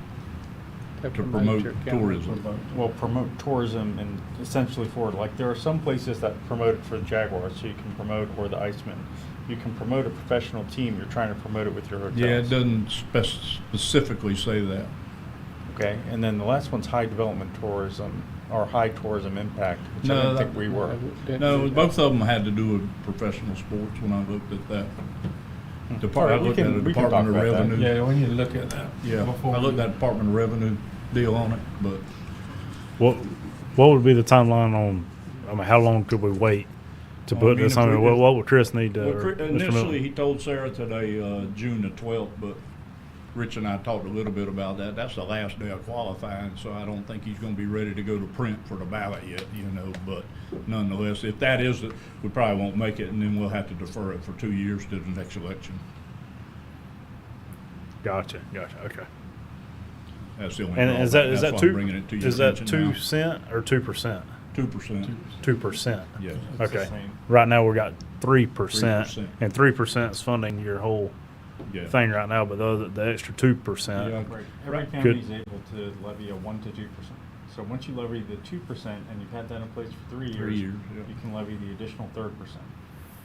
to promote your county. tourism. Well, promote tourism and essentially for, like, there are some places that promote it for the Jaguars, so you can promote, or the Icemen. You can promote a professional team, you're trying to promote it with your hotels. Yeah, it doesn't specifically say that. Okay, and then the last one's high development tourism, or high tourism impact, which I No, didn't think we were. No, both of them had to do with professional sports when I looked at that. I looked at the Department of Revenue. Yeah, we need to look at that. Yeah, before I looked we- at Department of Revenue deal on it, but What would be the timeline on, I mean, how long could we wait to Well, I put mean, this if on? we What, just- what would Chris need to, well, or Mr. initially, Milton? he told Sarah today, June the 12th, but Rich and I talked a little bit about that. That's the last day of qualifying, so I don't think he's gonna be ready to go to print for the ballot yet, but nonetheless, if that is it, we probably won't make it, and then we'll have to defer it for 2 years to the next election. Gotcha, okay. That's the only And drawback. is That's that why I'm two, bringing it to your is that attention now. 2% or 2%? 2%. 2%. Yeah. It's the Okay. same. Right now, we got 3%, 3%. and 3% is funding your whole Yeah. thing right now, but the extra 2%. Yeah. Right. Every Right. county is Good. able to levy a 1 to 2%. So once you levy the 2% and you've had that in place for 3 years, 3 years, yeah. you can levy the additional 3%.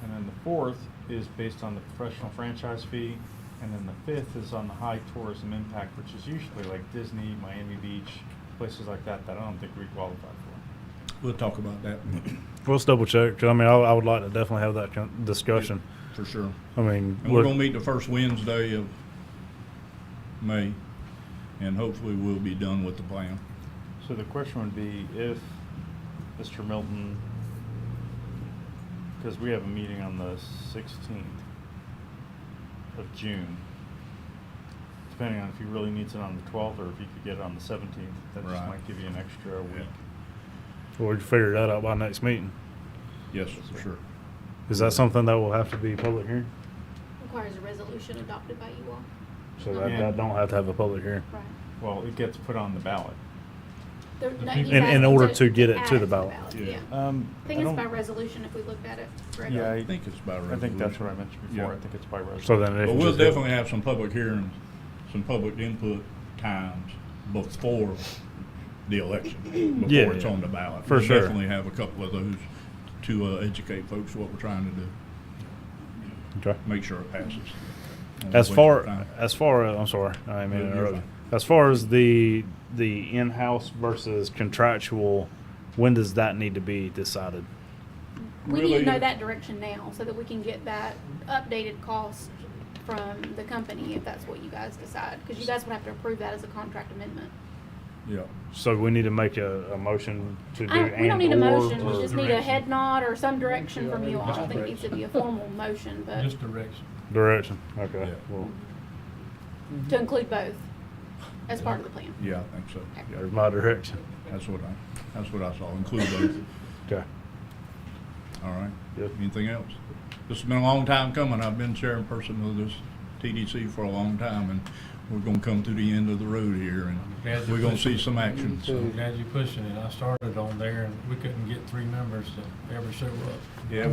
And then the fourth is based on the professional franchise fee, and then the fifth is on the high tourism impact, which is usually like Disney, Miami Beach, places like that I don't think we qualify for. We'll talk about that. Well, let's double check, 'cause I mean, I would like to definitely have that discussion. For sure. I mean, And we're gonna meet the first Wednesday of May, and hopefully we'll be done with the plan. So the question would be if Mr. Milton, because we have a meeting on the 16th of June, depending on if he really needs it on the 12th or if he could get it on the 17th, that just Right. might give you an extra week. we'll figure that out by next meeting. Yes, for sure. Is that something that will have to be public hearing? Requires a resolution adopted by you all. So that, Yeah. that don't have to have a public hearing. Right. Well, it gets put on the ballot. No, people- he's In asking order to get it add to the ballot. Yeah. I I think it's don't- by resolution if we looked at it. Greg. Yeah, I think it's by I think that's resolution. what I mentioned before. Yeah. I think it's by resolution. So then if But you we'll just- definitely have some public hearings, some public input times before the election, Yeah, before it's yeah. on the ballot. For We'll sure. definitely have a couple of those to educate folks what we're trying to do, Okay. make sure it passes. Don't As waste far our time. as far as I'm sorry, I didn't mean to You're interrupt. fine. As far as the in-house versus contractual, when does that need to be decided? We need to Really- know that direction now so that we can get that updated cost from the company if that's what you guys decide. Because you guys would have to approve that as a contract amendment. Yeah. So we need to make a motion to do We don't need a and/or, motion, we or- just need a head nod or some direction from you all. I Just don't think it needs to be a formal motion, but Just direction. direction. Okay. Yeah. Well, to include both as part of the plan. Yeah, I think so. Yeah, there's my direction. that's what I saw, include those. Okay. All right. Yep. Anything else? This has been a long time coming. I've been chairperson of this TDC for a long time, and we're gonna come to the end of the road here, and Glad you're we're gonna pushing see some action. So, I'm glad you're pushing it. I started on there and we couldn't get 3 members to ever show up. yeah,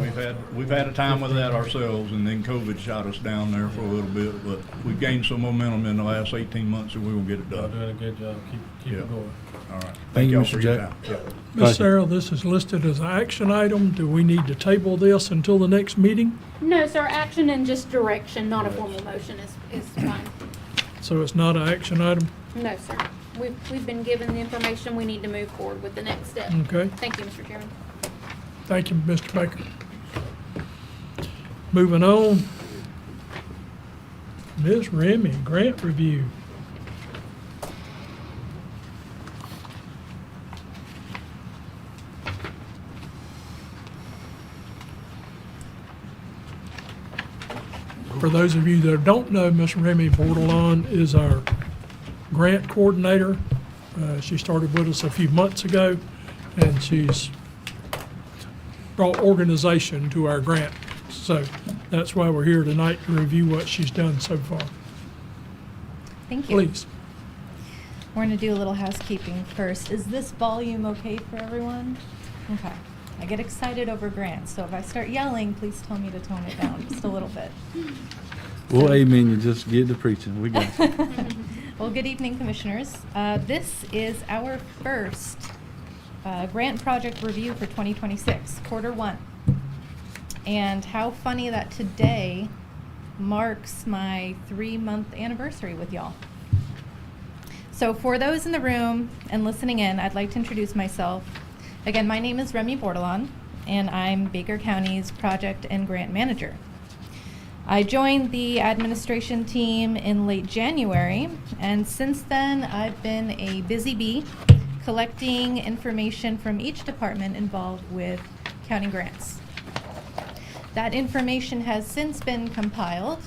we've had a time with that ourselves, and then COVID shot us down there for a little bit, but we've gained some momentum in the last 18 months, and we're gonna get it Y'all done. doing a good job. Keep Yeah. it going. All right. Thank you, y'all Mr. for your Jack. time. Yeah. Ms. Sarah, this is listed as an action item. Do we need to table this until the next meeting? No, sir, action and just direction, not a formal motion is fine. So it's not an action item? No, sir. We've been given the information. We need to move forward with the next step. Okay. Thank you, Mr. Chairman. Thank you, Mr. Baker. Moving on. Ms. Remy, grant review. For those of you that don't know, Ms. Remy Bordelon is our grant coordinator. She started with us a few months ago, and she's brought organization to our grant. So that's why we're here tonight to review what she's done so far. Thank you. Please. We're going to do a little housekeeping first. Is this volume okay for everyone? Okay. I get excited over grants, so if I start yelling, please tell me to tone it down just a little bit. Well, amen. You just get to preaching. We got you. Well, good evening, Commissioners. This is our first grant project review for 2026, quarter one. And how funny that today marks my 3-month anniversary with y'all. So for those in the room and listening in, I'd like to introduce myself. Again, my name is Remy Bordelon, and I'm Baker County's Project and Grant Manager. I joined the administration team in late January, and since then I've been a busy bee collecting information from each department involved with county grants. That information has since been compiled,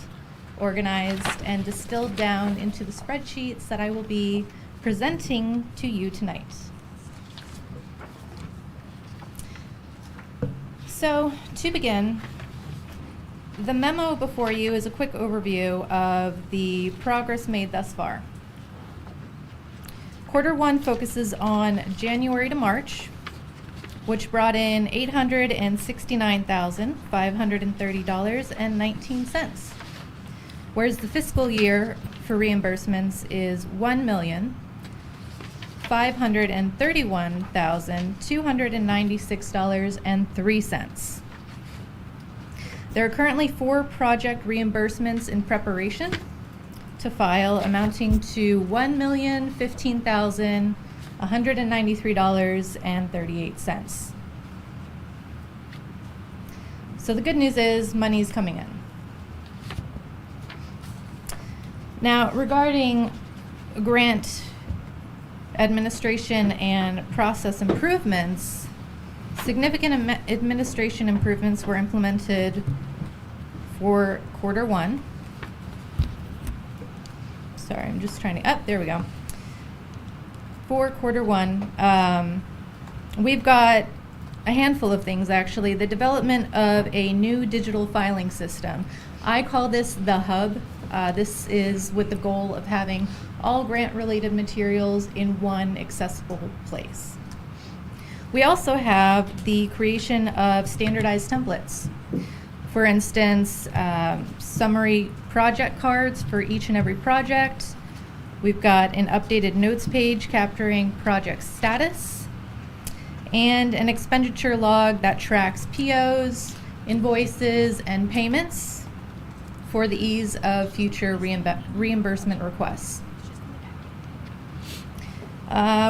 organized, and distilled down into the spreadsheets that I will be presenting to you tonight. So, to begin, the memo before you is a quick overview of the progress made thus far. Quarter 1 focuses on January to March, which brought in $869,530.19. Whereas the fiscal year for reimbursements is $1,531,296.03. There are currently 4 project reimbursements in preparation to file, amounting to $1,015,193.38. So the good news is money's coming in. Now, regarding grant administration and process improvements, significant administration improvements were implemented for quarter 1. Sorry, I'm just trying to, there we go. For quarter 1, we've got a handful of things actually. The development of a new digital filing system. I call this the hub. This is with the goal of having all grant-related materials in one accessible place. We also have the creation of standardized templates. For instance, summary project cards for each and every project. We've got an updated notes page capturing project status, and an expenditure log that tracks POs, invoices, and payments for the ease of future reimbursement requests.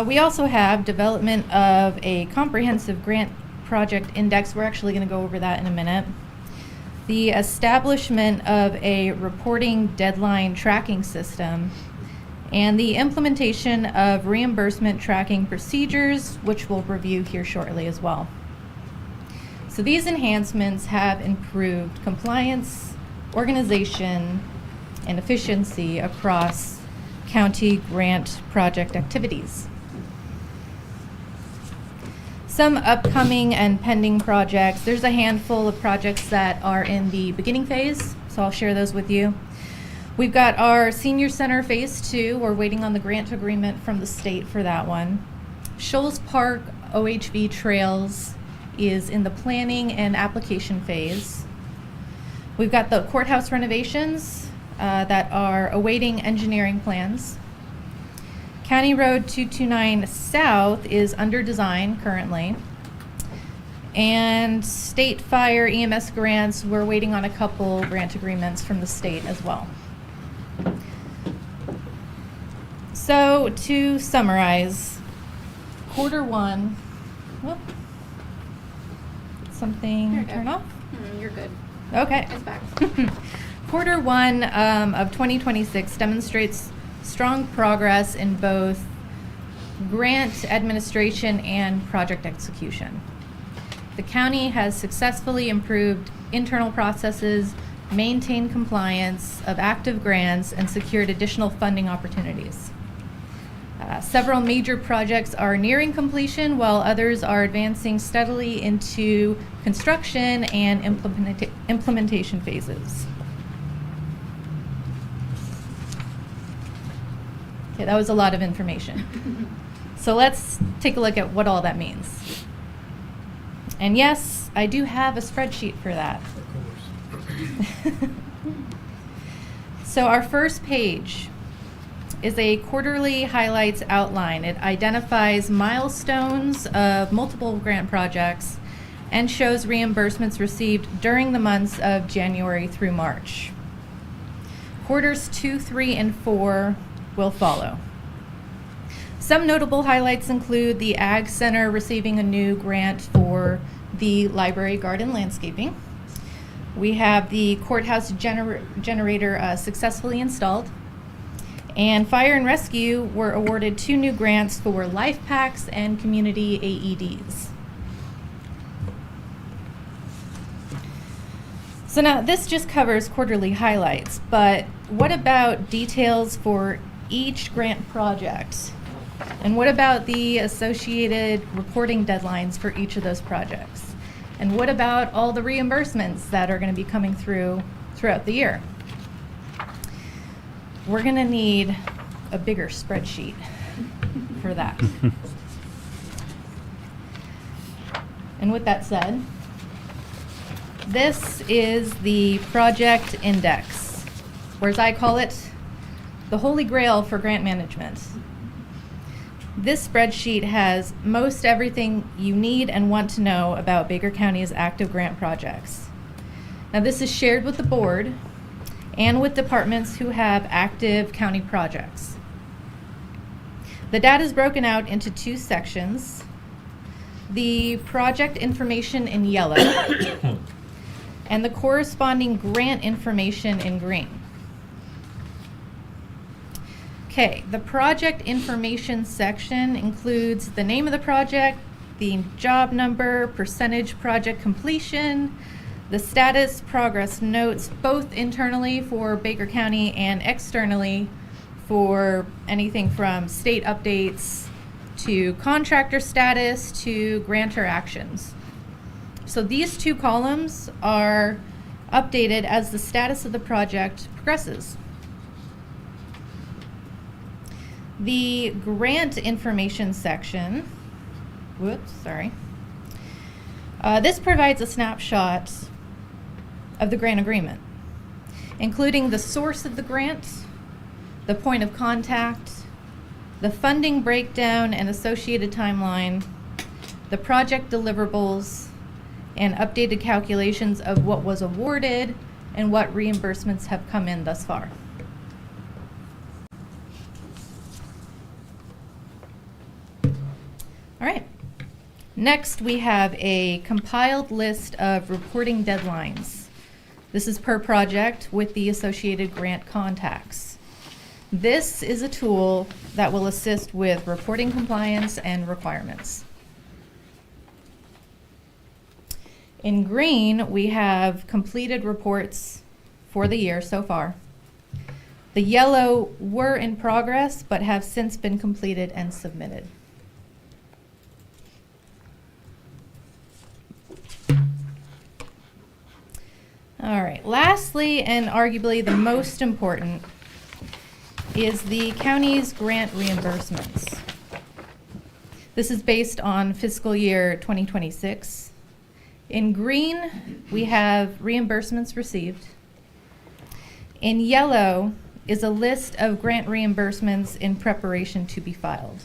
We also have development of a comprehensive grant project index. We're actually going to go over that in a minute. The establishment of a reporting deadline tracking system, and the implementation of reimbursement tracking procedures, which we'll review here shortly as well. So these enhancements have improved compliance, organization, and efficiency across county grant project activities. Some upcoming and pending projects. There's a handful of projects that are in the beginning phase, so I'll share those with you. We've got our Senior Center Phase 2. We're waiting on the grant agreement from the state for that one. Shoals Park OHV Trails is in the planning and application phase. We've got the courthouse renovations that are awaiting engineering plans. County Road 229 South is under design currently. And state fire EMS grants, we're waiting on a couple grant agreements from the state as well. So to summarize, quarter 1, whoop, something turn off? You're good. Okay. It's back. Quarter 1 of 2026 demonstrates strong progress in both grant administration and project execution. The county has successfully improved internal processes, maintained compliance of active grants, and secured additional funding opportunities. Several major projects are nearing completion, while others are advancing steadily into construction and implementation phases. Okay, that was a lot of information. So let's take a look at what all that means. And yes, I do have a spreadsheet for that. Of course. So our first page is a quarterly highlights outline. It identifies milestones of multiple grant projects and shows reimbursements received during the months of January through March. Quarters 2, 3, and 4 will follow. Some notable highlights include the Ag Center receiving a new grant for the library garden landscaping. We have the courthouse generator successfully installed. And Fire and Rescue were awarded 2 new grants for life packs and community AEDs. So now this just covers quarterly highlights, but what about details for each grant project? And what about the associated reporting deadlines for each of those projects? And what about all the reimbursements that are going to be coming throughout the year? We're going to need a bigger spreadsheet for that. And with that said, this is the project index, or as I call it, the holy grail for grant management. This spreadsheet has most everything you need and want to know about Baker County's active grant projects. Now, this is shared with the board and with departments who have active county projects. The data is broken out into 2 sections. The project information in yellow and the corresponding grant information in green. Okay, the project information section includes the name of the project, the job number, percentage project completion, the status progress notes, both internally for Baker County and externally for anything from state updates to contractor status to grantor actions. So these 2 columns are updated as the status of the project progresses. The grant information section, this provides a snapshot of the grant agreement, including the source of the grant, the point of contact, the funding breakdown and associated timeline, the project deliverables, and updated calculations of what was awarded and what reimbursements have come in thus far. All right. Next, we have a compiled list of reporting deadlines. This is per project with the associated grant contacts. This is a tool that will assist with reporting compliance and requirements. In green, we have completed reports for the year so far. The yellow were in progress but have since been completed and submitted. All right, lastly, and arguably the most important, is the county's grant reimbursements. This is based on fiscal year 2026. In green, we have reimbursements received. In yellow is a list of grant reimbursements in preparation to be filed.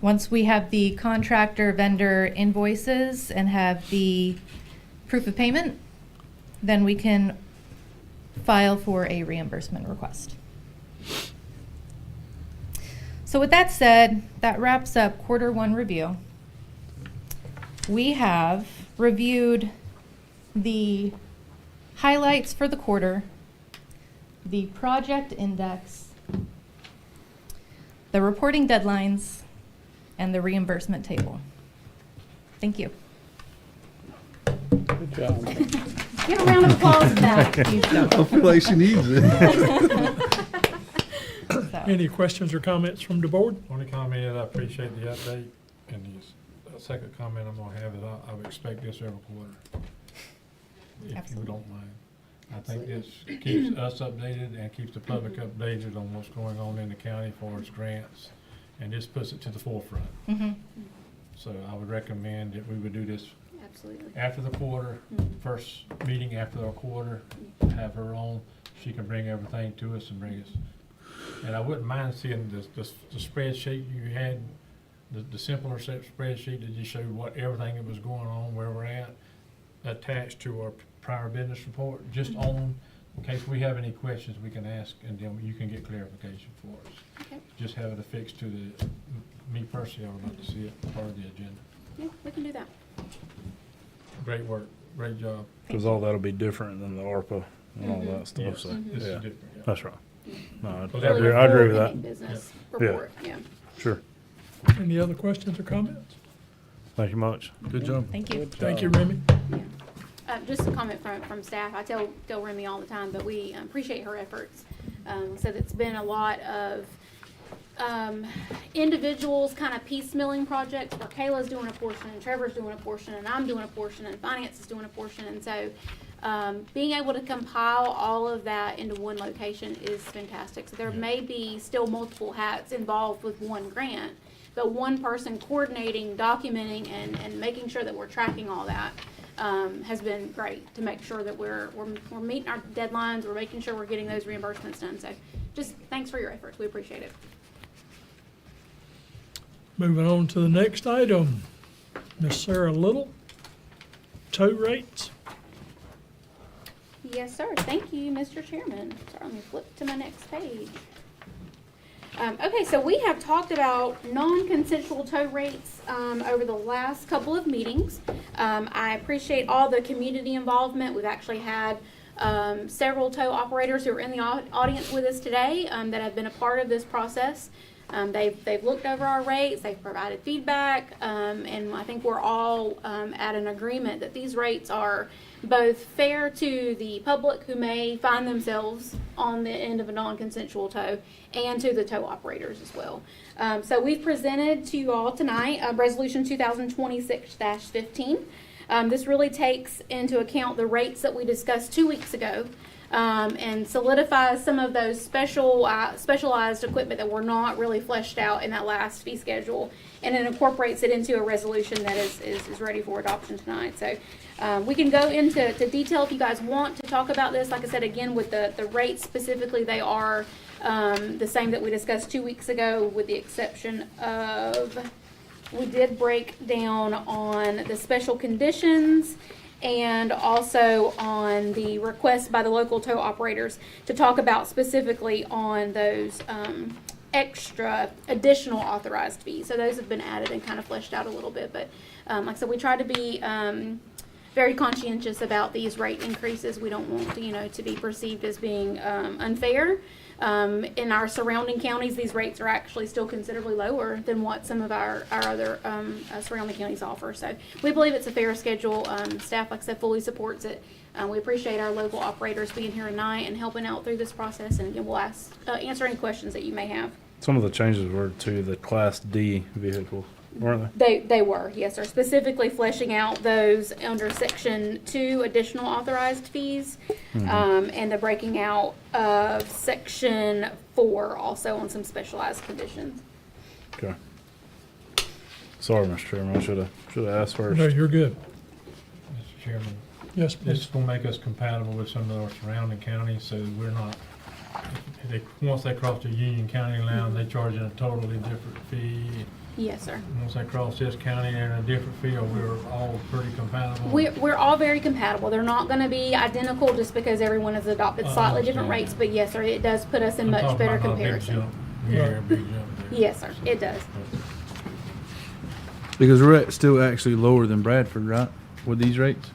Once we have the contractor vendor invoices and have the proof of payment, then we can file for a reimbursement request. So with that said, that wraps up Q1 review. We have reviewed the highlights for the quarter, the project index, the reporting deadlines, and the reimbursement table. Thank you. Good job. Give a round of applause for that. I feel like she needs it. Any questions or comments from the board? Only comment is I appreciate the update, and the second comment I'm gonna have is I would expect this every quarter, if you don't mind. I think this keeps us updated and keeps the public updated on what's going on in the county for its grants, and this puts it to the forefront. Mm-hmm. So I would recommend that we would do this Absolutely. after the quarter, first meeting after our quarter, have her on. She can bring everything to us and bring us. And I wouldn't mind seeing the spreadsheet you had, the simpler spreadsheet that just showed what everything that was going on, where we're at, attached to our prior business report, just on in case we have any questions, we can ask, and then you can get clarification for us. Okay. Just have it affixed to me personally, I would like to see it part of the agenda. Yeah, we can do that. Great work, great job. Because all that'll be different than the ARPA and all Mhm. that stuff, Yes, so, this is yeah, different, yeah. that's right. No, I Really agree with forward-looking that. business Yeah. report, yeah. Sure. Any other questions or comments? Thank you much. Good job. Thank you. Thank you, Remy. Just a comment from staff. I tell Remy all the time, but we appreciate her efforts. So it's been a lot of individuals kind of piecemealing projects where Kayla's doing a portion and Trevor's doing a portion and I'm doing a portion and finance is doing a portion. And so being able to compile all of that into one location is fantastic. So there may be still multiple hats involved with one grant, but one person coordinating, documenting, and making sure that we're tracking all that has been great to make sure that we're meeting our deadlines, we're making sure we're getting those reimbursements done. So just thanks for your efforts. We appreciate it. Moving on to the next item, Miss Sarah Little, tow rates. Yes, sir. Thank you, Mr. Chairman. Sorry, let me flip to my next page. Okay, so we have talked about non-consensual tow rates over the last couple of meetings. I appreciate all the community involvement. We've actually had several tow operators who are in the audience with us today that have been a part of this process. They've looked over our rates, they've provided feedback, and I think we're all at an agreement that these rates are both fair to the public who may find themselves on the end of a non-consensual tow and to the tow operators as well. So we've presented to you all tonight Resolution 2026-15. This really takes into account the rates that we discussed 2 weeks ago. And solidifies some of those specialized equipment that were not really fleshed out in that last fee schedule, and it incorporates it into a resolution that is ready for adoption tonight. So we can go into detail if you guys want to talk about this. Like I said, again, with the rates specifically, they are the same that we discussed 2 weeks ago, with the exception of we did break down on the special conditions and also on the request by the local tow operators to talk about specifically on those extra additional authorized fees. So those have been added and kind of fleshed out a little bit. But like I said, we try to be very conscientious about these rate increases. We don't want to be perceived as being unfair. In our surrounding counties, these rates are actually still considerably lower than what some of our other surrounding counties offer. So we believe it's a fair schedule. Staff, like I said, fully supports it. We appreciate our local operators being here tonight and helping out through this process. And again, we'll answer any questions that you may have. Some of the changes were to the Class D vehicles, weren't they? They were, yes, sir. Specifically fleshing out those under Section 2 additional authorized fees, and the breaking out of Section 4 also on some specialized conditions. Okay. Sorry, Mr. Chairman, I should have asked first. No, you're good. Mr. Chairman. Yes, This is please. gonna make us compatible with some of our surrounding counties, so we're not, once they cross the Union County line, they charge a totally different fee. Yes, sir. Once they cross this county, they're in a different fee, or we're all pretty compatible. We're all very compatible. They're not going to be identical just because everyone has adopted slightly different rates. But yes, sir, it does put us in I'm much talking better about a big comparison. jump here, a big jump there. Yes, sir, it does. Because we're still actually lower than Bradford, right, with these rates?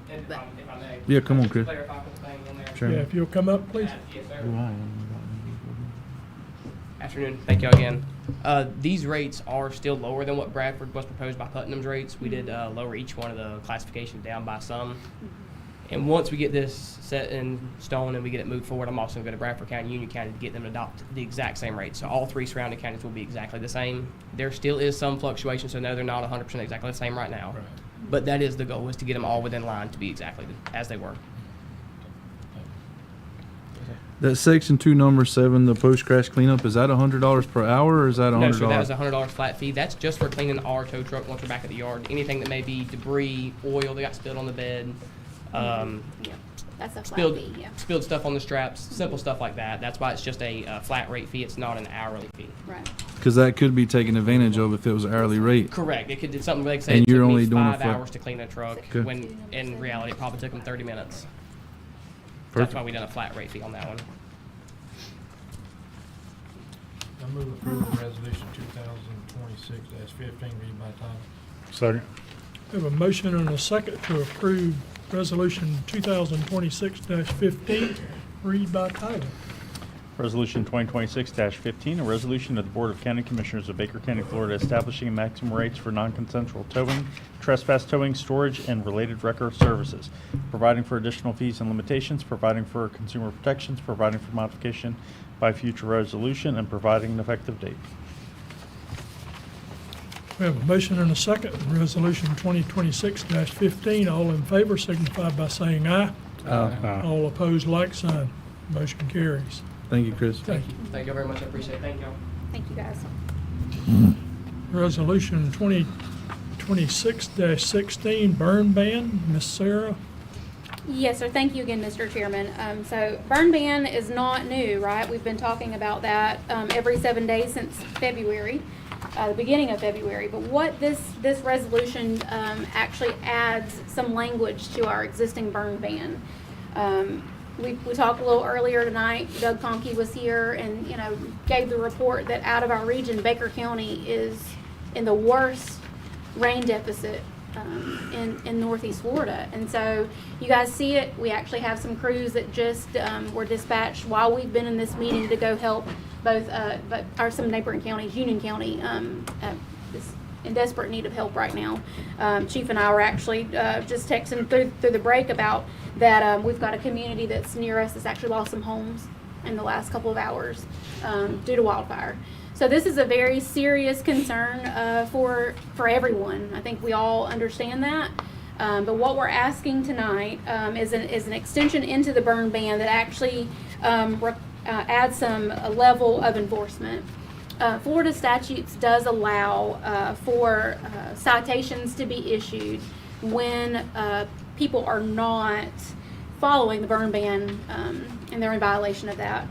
If I may. Yeah, come on, Chris. Clarify a couple things on there. Yeah, Chairman. if you'll come up, please. Yes, sir. Afternoon. Thank y'all again. These rates are still lower than what Bradford was proposed by Putnam's rates. We did lower each one of the classifications down by some. And once we get this set in stone and we get it moved forward, I'm also going to go to Bradford County, Union County to get them to adopt the exact same rates. So all three surrounding counties will be exactly the same. There still is some fluctuation, so no, they're not 100% exactly the same right now. Right. But that is the goal, is to get them all within line to be exactly as they were. That section 2, number 7, the post-crash cleanup, is that $100 per hour, or is that $100? No, sir, that was a $100 flat fee. That's just for cleaning our tow truck once we're back at the yard. Anything that may be debris, oil that got spilled on the bed, Yeah, that's a flat spilled fee, yeah. spilled stuff on the straps, simple stuff like that. That's why it's just a flat rate fee. It's not an hourly fee. Right. Because that could be taken advantage of if it was an hourly rate. Correct. It could do something like say And it you're took only me doing a 5 flat- hours to clean a truck, Okay. when in reality it probably took them 30 minutes. That's Perfect. why we done a flat rate fee on that one. I move approval of resolution 2026-15, read by title. Second. We have a motion and a second to approve Resolution 2026-15. Read by title. Resolution 2026-15, a resolution of the Board of County Commissioners of Baker County, Florida, establishing maximum rates for non-consensual towing, trespass towing, storage, and related record services, providing for additional fees and limitations, providing for consumer protections, providing for modification by future resolution, and providing an effective date. We have a motion and a second on Resolution 2026-15. All in favor signify by saying aye. Aye. All opposed, like sign. Motion carries. Thank you, Chris. Thank you. Thank you very much. I appreciate it. Thank y'all. Thank you, guys. Resolution 2026-16, burn ban. Ms. Sarah? Yes, sir. Thank you again, Mr. Chairman. So burn ban is not new, right? We've been talking about that every 7 days since February, the beginning of February. But what this resolution actually adds some language to our existing burn ban. We talked a little earlier tonight. Doug Conkey was here and, gave the report that out of our region, Baker County is in the worst rain deficit in Northeast Florida. And so you guys see it. We actually have some crews that just were dispatched while we've been in this meeting to go help both some neighboring counties. Union County is in desperate need of help right now. Chief and I were actually just texting through the break about that. We've got a community that's near us that's actually lost some homes in the last couple of hours due to wildfire. So this is a very serious concern for everyone. I think we all understand that. But what we're asking tonight is an extension into the burn ban that actually adds some level of enforcement. Florida statutes does allow for citations to be issued when people are not following the burn ban and they're in violation of that.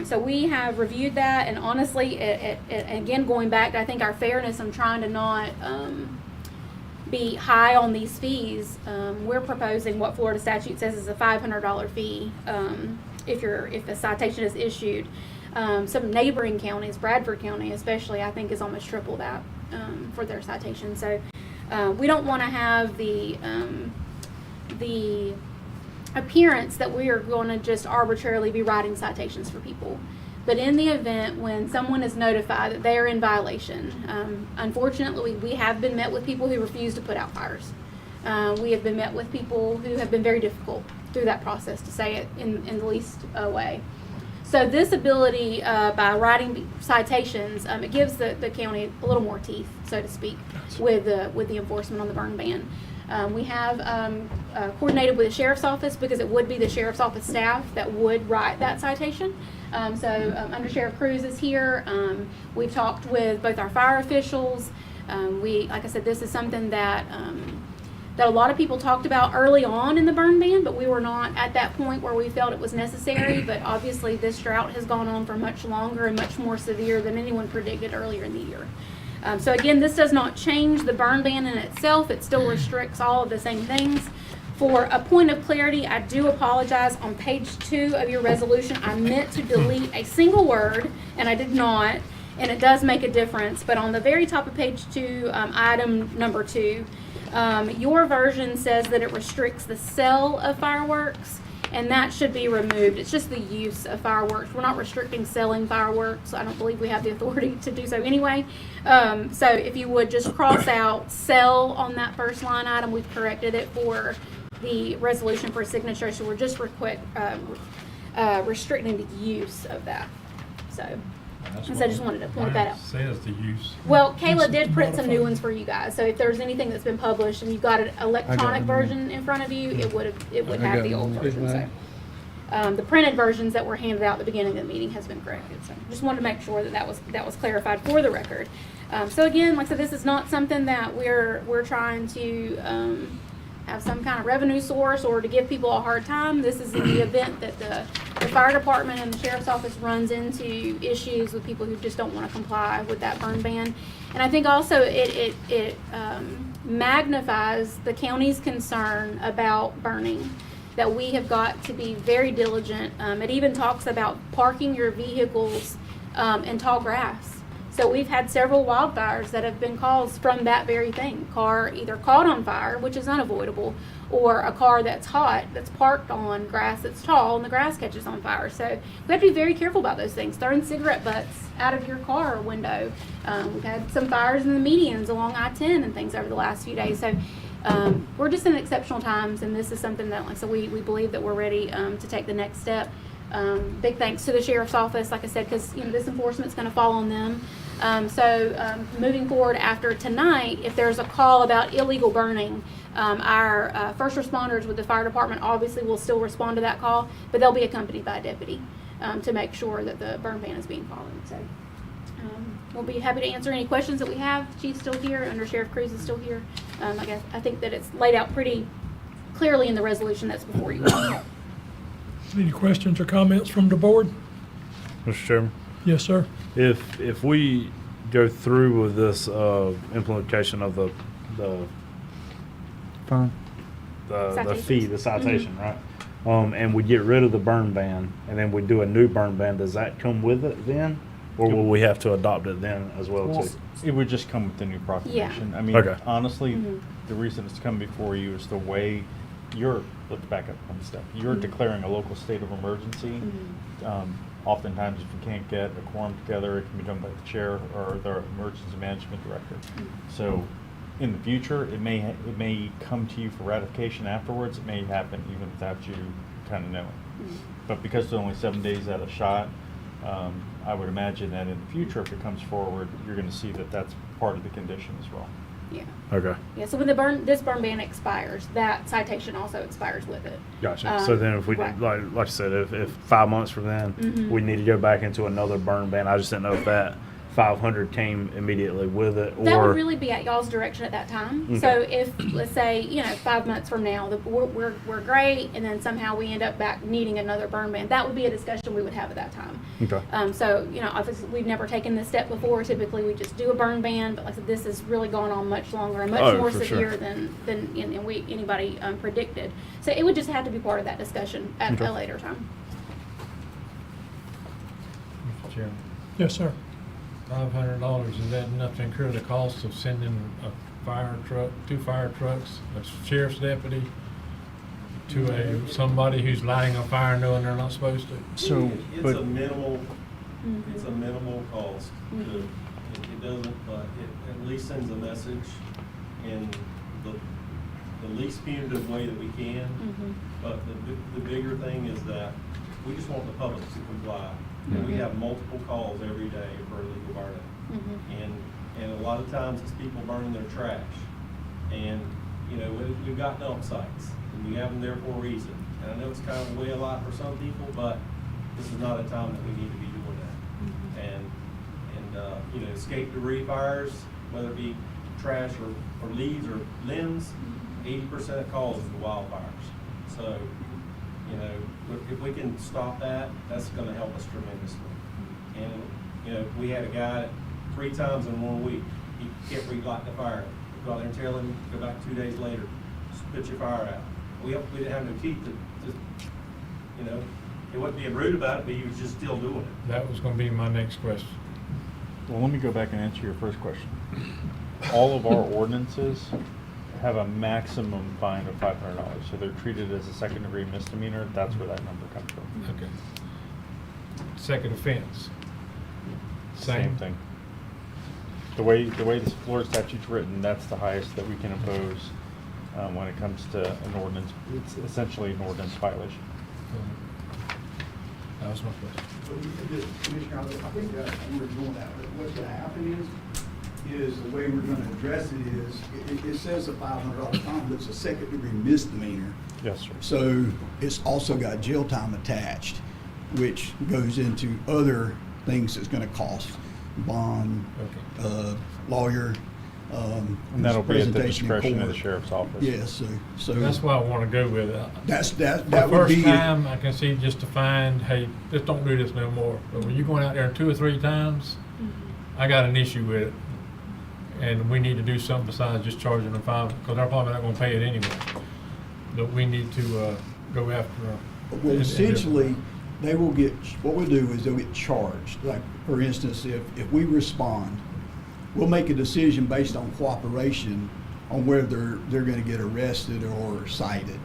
So we have reviewed that, and honestly, again, going back to I think our fairness, I'm trying to not be high on these fees. We're proposing what Florida statute says is a $500 fee if a citation is issued. Some neighboring counties, Bradford County especially, I think is almost triple that for their citation. So we don't want to have the appearance that we are going to just arbitrarily be writing citations for people. But in the event when someone is notified that they are in violation, unfortunately we have been met with people who refuse to put out fires. We have been met with people who have been very difficult through that process, to say it in the least way. So this ability by writing citations, it gives the county a little more teeth, so to speak, with the enforcement on the burn ban. We have coordinated with the sheriff's office because it would be the sheriff's office staff that would write that citation. Under Sheriff Cruz is here. We've talked with both our fire officials. Like I said, this is something that a lot of people talked about early on in the burn ban, but we were not at that point where we felt it was necessary. But obviously this drought has gone on for much longer and much more severe than anyone predicted earlier in the year. So again, this does not change the burn ban in itself. It still restricts all of the same things. For a point of clarity, I do apologize. On page 2 of your resolution, I meant to delete a single word, and I did not, and it does make a difference. But on the very top of page 2, item number 2, your version says that it restricts the sale of fireworks, and that should be removed. It's just the use of fireworks. We're not restricting selling fireworks. I don't believe we have the authority to do so anyway. So if you would just cross out sell on that first line item, we've corrected it for the resolution for signature. So we're just restricting the use of that. So I just wanted to point that out. Says the use. Well, Kayla did print some new ones for you guys. So if there's anything that's been published and you've got an electronic version in front of you, it would have the old version. So the printed versions that were handed out at the beginning of the meeting has been corrected. So just wanted to make sure that was clarified for the record. So again, like I said, this is not something that we're trying to have some kind of revenue source or to give people a hard time. This is in the event that the fire department and the sheriff's office runs into issues with people who just don't want to comply with that burn ban. And I think also it magnifies the county's concern about burning. that we have got to be very diligent. It even talks about parking your vehicles in tall grass. So we've had several wildfires that have been caused from that very thing. Car either caught on fire, which is unavoidable, or a car that's hot, that's parked on grass that's tall and the grass catches on fire. So we have to be very careful about those things. Throwing cigarette butts out of your car window. We've had some fires in the medians along I-10 and things over the last few days. So we're just in exceptional times, and this is something that, like I said, we believe that we're ready to take the next step. Big thanks to the sheriff's office, like I said, because this enforcement's going to fall on them. Moving forward after tonight, if there's a call about illegal burning, our first responders with the fire department obviously will still respond to that call, but they'll be accompanied by a deputy to make sure that the burn ban is being followed. So we'll be happy to answer any questions that we have. Chief's still here, Under Sheriff Cruz is still here. I think that it's laid out pretty clearly in the resolution that's before you. Any questions or comments from the board? Mr. Chairman? Yes, sir. If we go through with this implementation of the Fine. fee, the citation, right? And we get rid of the burn ban, and then we do a new burn ban, does that come with it then? Or will we have to adopt it then as well, Well, too? it would just come with the new proclamation. I mean, Okay. honestly, the reason it's come before you is the way let's back up one step. You're declaring a local state of emergency. Oftentimes, if you can't get a quorum together, it can be done by the chair or the emergency management director. So, in the future, it may come to you for ratification afterwards. It may happen even without you kind of knowing. But because it's only 7 days at a shot, I would imagine that in the future, if it comes forward, you're going to see that that's part of the condition as well. Yeah. Okay. Yeah, so when this burn ban expires, that citation also expires with it. Gotcha. So then if we, right. like I said, if 5 months from then, we need to go back into another burn ban, I just didn't know if that 500 came immediately with it, or. That would really be at y'all's direction at that time. Okay. So if, let's say, 5 months from now, we're great, and then somehow we end up back needing another burn ban, that would be a discussion we would have at that time. Okay. Obviously, we've never taken this step before. Typically, we just do a burn ban, but like I said, this has really gone on much longer and much more for severe sure. than anybody predicted. So it would just have to be part of that discussion at Okay. a later time. Mr. Chairman, Yes, sir. $500, is that enough to incur the cost of sending a fire truck, 2 fire trucks, a sheriff's deputy, to somebody who's lighting a fire knowing they're not supposed to? So, It's a minimal, it's a minimal cost. It doesn't, but it at least sends a message in the least punitive way that we can. But the bigger thing is that we just want the public to comply. And we have multiple calls every day for illegal burning. And a lot of times it's people burning their trash. And, we've got dump sites, and we have them there for a reason. And I know it's kind of way a lot for some people, but this is not a time that we need to be doing that. And escape debris fires, whether it be trash or leaves or limbs, 80% of calls is the wildfires. So, if we can stop that, that's going to help us tremendously. And, we had a guy 3 times in 1 week. He kept relighting the fire. We go out there and tell him, go back 2 days later, just put your fire out. We didn't have no teeth to he wasn't being rude about it, but he was just still doing it. That was going to be my next question. well, let me go back and answer your first question. All of our ordinances have a maximum fine of $500, so they're treated as a second-degree misdemeanor. That's where that number comes from. Okay. Second offense. Same thing. The way the Florida statute's written, that's the highest that we can impose when it comes to an ordinance. It's essentially an ordinance violation. That was my question. Commissioner, I think that we're doing that, but what's going to happen is the way we're going to address it is, it says a $500 fine, but it's a second-degree misdemeanor. Yes, sir. So it's also got jail time attached, which goes into other things that's going to cost, bond, lawyer, And that'll be at the presentation in discretion of the court. sheriff's office. Yes, so. That's why I want to go with it. That would be. The first time, I can see just to find, hey, just don't do this no more. But when you're going out there 2 or 3 times, I got an issue with it. And we need to do something besides just charging them $5, because they're probably not going to pay it anyway. But we need to go after. Well, essentially, they will get, what we'll do is they'll get charged. Like, for instance, if we respond, we'll make a decision based on cooperation on whether they're gonna get arrested or cited,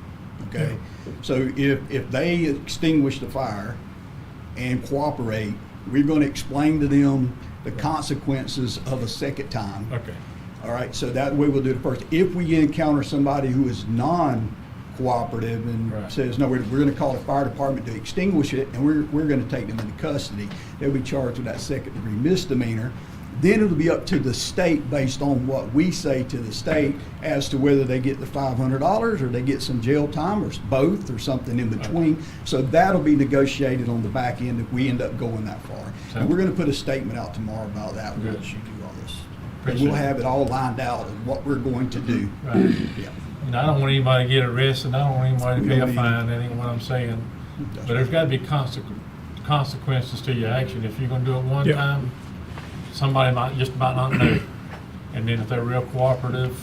okay? So if they extinguish the fire and cooperate, we're gonna explain to them the consequences of a second time. Okay. All right, so that way we'll do it first. If we encounter somebody who is non-cooperative and Right. says, no, we're gonna call the fire department to extinguish it, and we're gonna take them into custody, they'll be charged with that second-degree misdemeanor. Then it'll be up to the state, based on what we say to the state, as to whether they get the $500 or they get some jail time, or both, or something in between. So that'll be negotiated on the back end if we end up going that far. And we're gonna put a statement out tomorrow about that once you do all this. And we'll have it all lined out of what we're going to do. Right. Yeah. And I don't want anybody to get arrested, I don't want anybody to pay a No, fine, that ain't what I'm saying. But there's gotta be consequences to your action. If you're gonna do it one Yeah. time, somebody might not know. And then if they're real cooperative,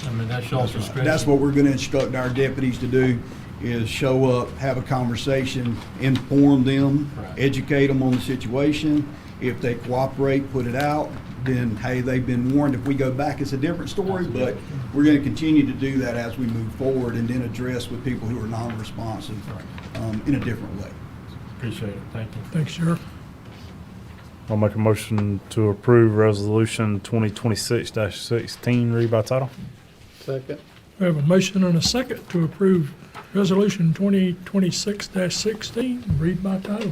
I mean, that shows discretion. That's what we're gonna instruct our deputies to do, is show up, have a conversation, inform them, educate them on the situation. If they cooperate, put it out, then, hey, they've been warned. If we go back, it's a different story, but we're gonna continue to do that as we move forward, and then address with people who are non-responsive in a different way. Appreciate it, thank you. Thanks, Sheriff. I'll make a motion to approve resolution 2026-16, read by title. Second. We have a motion and a second to approve Resolution 2026-16, read by title.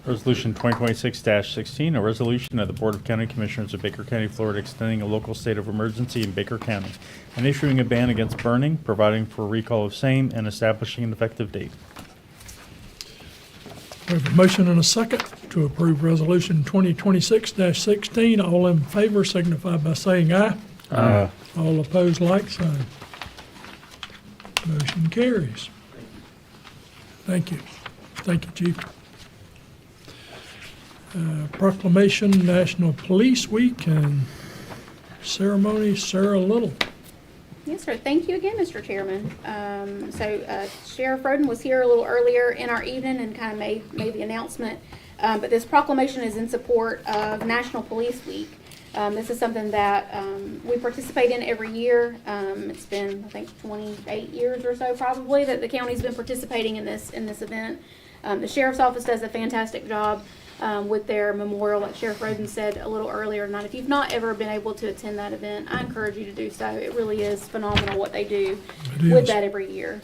Resolution 2026-16, a resolution of the Board of County Commissioners of Baker County, Florida, extending a local state of emergency in Baker County and issuing a ban against burning, providing for recall of same, and establishing an effective date. We have a motion and a second to approve Resolution 2026-16. All in favor signify by saying aye. Aye. All opposed, like sign. Motion carries. Thank you. Thank you, Chief. Proclamation National Police Week and ceremony, Sarah Little. Yes, sir. Thank you again, Mr. Chairman. Sheriff Roden was here a little earlier in our evening and kind of made the announcement. But this proclamation is in support of National Police Week. This is something that we participate in every year. It's been, I think, 28 years or so probably that the county's been participating in this event. The Sheriff's Office does a fantastic job with their memorial, like Sheriff Roden said a little earlier tonight. If you've not ever been able to attend that event, I encourage you to do so. It really is phenomenal what they do with that every year.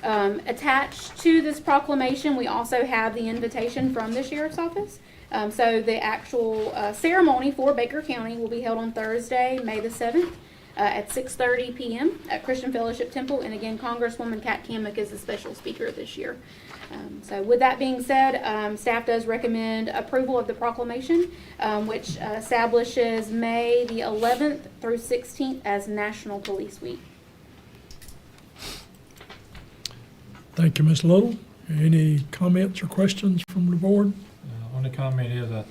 Attached to this proclamation, we also have the invitation from the Sheriff's Office. So the actual ceremony for Baker County will be held on Thursday, May the 7th at 6:30 p.m. at Christian Fellowship Temple. And again, Congresswoman Kat Cammack is the special speaker this year. So with that being said, staff does recommend approval of the proclamation, which establishes May the 11th through 16th as National Police Week. Thank you, Ms. Little. Any comments or questions from the board? Only comment is that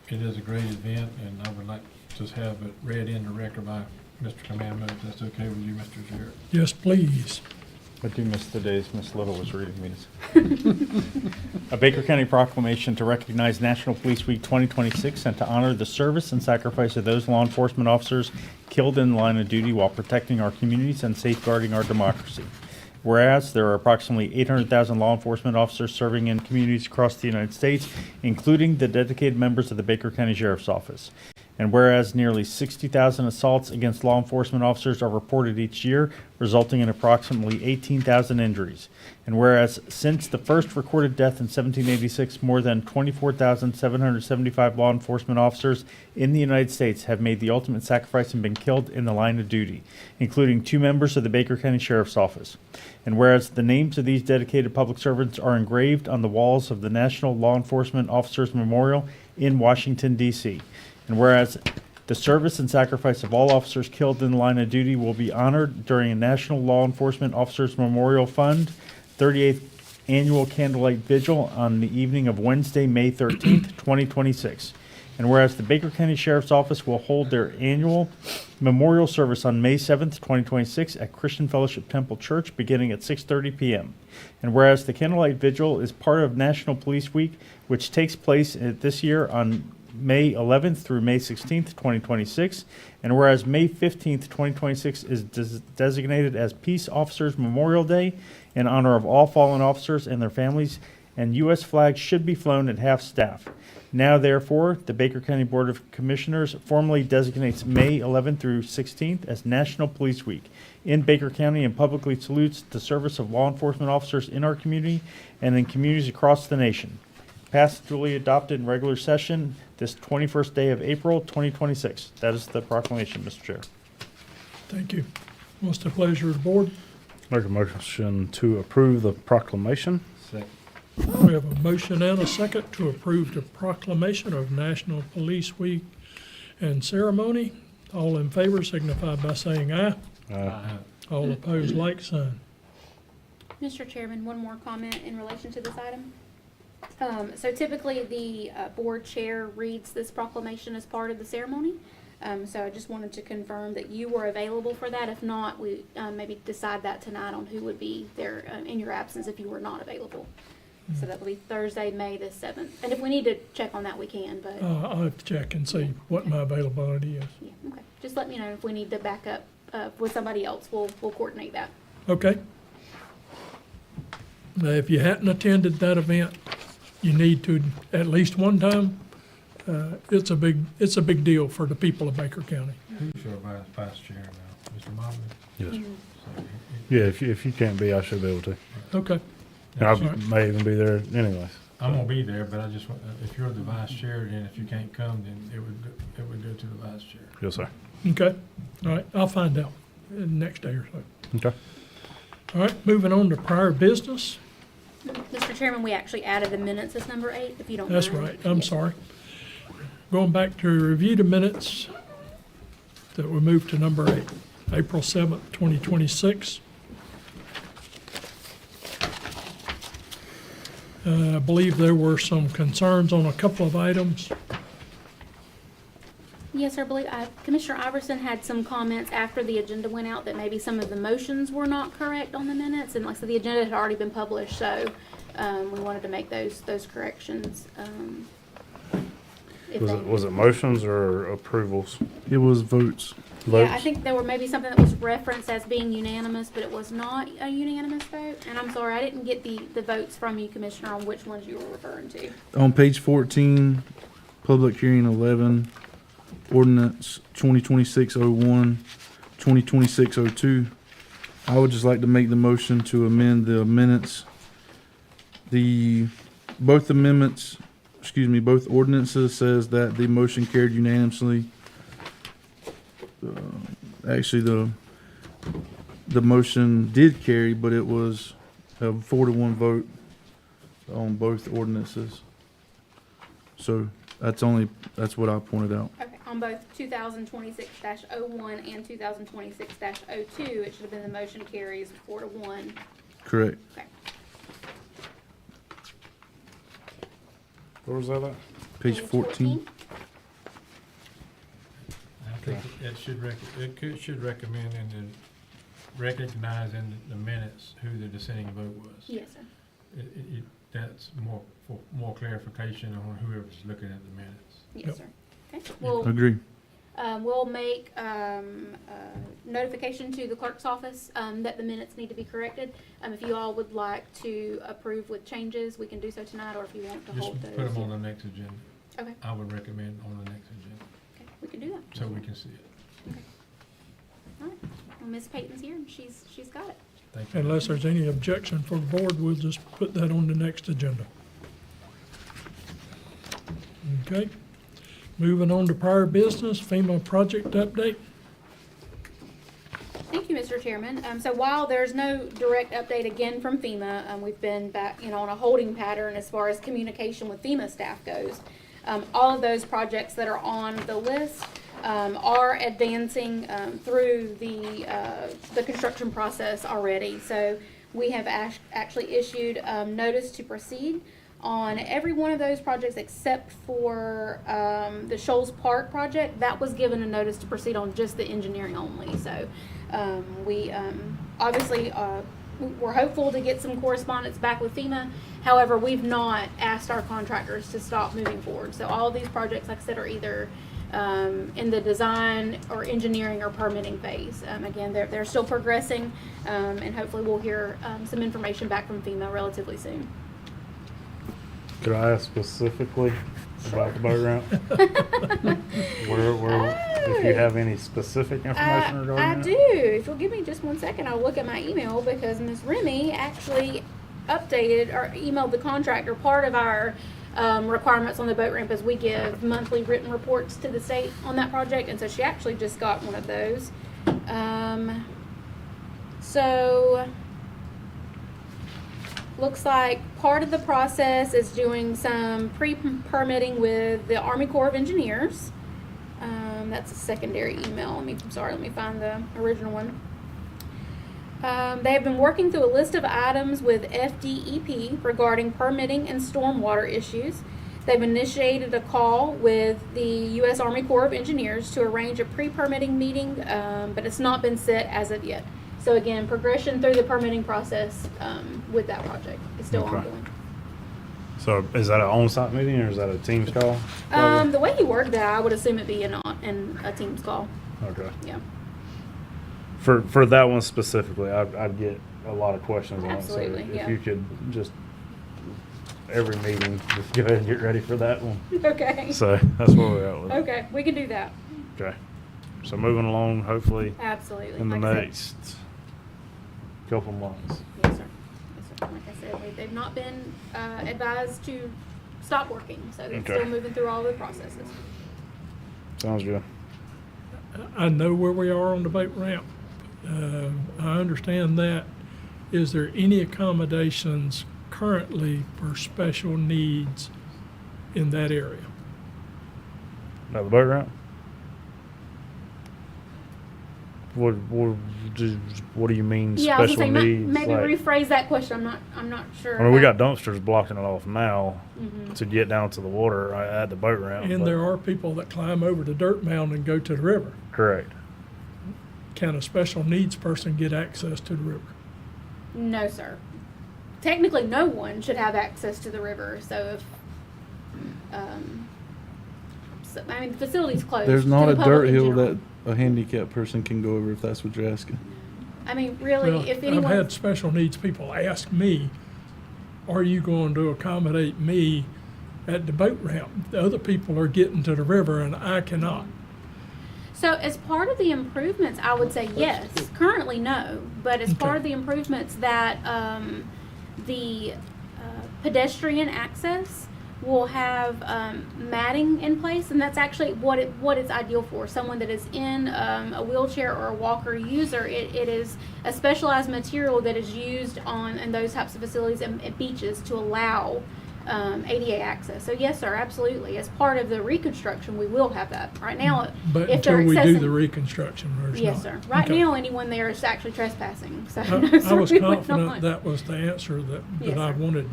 it is a great event, and I would like to just have it read in the record by Mr. Commandment, if that's okay with you, Mr. Sheriff. Yes, please. I do miss the days Miss Little was reading these. A Baker County proclamation to recognize National Police Week 2026 and to honor the service and sacrifice of those law enforcement officers killed in the line of duty while protecting our communities and safeguarding our democracy. Whereas there are approximately 800,000 law enforcement officers serving in communities across the United States, including the dedicated members of the Baker County Sheriff's Office. And whereas nearly 60,000 assaults against law enforcement officers are reported each year, resulting in approximately 18,000 injuries. And whereas since the first recorded death in 1786, more than 24,775 law enforcement officers in the United States have made the ultimate sacrifice and been killed in the line of duty, including 2 members of the Baker County Sheriff's Office. And whereas the names of these dedicated public servants are engraved on the walls of the National Law Enforcement Officers Memorial in Washington, D.C., and whereas the service and sacrifice of all officers killed in the line of duty will be honored during a National Law Enforcement Officers Memorial Fund 38th Annual Candlelight Vigil on the evening of Wednesday, May 13th, 2026. And whereas the Baker County Sheriff's Office will hold their annual memorial service on May 7th, 2026 at Christian Fellowship Temple Church beginning at 6:30 p.m. And whereas the Candlelight Vigil is part of National Police Week, which takes place this year on May 11th through May 16th, 2026. And whereas May 15th, 2026 is designated as Peace Officers Memorial Day in honor of all fallen officers and their families, and U.S. flags should be flown at half-staff. Now, therefore, the Baker County Board of Commissioners formally designates May 11th through 16th as National Police Week in Baker County and publicly salutes the service of law enforcement officers in our community and in communities across the nation. Passed, duly adopted in regular session this 21st day of April, 2026. That is the proclamation, Mr. Chair. Thank you. What's the pleasure of the board? Make a motion to approve the proclamation. Second. We have a motion and a second to approve the proclamation of National Police Week and ceremony. All in favor signify by saying aye. Aye. All opposed, like sign. Mr. Chairman, one more comment in relation to this item. So typically, the board chair reads this proclamation as part of the ceremony. So I just wanted to confirm that you were available for that. If not, we maybe decide that tonight on who would be there in your absence if you were not available. So that will be Thursday, May the 7th. And if we need to check on that, we can, but. I'll have to check and see what my availability is. Yeah, okay. Just let me know if we need to back up with somebody else. We'll coordinate that. Okay. Now, if you hadn't attended that event, you need to at least one time. It's a big deal for the people of Baker County. Who's your vice chair now? Mr. Mobley? Yes. Mm-hmm. Yeah, if you can't be, I should be able to. Okay. And I may even be there anyways. I'm gonna be there, but I just want, if you're the vice chair, then if you can't come, then it would go to the vice chair. Yes, sir. Okay. All right. I'll find out in the next day or so. Okay. All right. Moving on to prior business. Mr. Chairman, we actually added the minutes as number 8, if you don't mind. That's right. I'm Yes. sorry. Going back to review the minutes that we moved to number 8, April 7th, 2026. I believe there were some concerns on a couple of items. Yes, sir. I believe Commissioner Iverson had some comments after the agenda went out that maybe some of the motions were not correct on the minutes. And like I said, the agenda had already been published, so we wanted to make those corrections. Was it motions or approvals? It was votes. Yeah, I think there were maybe something that was referenced as being unanimous, but it was not a unanimous vote. And I'm sorry, I didn't get the votes from you, Commissioner, on which ones you were referring to. On page 14, public hearing 11, ordinance 2026-01, 2026-02. I would just like to make the motion to amend the minutes. Both ordinances says that the motion carried unanimously. Actually, the motion did carry, but it was a 4-1 vote on both ordinances. So that's what I pointed out. Okay, on both 2026-01 and 2026-02, it should have been the motion carries 4-1. Correct. Okay. Where was that at? Page 14. I think it should recommend and recognize in the minutes who the dissenting vote was. Yes, sir. That's for more clarification on whoever's looking at the minutes. Yes, sir. Okay. We'll, Agree. we'll make notification to the clerk's office that the minutes need to be corrected. If you all would like to approve with changes, we can do so tonight, or if you want to hold those. Just put them on the next agenda. Okay. I would recommend on the next agenda, Okay, we can do that. so we can see it. Okay. All right. Well, Ms. Payton's here, and she's got it. Thank you. Unless there's any objection from the board, we'll just put that on the next agenda. Okay. Moving on to prior business, FEMA project update. Thank you, Mr. Chairman. So while there's no direct update again from FEMA, we've been back, on a holding pattern as far as communication with FEMA staff goes. All of those projects that are on the list are advancing through the construction process already. So we have actually issued notice to proceed on every one of those projects except for the Shoals Park project. That was given a notice to proceed on just the engineering only. So we obviously we're hopeful to get some correspondence back with FEMA. However, we've not asked our contractors to stop moving forward. So all of these projects, like I said, are either in the design or engineering or permitting phase. Again, they're still progressing, and hopefully we'll hear some information back from FEMA relatively soon. Could I ask specifically about the boat ramp? If you have any specific information regarding I that? do. If you'll give me just 1 second, I'll look at my email because Ms. Remy actually updated or emailed the contractor. Part of our requirements on the boat ramp is we give monthly written reports to the state on that project, and so she actually just got one of those. So looks like part of the process is doing some pre-permitting with the Army Corps of Engineers. That's a secondary email. Let me find the original one. They have been working through a list of items with FDEP regarding permitting and stormwater issues. They've initiated a call with the U.S. Army Corps of Engineers to arrange a pre-permitting meeting, but it's not been set as of yet. So again, progression through the permitting process with that project is still Okay. ongoing. So is that an on-site meeting or is that a Teams call? The way you work that, I would assume it'd be in a Teams call. Okay. Yeah. For that one specifically, I'd get a lot of questions on it. Absolutely, So if yeah. you could just, every meeting, just go ahead and get ready for that one. Okay. So that's where we're at with it. Okay, we can do that. Okay. So moving along, hopefully. Absolutely. In the Like I said. next couple months. Yes, sir. Yes, sir. Like I said, they've not been advised to stop working, so they're Okay. still moving through all the processes. Sounds good. I know where we are on the boat ramp. I understand that. Is there any accommodations currently for special needs in that area? Now the boat ramp? What do you mean Yeah, I was special gonna say, needs? maybe Like- rephrase that question. I'm not sure. I mean, we about- got dumpsters blocking it off now Mhm. to get down to the water at the boat ramp. And but- there are people that climb over the dirt mound and go to the river. Correct. Can a special needs person get access to the river? No, sir. Technically, no one should have access to the river. So if, I mean, the facility's closed. There's to not the a public dirt in hill general. that a handicapped person can go over if that's what you're asking. I mean, really, Well, if I've anyone. had special needs people ask me, are you going to accommodate me at the boat ramp? The other people are getting to the river and I cannot. So as part of the improvements, I would say yes. Currently, no. But as part Okay. of the improvements that the pedestrian access will have matting in place, and that's actually what it's ideal for. Someone that is in a wheelchair or a walker user, it is a specialized material that is used in those types of facilities and at beaches to allow ADA access. So yes, sir, absolutely. As part of the reconstruction, we will have that. Right now, But if they're until we do accessing, the reconstruction, there's yes, not. sir. Right Okay. now, anyone there is actually trespassing. So no, I sir, was we would confident not. that was the answer that Yes, I sir. wanted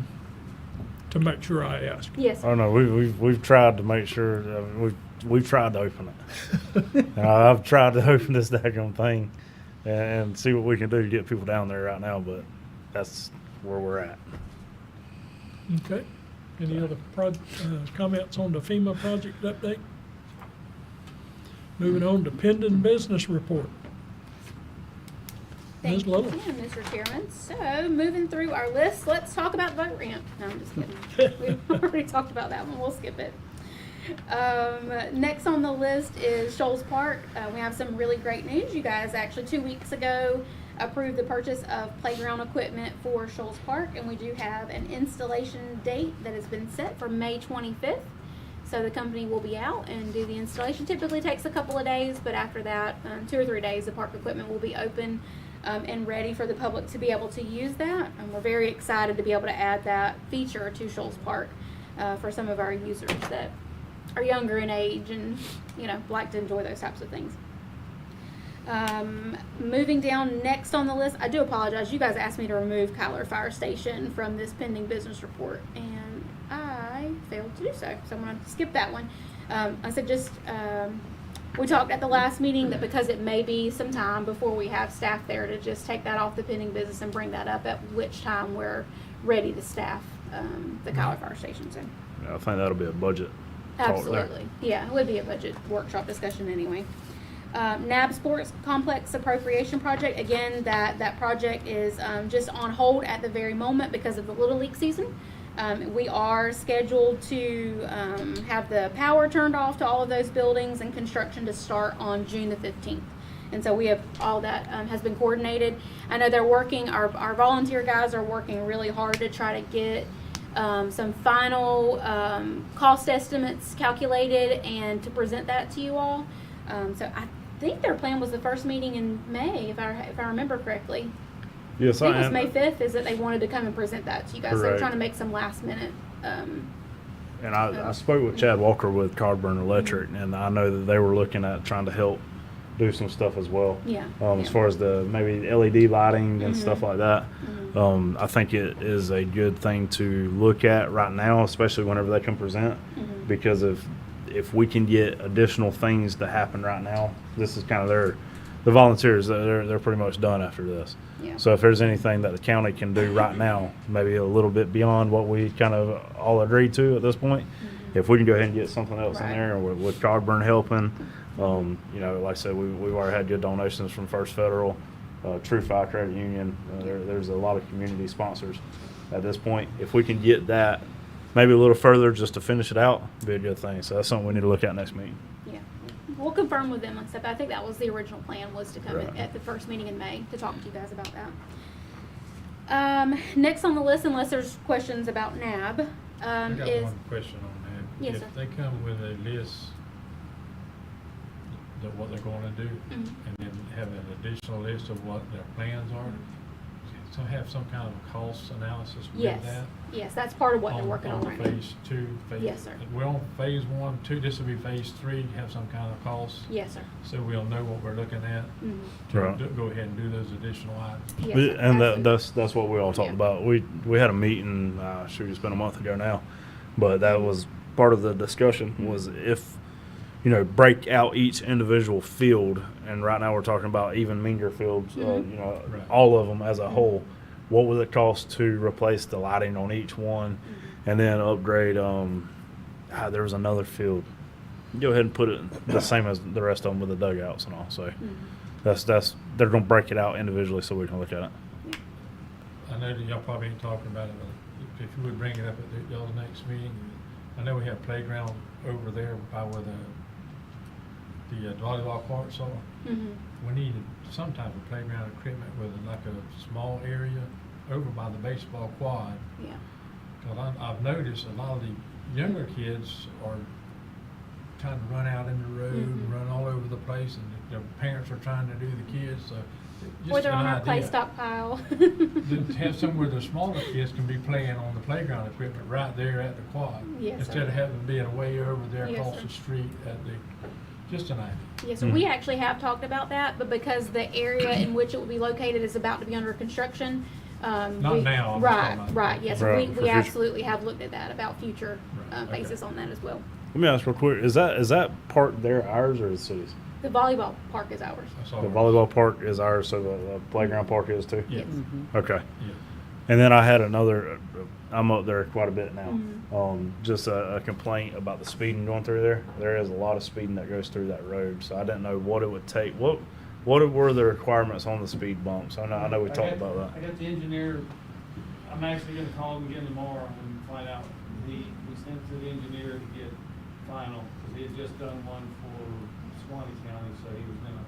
to make sure I asked. Yes, sir. Oh no, we've tried to make sure we've tried to open it. And I've tried to open this daggone thing and see what we can do to get people down there right now, but that's where we're at. Okay. Any other comments on the FEMA project update? Moving on to pending business report. Thank Ms. you Little. again, Mr. Chairman. So, moving through our list, let's talk about the boat ramp. No, I'm just kidding. We've already talked about that one. We'll skip it. Next on the list is Shoals Park. We have some really great news. You guys actually 2 weeks ago approved the purchase of playground equipment for Shoals Park, and we do have an installation date that has been set for May 25th. So the company will be out and do the installation. Typically takes a couple of days, but after that, 2 or 3 days, the park equipment will be open and ready for the public to be able to use that. And we're very excited to be able to add that feature to Shoals Park for some of our users that are younger in age and, like to enjoy those types of things. Moving down next on the list, I do apologize. You guys asked me to remove Kyler Fire Station from this pending business report, and failed to do so. So I'm going to skip that one. I said we talked at the last meeting that because it may be some time before we have staff there to just take that off the pending business and bring that up at which time we're ready to staff the Cowley Fire Station. So Yeah, I think that'll be a budget talk there. absolutely, yeah, it would be a budget workshop discussion anyway. NAB Sports Complex Appropriation Project, again, that project is just on hold at the very moment because of the Little League season. We are scheduled to have the power turned off to all of those buildings and construction to start on June the 15th. And so we have all that has been coordinated. I know they're working, our volunteer guys are working really hard to try to get some final cost estimates calculated and to present that to you all. So I think their plan was the first meeting in May, if I remember correctly. Yes, I think it was May 5th is that they wanted to come and present that to you guys. So they're Correct. trying to make some last minute. And I spoke with Chad Walker with Cardburn Electric, and I know that they were looking at trying to help do some stuff as well. Yeah. As far as the maybe LED lighting and Mhm. stuff like that. I think it is a good thing to look at right now, especially whenever they can present, because if we can get additional things to happen right now, this is kind of the volunteers, they're pretty much done after this. Yeah. So if there's anything that the county can do right now, maybe a little bit beyond what we kind of all agreed to at this point, if we can go ahead and get something else in there, with Cardburn helping, like I said, we've already had good donations from First Federal, True Fire Credit Union. There's a lot of community sponsors at this point. If we can get that maybe a little further just to finish it out, it'd be a good thing. So that's something we need to look at next meeting. Yeah. We'll confirm with them and stuff. I think that was the original plan, was to come Right. at the first meeting in May to talk to you guys about that. Next on the list, unless there's questions about NAB, I got is one question on that. Yes, If sir. they come with a list of what they're gonna do, Mhm. and then have an additional list of what their plans are, so have some kind of a cost analysis with yes, that? yes, that's part of what they're working on right now. Phase 2, Yes, sir. We're on phase 1, 2, this will be phase 3, have some kind of cost? Yes, sir. So we'll know what we're looking at Mhm. to Right. go ahead and do those additional items. Yes, sir. And Absolutely. that's what we all talked about. We had a meeting, it's been a month ago now, but that was part of the discussion was if, break out each individual field, and right now we're talking about even Meanger fields, Right. all of them as a whole. What would it cost to replace the lighting on each one, and then upgrade? There was another field. Go ahead and put it the same as the rest of them with the dugouts and all. So that's they're gonna break it out individually so we can look at it. I know that y'all probably ain't talking about it, but if you would bring it up at y'all's next meeting, I know we have playground over there by where the volleyball courts are. Mhm. We need some type of playground equipment with like a small area over by the baseball quad. Yeah. Cause I've noticed a lot of the younger kids are trying to run out in the road and run all over the place, and their parents are trying to do the kids, so. Or just they're on an our play idea. stockpile. To have somewhere the smaller kids can be playing on the playground equipment right there at the quad. Yes, Instead sir. of having to be way over there Yes, across sir. the street just an idea. Yes, so we actually have talked about that, but because the area in which it will be located is about to be under construction. Not we- now, I'm Right, talking about- right, yes, Right, for we future. absolutely have looked at that, about future Right, okay. phases on that as well. Let me ask real quick: is that part there ours or the city's? The volleyball park is ours. That's all The right. volleyball park is ours, so the playground park is too? Yes. Okay. Yeah. And then I had another, I'm up there quite a bit now, Mm-hmm. just a complaint about the speeding going through there. There is a lot of speeding that goes through that road, so I didn't know what it would take. What were the requirements on the speed bumps? I know we talked about that. I got the engineer, I'm actually gonna call him again tomorrow and find out. We sent to the engineer to get final, because he had just done one for Swanee County, so he was gonna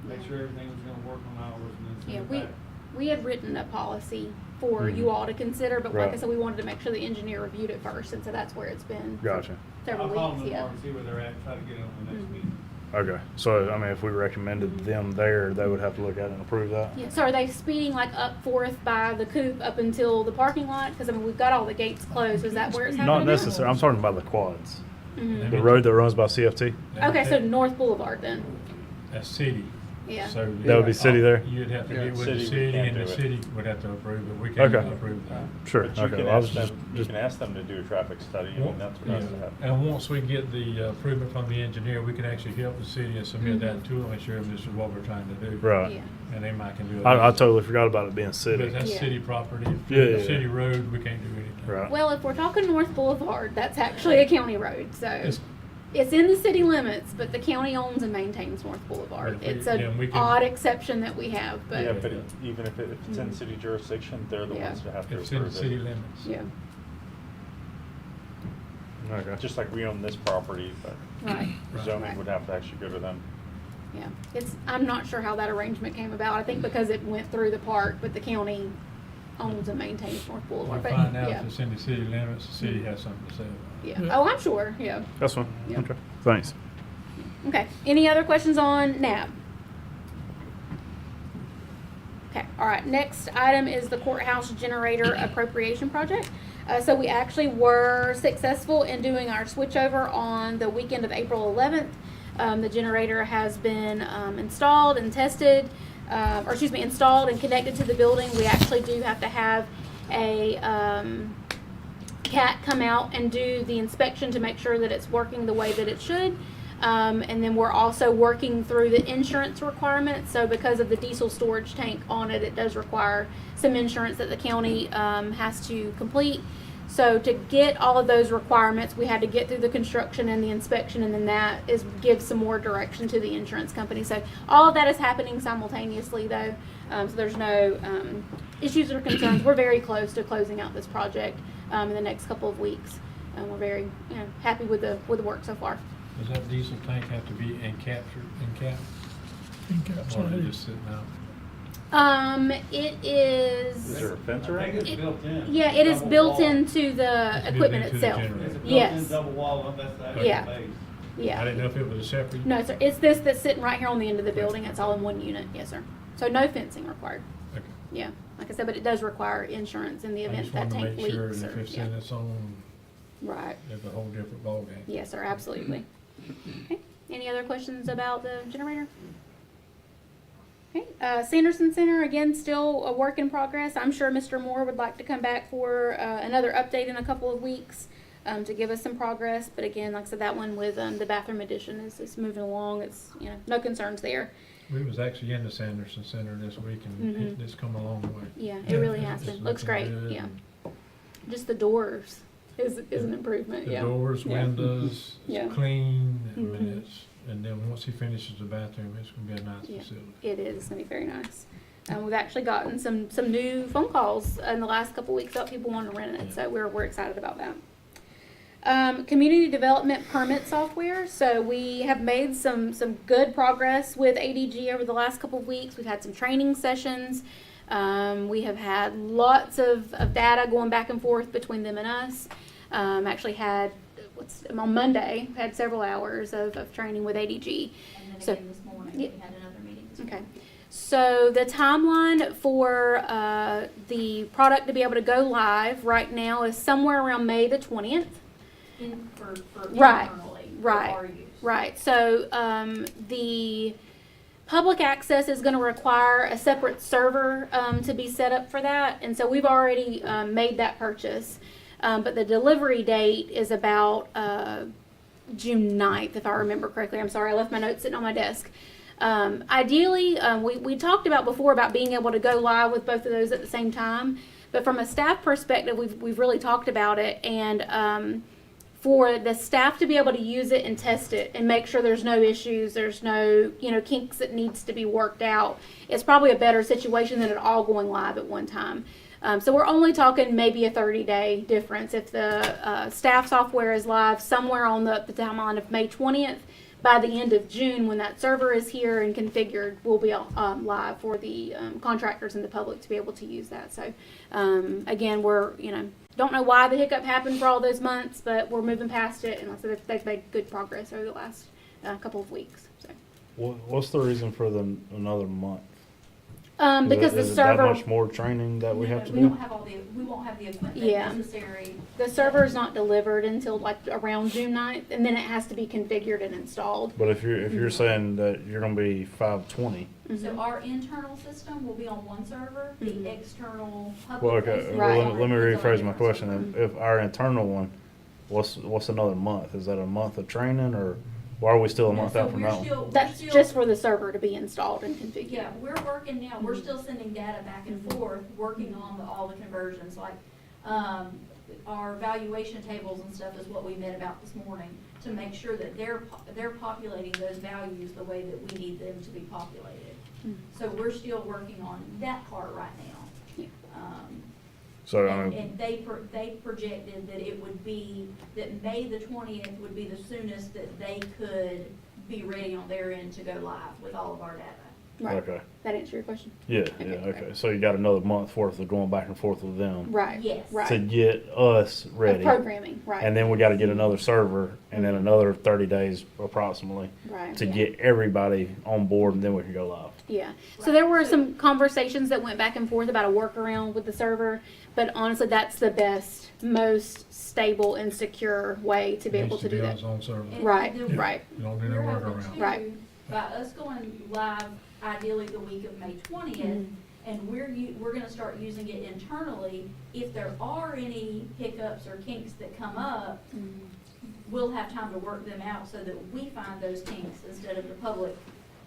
make sure everything was gonna work on ours and then Yeah, send it back. we had written a policy for you all to consider, but like I said, we wanted to make sure the engineer reviewed it first, and so that's where it's been. for Gotcha. Several I'll call him weeks, yeah. tomorrow and see where they're at, try to get it on the next Mhm. meeting. Okay, so I mean, if we recommended them there, they would have to look at it and approve that? Yeah, so are they speeding like up Fourth by the coop up until the parking lot? Because I mean, we've got all the gates closed. Is that where it's happening? Not necessarily, I'm talking about the quads. Mhm. The road that runs by CFT? Okay, so North Boulevard then. That's city. Yeah. So That would be city there? You'd have to Yeah, get with city, the we city, can't and the do it. city would have to approve it. We can't Okay. approve that. Sure, But you okay, can well, I was ask them, just, you can ask them to do a traffic study, I mean, that's what has to happen. And once we get the approval from the engineer, we can actually help the city and submit that to them and show them this is what we're trying to do. Right. Yeah. And they might can do it. I totally forgot about it being city. But that's Yeah. city property. Yeah, yeah, yeah. City road, we can't do anything. Right. Well, if we're talking North Boulevard, that's actually a county road, so It's- it's in the city limits, but the county owns and maintains North Boulevard. But if we- It's yeah, an we can- odd exception that we have, but Yeah, but even if it's in city jurisdiction, they're the Yeah. ones that have to It's in the approve city it. limits. yeah, Okay. Just like we own this property, but right. zoning Right. would have to actually go to them. Yeah, I'm not sure how that arrangement came about. I think because it went through the park, but the county owns and maintains North We'll Boulevard. But find out yeah, if it's in the city limits, the city has something to say about it. yeah. Oh, I'm sure. Yeah. That's fine. Yeah. Okay. Thanks. Okay. Any other questions on NAB? Okay. All right. Next item is the courthouse generator appropriation project. So we actually were successful in doing our switchover on the weekend of April 11th. The generator has been installed and tested, installed and connected to the building. We actually do have to have a CAT come out and do the inspection to make sure that it's working the way that it should. And then we're also working through the insurance requirements. So because of the diesel storage tank on it, it does require some insurance that the county has to complete. So to get all of those requirements, we had to get through the construction and the inspection, and then that gives some more direction to the insurance company. So all of that is happening simultaneously, though. So there's no issues or concerns. We're very close to closing out this project in the next couple of weeks. We're very happy with the work so far. Does that diesel tank have to be encapped? Or is it just sitting out? It is. Is there a fence I around think it? it's built in. Yeah, it is Double built wall. into the It's built equipment into the itself. generator. It's a Yes. built-in double wall, that's the actual Yeah. base. I Yeah. didn't know if it was a separate. No, sir. It's this that's sitting right here on the end of the building. It's all in one unit. Yes, sir. So no fencing required. Okay. Yeah. Like I said, but it does require insurance in the I event just that wanted to tank make sure leaks. that if Or, it's yeah. in its own, Right. it's a whole different ballgame. Yes, sir. Absolutely. Okay. Any other questions about the generator? Okay. Sanderson Center, again, still a work in progress. I'm sure Mr. Moore would like to come back for another update in a couple of weeks to give us some progress. But again, like I said, that one with the bathroom addition is moving along. It's, no concerns there. We was actually in the Sanderson Center this week, and Mhm. it's come a long way. Yeah, it really has It's been. Looks looking great. good, Yeah. and Just the doors is an improvement. The Yeah. doors, Yeah. windows, Yeah. it's clean, I mean, Mhm. and then once he finishes the bathroom, it's gonna be a nice Yeah. facility. It is. It's gonna be very nice. We've actually gotten some new phone calls in the last couple weeks about people wanting to rent it, so we're excited about that. Community development permit software. So we have made some good progress with ADG over the last couple of weeks. We've had some training sessions. We have had lots of data going back and forth between them and us. Actually had on Monday had several hours of training with ADG. And then So- again this morning, Yeah. we had another meeting this Okay. morning. So the timeline for the product to be able to go live right now is somewhere around May the 20th. For Right, internally, for right, our use. right. So the public access is going to require a separate server to be set up for that, and so we've already made that purchase. But the delivery date is about June 9th, if I remember correctly. I'm sorry, I left my notes sitting on my desk. Ideally, we talked about before about being able to go live with both of those at the same time. But from a staff perspective, we've really talked about it, and for the staff to be able to use it and test it and make sure there's no issues, there's no kinks that needs to be worked out, it's probably a better situation than it all going live at one time. So we're only talking maybe a 30-day difference. If the staff software is live somewhere on the timeline of May 20th, by the end of June, when that server is here and configured, we'll be live for the contractors and the public to be able to use that. So again, we're don't know why the hiccup happened for all those months, but we're moving past it, and like I said, they've made good progress over the last couple of weeks. So. What's the reason for another month? Because the Is it that server. much more training that we have to We do? don't have all the, we won't have the equipment Yeah. necessary. The server is not delivered until like around June 9th, and then it has to be configured and installed. But if you're saying that you're gonna be 520, So our internal system will be on one server, the external well, public. okay, facing well, server let me is on a rephrase my different question. If our internal one, what's another month? Is that a month of training, or why are we still a month out from that one? That's just for the server to be installed and configured. Yeah, we're working now, we're still sending data back and forth, working on all the conversions, like, our valuation tables and stuff is what we met about this morning, to make sure that they're populating those values the way that we need them to be populated. So we're still working on that part right now. So, And they projected that it would be, that May the 20th would be the soonest that they could be ready on their end to go live with all of our data. Right. Okay. That answer your question? Yeah, okay. So you got another month worth of going back and forth with them. Right. Yes. Right. To get us ready. Programming, right. And then we gotta get another server, and then another 30 days approximately. Right. To Yeah. get everybody on board, and then we can go live. Yeah. So there were some conversations that went back and forth about a workaround with the server, but honestly, that's the best, most stable and secure way to be able to do that. Needs to be on its own server. Right, And right. You don't do no We're hoping workaround. too, Right. by us going live ideally the week of May 20th, and we're gonna start using it internally, if there are any hiccups or kinks that come up, we'll have time to work them out so that we find those kinks instead of the public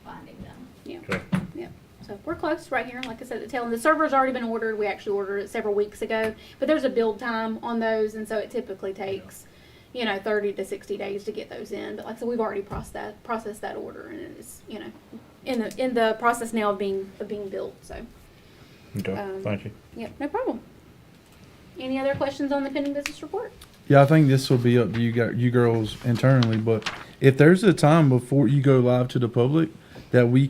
finding them. Yeah. Okay. Yeah. So we're close right here. Like I said, the tail end. The server's already been ordered. We actually ordered it several weeks ago, but there's a build time on those, and so it typically takes, 30 to 60 days to get those in. But like I said, we've already processed that order, and it's, in the process now of being built. So. Okay, thank you. Yep, no problem. Any other questions on the pending business report? Yeah, I think this will be up to you girls internally, but if there's a time before you go live to the public that we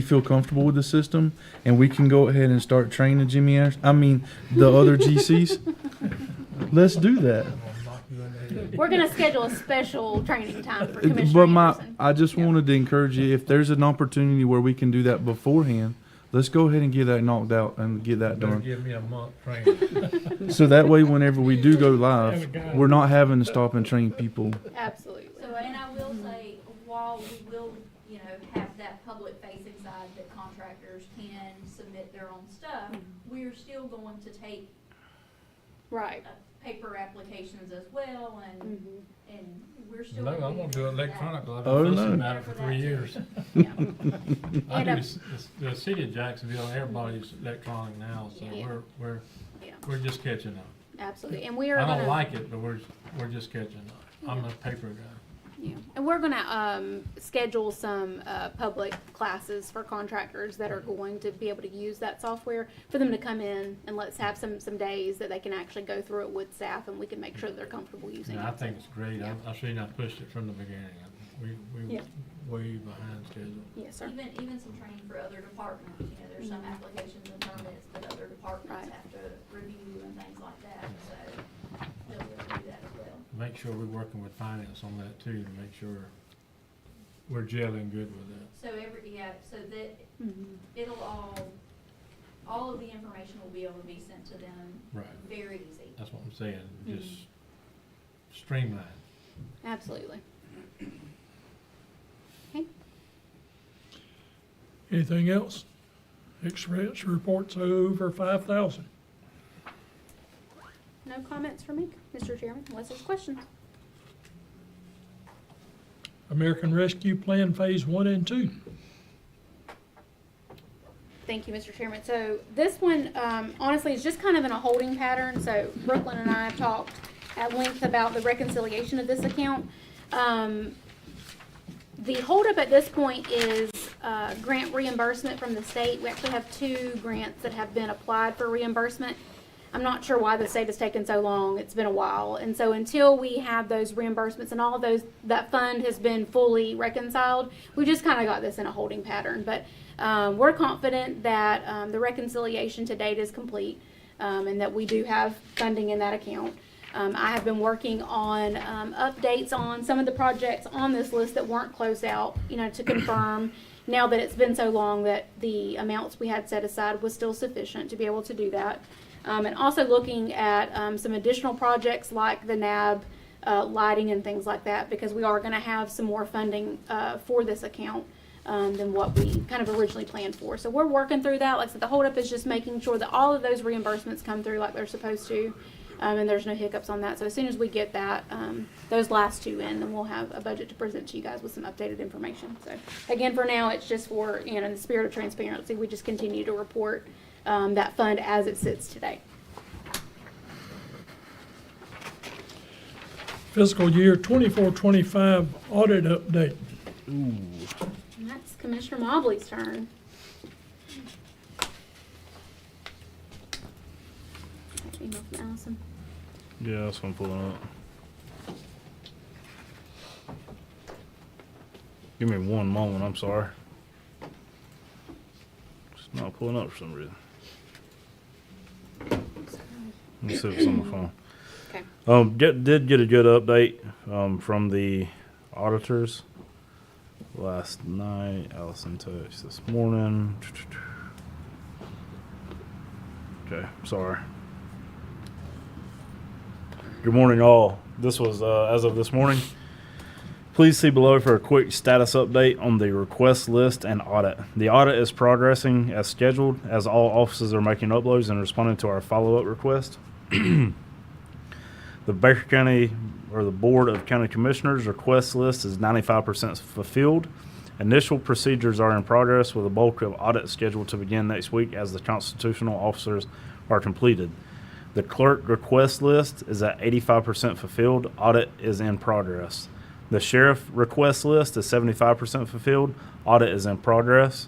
feel comfortable with the system and we can go ahead and start training the other GCs, let's do that. We're gonna schedule a special training time for Commissioner But Anderson. I just wanted to encourage you, if there's an opportunity where we can do that beforehand, let's go ahead and get that knocked out and get that Better done. give me a month training. So that way, whenever we do go live, we're not having to stop and train people. Absolutely. So, and I will say, while we will, have that public-facing side that contractors can submit their own stuff, we're still going to take Right. paper applications as well, and we're still. No, I'm gonna do it electronically. I've Oh, been no. fussing about it for 3 years. Yeah. I And, do the city of Jacksonville, everybody's electronic now, so Yeah. Yeah. we're just catching up. Absolutely. And we are I gonna. don't like it, but we're just catching up. I'm a paper guy. Yeah, and we're gonna schedule some public classes for contractors that are going to be able to use that software for them to come in, and let's have some days that they can actually go through it with staff, and we can make sure that they're comfortable using Yeah, I it. think it's great. Yeah. I seen I pushed it from the beginning. We Yeah. way behind schedule. Yes, sir. Even some training for other departments, there's some applications and permits that other departments Right. have to review and things like that, so they'll be able to do that as well. Make sure we're working with finance on that too, to make sure we're gelling good with that. So so that Mhm. it'll all of the information will be able to be sent to them. Right. Very easy. That's what I'm saying, just streamline. Absolutely. Okay. Anything else? Expense reports over 5,000. No comments from me, Mr. Chairman, unless there's questions. American Rescue Plan Phase 1 and 2. Thank you, Mr. Chairman. So this one, honestly, is just kind of in a holding pattern. So Brooklyn and I have talked at length about the reconciliation of this account. The holdup at this point is grant reimbursement from the state. We actually have 2 grants that have been applied for reimbursement. I'm not sure why the state has taken so long. It's been a while. And so until we have those reimbursements and all of those, that fund has been fully reconciled, we just kind of got this in a holding pattern. But we're confident that the reconciliation to date is complete and that we do have funding in that account. I have been working on updates on some of the projects on this list that weren't closed out, to confirm, now that it's been so long, that the amounts we had set aside was still sufficient to be able to do that. And also looking at some additional projects like the NAB lighting and things like that, because we are going to have some more funding for this account than what we kind of originally planned for. So we're working through that. Like I said, the holdup is just making sure that all of those reimbursements come through like they're supposed to, and there's no hiccups on that. So as soon as we get that, those last two in, then we'll have a budget to present to you guys with some updated information. So again, for now, it's just for, in the spirit of transparency, we just continue to report that fund as it sits today. Fiscal year 24-25 audit update. And that's Commissioner Mobley's turn. Email from Allison. Yeah, that's what I'm pulling up. Give me one moment, I'm sorry. It's not pulling up for some reason. Let me see if it's on my phone. Okay. Did get a good update from the auditors last night. Allison touched this morning. Okay, sorry. Good morning, all. This was as of this morning. Please see below for a quick status update on the request list and audit. The audit is progressing as scheduled, as all offices are making uploads and responding to our follow-up request. The Baker County, or the Board of County Commissioners request list is 95% fulfilled. Initial procedures are in progress with a bulk of audit scheduled to begin next week as the constitutional officers are completed. The clerk request list is at 85% fulfilled. Audit is in progress. The sheriff request list is 75% fulfilled. Audit is in progress.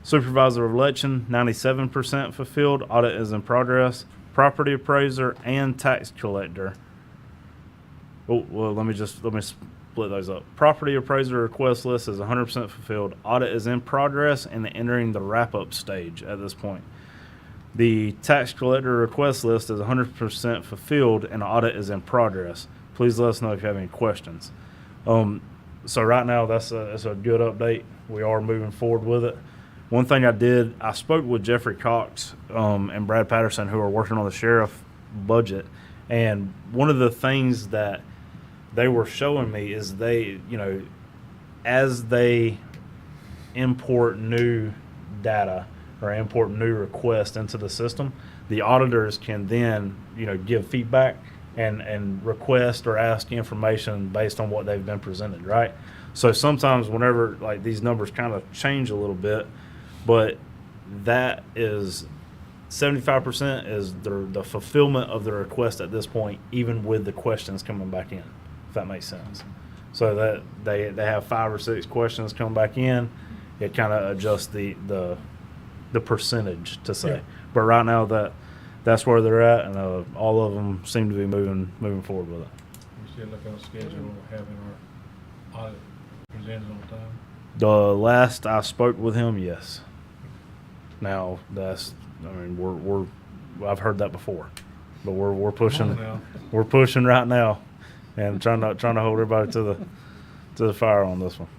Supervisor of election, 97% fulfilled. Audit is in progress. Property appraiser and tax collector. Oh, well, let me split those up. Property appraiser request list is 100% fulfilled. Audit is in progress and entering the wrap-up stage at this point. The tax collector request list is 100% fulfilled and audit is in progress. Please let us know if you have any questions. So right now, that's a good update. We are moving forward with it. One thing I spoke with Jeffrey Cox and Brad Patterson, who are working on the sheriff budget, and one of the things that they were showing me is they, as they import new data or import new requests into the system, the auditors can then, give feedback and request or ask information based on what they've been presented, right? So sometimes whenever like these numbers kind of change a little bit, but that is 75% is the fulfillment of the request at this point, even with the questions coming back in, if that makes sense. So that they have 5 or 6 questions coming back in, it kind of adjusts the percentage to say. Yeah. But right now that's where they're at, and all of them seem to be moving forward with it. We still look on schedule, having our audit presented on time. The last I spoke with him, yes. Now I've heard that before, but we're pushing, we're pushing right now, and trying to hold everybody to the fire on this one.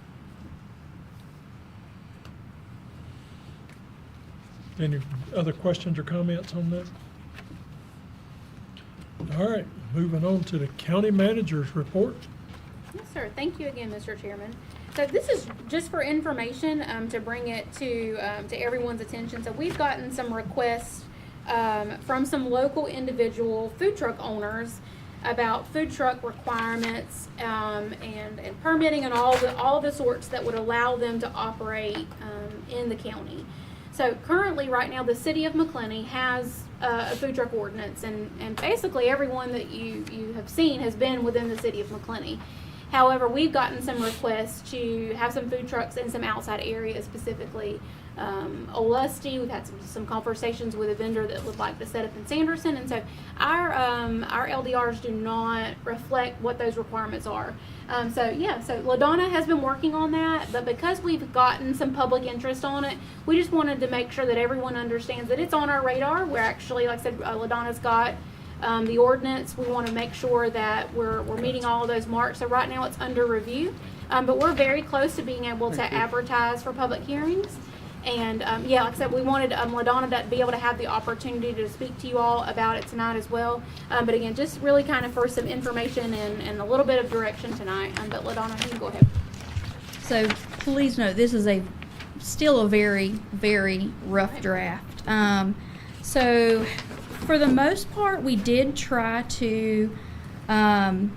Any other questions or comments on that? All right, moving on to the county manager's report. Yes, sir. Thank you again, Mr. Chairman. So this is just for information to bring it to everyone's attention. So we've gotten some requests from some local individual food truck owners about food truck requirements and permitting and all the sorts that would allow them to operate in the county. So currently, right now, the city of McClenny has a food truck ordinance, and basically everyone that you have seen has been within the city of McClenny. However, we've gotten some requests to have some food trucks in some outside areas, specifically Olusty. We've had some conversations with a vendor that would like to set up in Sanderson, and so our LDRs do not reflect what those requirements are. So LaDonna has been working on that, but because we've gotten some public interest on it, we just wanted to make sure that everyone understands that it's on our radar. We're actually, like I said, LaDonna's got the ordinance. We want to make sure that we're meeting all of those marks. So right now it's under review. But we're very close to being able to advertise for public hearings. And, yeah, like I said, we wanted LaDonna to be able to have the opportunity to speak to you all about it tonight as well. But again, just really kind of for some information and a little bit of direction tonight. But LaDonna, you can go ahead. So please note, this is still a very, very rough draft. So for the most part, we did try to kind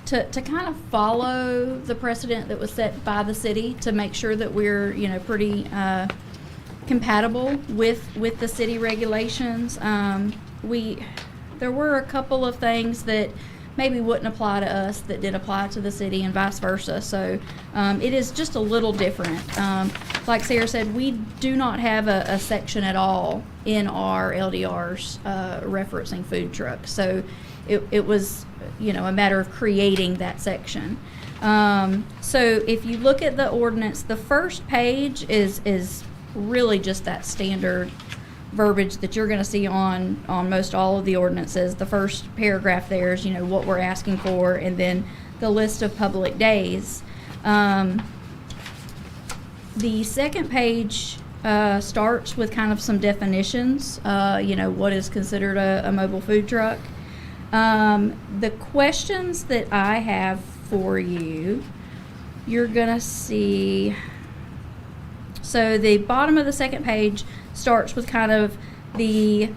of follow the precedent that was set by the city to make sure that we're, pretty compatible with the city regulations. There were a couple of things that maybe wouldn't apply to us that did apply to the city and vice versa. So it is just a little different. Like Sarah said, we do not have a section at all in our LDRs referencing food trucks. So it was, a matter of creating that section. So if you look at the ordinance, the first page is really just that standard verbiage that you're going to see on most all of the ordinances. The first paragraph there is, what we're asking for, and then the list of public days. The second page starts with kind of some definitions, what is considered a mobile food truck. The questions that I have for you, you're going to see. So the bottom of the second page starts with kind of the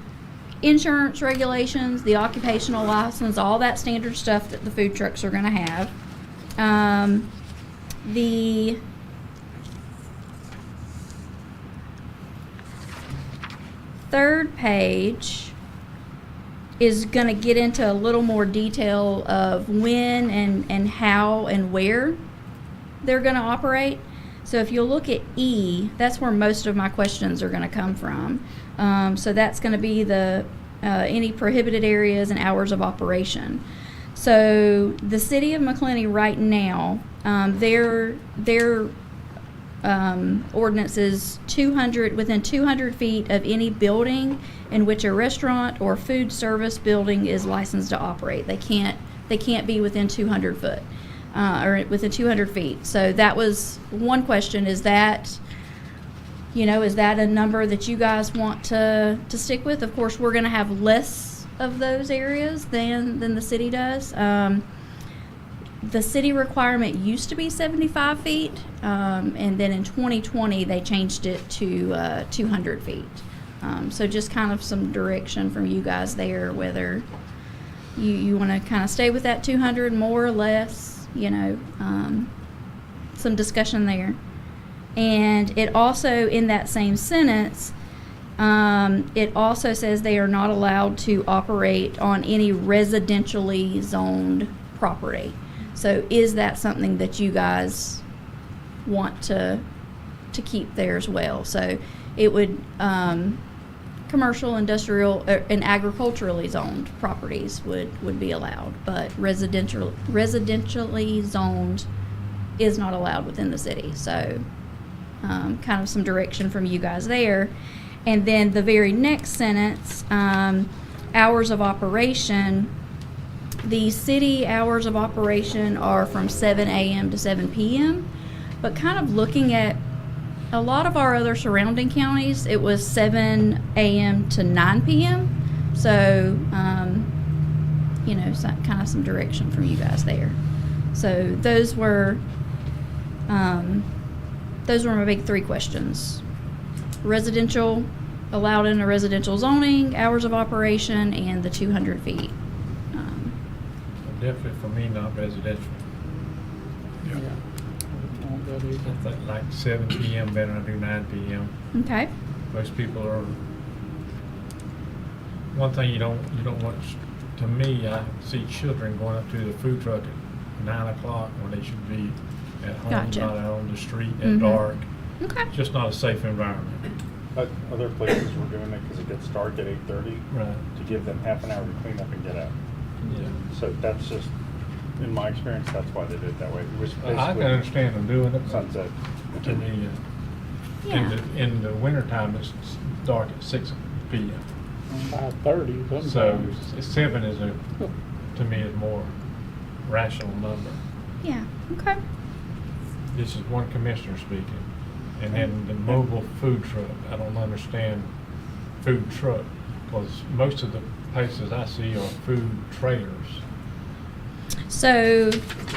insurance regulations, the occupational license, all that standard stuff that the food trucks are going to have. The third page is going to get into a little more detail of when and how and where they're going to operate. So if you'll look at E, that's where most of my questions are going to come from. So that's going to be the any prohibited areas and hours of operation. So the city of McClenny right now, their ordinance is within 200 feet of any building in which a restaurant or food service building is licensed to operate. They can't be within 200 foot. Or within 200 feet. So that was one question. Is that a number that you guys want to stick with? Of course, we're going to have less of those areas than the city does. The city requirement used to be 75 feet, and then in 2020 they changed it to 200 feet. So just kind of some direction from you guys there, whether you want to kind of stay with that 200 more or less. Some discussion there. And it also, in that same sentence, it also says they are not allowed to operate on any residentially zoned property. So is that something that you guys want to keep there as well? So it would, commercial, industrial, and agriculturally zoned properties would be allowed, but residentially zoned is not allowed within the city. So kind of some direction from you guys there. And then the very next sentence, hours of operation. The city hours of operation are from 7 a.m. to 7 p.m., but kind of looking at a lot of our other surrounding counties, it was 7 a.m. to 9 p.m. So, kind of some direction from you guys there. So those were my big three questions. Residential, allowed in a residential zoning, hours of operation, and the 200 feet. Definitely for me, not residential. Like 7 p.m. better than I do 9 p.m. Okay. Most people are. One thing you don't want. To me, I see children going up to the food truck at 9 o'clock when they should be at home, Gotcha. not out on the street at dark. Okay. Just not a safe environment. Other places were doing it because it gets dark at 8:30. Right. To give them half an hour to clean up and get out. Yeah. So that's just, in my experience, that's why they did it that way. It was I can understand them doing it. Sunset. To me, in the wintertime, it's dark at 6 p.m. 5:30 So sometimes. 7 is to me, is more rational number. Yeah. Okay. this is one commissioner speaking. And then the mobile food truck, I don't understand food truck, because most of the places I see are food trailers. So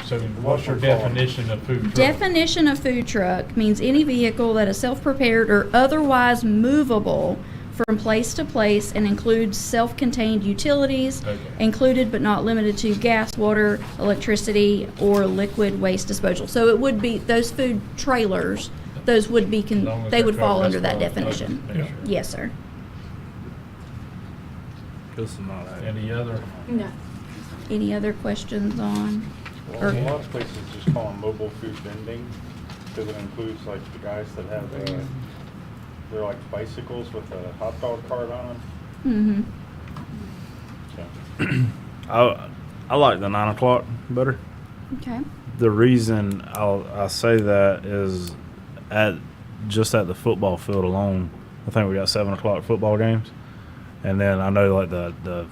So what's your definition of food truck? definition of food truck means any vehicle that is self-prepared or otherwise movable from place to place and includes self-contained utilities, Okay. included but not limited to gas, water, electricity, or liquid waste disposal. So it would be, those food trailers, those would be, As long as they they're would fall covered, under that that's fine. definition. Okay, make sure. Yes, sir. This is not Any other? No. Any other questions on? Well, a lot of places just call them mobile food vending, because it includes like the guys that have, they're like bicycles with a hot dog cart on them. Mm-hmm. So, I like the 9 o'clock better. Okay. The reason I say that is just at the football field alone, I think we got 7 o'clock football games, and then I know like the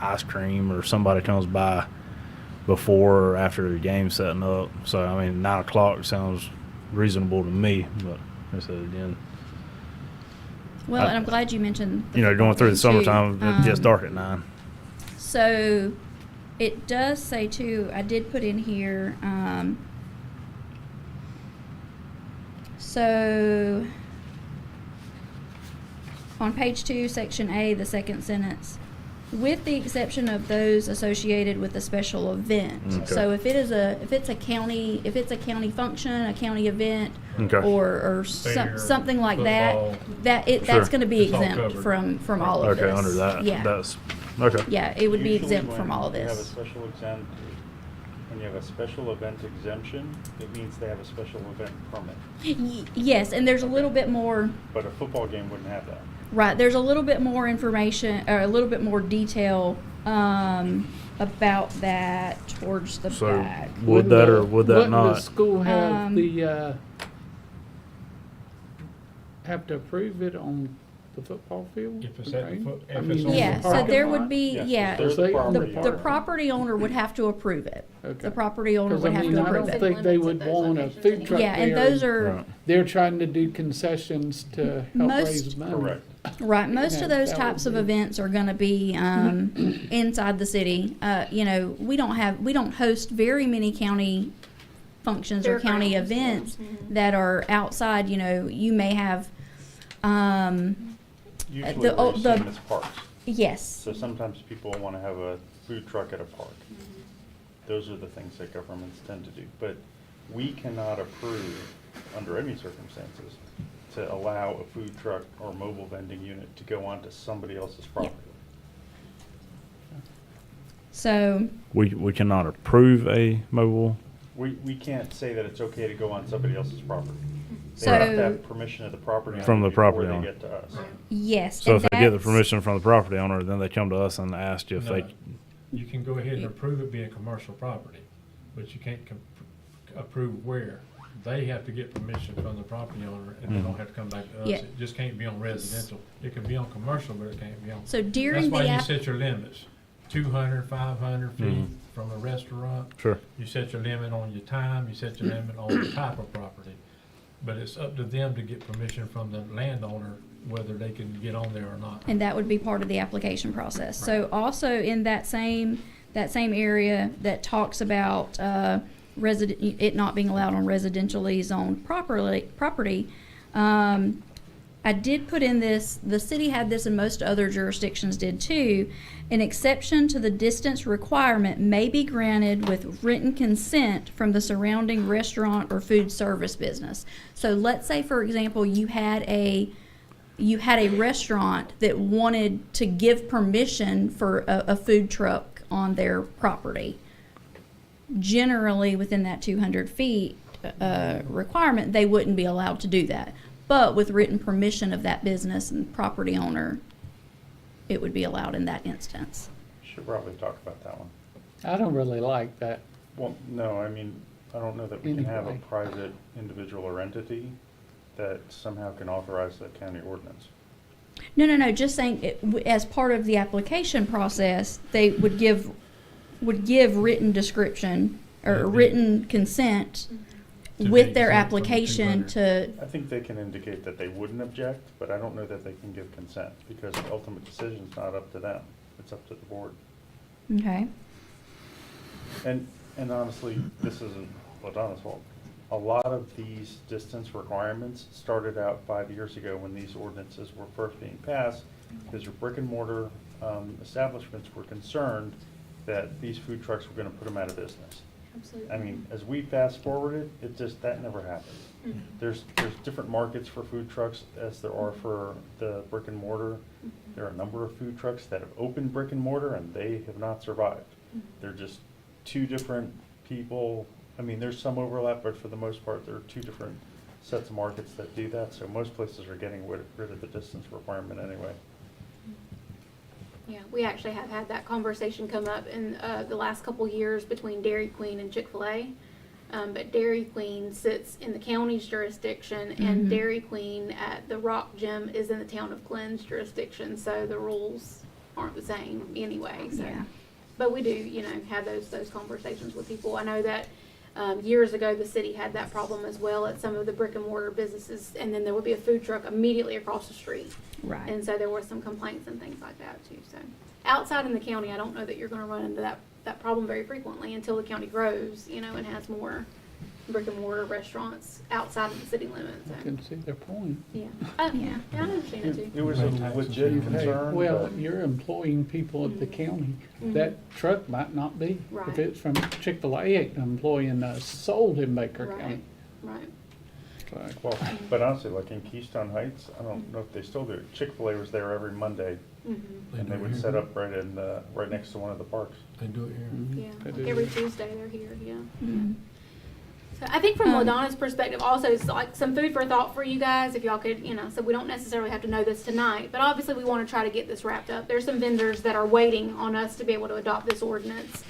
ice cream or somebody comes by before or after the game setting up. So I mean 9 o'clock sounds reasonable to me, but I said again. Well, and I'm glad you mentioned. You know, going through the football summertime, too. it gets dark at 9. So it does say too, I did put in here, so on page 2, section A, the second sentence, with the exception of those associated with a special event. Okay. So if it's a county function, a county event, Okay. or Fair, something like football. that's Sure. going to be It's all exempt covered. from all of this. Okay, under that, Yeah. that's okay. Yeah, it would be usually exempt from when all of you have a this. special exempt, when you have a special event exemption, it means they have a special event permit. Yes, and there's a little bit more, But a football game wouldn't have that. right, there's a little bit more information, or a little bit more detail about that towards the So back. would that or would that Wouldn't the not? school have Um, have to approve it on the football field? If it's at the Okay. foot- I if mean, it's on the Yeah, so parking there lot? would be, Yes, yeah, they're the the- property the owner. property owner would have to approve it. Okay. The property owner 'Cause would I have mean, to I approve don't it. think they would want a food truck Yeah, and there. those are, Right. They're trying to do concessions to help Most- raise money. Correct. right, most Yeah, of those that types would of be- events are gonna be, inside the city. You know, we don't host very many county functions or county Fairgrounds, yeah. events Mhm. that are outside. You know, you may have, Usually the- we're the- seeing it's parks. yes, So sometimes people want to have a food truck at a park. Those are the things that governments tend to do. But we cannot approve, under any circumstances, to allow a food truck or mobile vending unit to go onto somebody else's property. so, We cannot approve a mobile. We can't say that it's okay to go on somebody else's property. They So- have to have permission of the property owner From the property before owner. they get to us. yes. So and if they get the that's- permission from the property owner, then they come to us and ask if No. they. You can go ahead and approve it being commercial property, but you can't approve where. They have to get permission from the property owner, and they don't have to come back to us. Yeah. It just can't be on residential. It can be on commercial, but it can't be on. So during That's why the you app- set your limits, 200, 500 feet Mhm. from a restaurant. Sure. You set your limit on your time, you set your limit on the type of property. But it's up to them to get permission from the landowner, whether they can get on there or not. And that would be part of the application process. So also in that same area that talks about, it not being allowed on residentially zoned property, I did put in this, the city had this and most other jurisdictions did too. An exception to the distance requirement may be granted with written consent from the surrounding restaurant or food service business. So let's say, for example, you had a restaurant that wanted to give permission for a food truck on their property. Generally, within that 200 feet requirement, they wouldn't be allowed to do that. But with written permission of that business and property owner, it would be allowed in that instance. Should probably talk about that one. I don't really like that. Well, no, I mean, I don't know that we can have a Anyway. private individual or entity that somehow can authorize the county ordinance. No, just saying, as part of the application process, they would give written description or Yeah, written consent with their application to, I think they can indicate that they wouldn't object, but I don't know that they can give consent, because the ultimate decision's not up to them, it's up to the board. okay, And honestly, this isn't Ladonna's fault. A lot of these distance requirements started out 5 years ago when these ordinances were first being passed, because your brick and mortar establishments were concerned that these food trucks were gonna put them out of business. Absolutely. I mean, as we fast forwarded, that never happened. Mhm. There's different markets for food trucks as there are for the brick and mortar. There are a number of food trucks that have opened brick and mortar and they have not survived. They're just two different people. I mean, there's some overlap, but for the most part, there are two different sets of markets that do that. So most places are getting rid of the distance requirement anyway. Yeah, we actually have had that conversation come up in the last couple years between Dairy Queen and Chick-fil-A. But Dairy Queen sits in the county's jurisdiction, and Mhm. Dairy Queen at the Rock Gym is in the town of Glenn's jurisdiction, so the rules aren't the same anyway. So, Yeah. but we do, have those conversations with people. I know that years ago the city had that problem as well at some of the brick and mortar businesses, and then there would be a food truck immediately across the street. right. And so there were some complaints and things like that too. So outside in the county, I don't know that you're going to run into that problem very frequently until the county grows, and has more brick and mortar restaurants outside of the city limits. I So, can see their point. yeah. Yeah. I understand it too. It was a legit concern. Well, but- you're employing people at the county. Mhm. That truck might not be. Right. If it's from Chick-fil-A, employing sold in Baker Right. County. Right. So, Well, but honestly, like in Keystone Heights, I don't know if they still do it. Chick-fil-A was there every Monday, Mm-hmm. and they would set up right next to one of the parks. They do it here. Yeah. They Like do. every Tuesday they're here. Yeah. Mhm. So I think from Um, LaDonna's perspective, also it's like some food for thought for you guys, if y'all could, so we don't necessarily have to know this tonight, but obviously we want to try to get this wrapped up. There's some vendors that are waiting on us to be able to adopt this ordinance,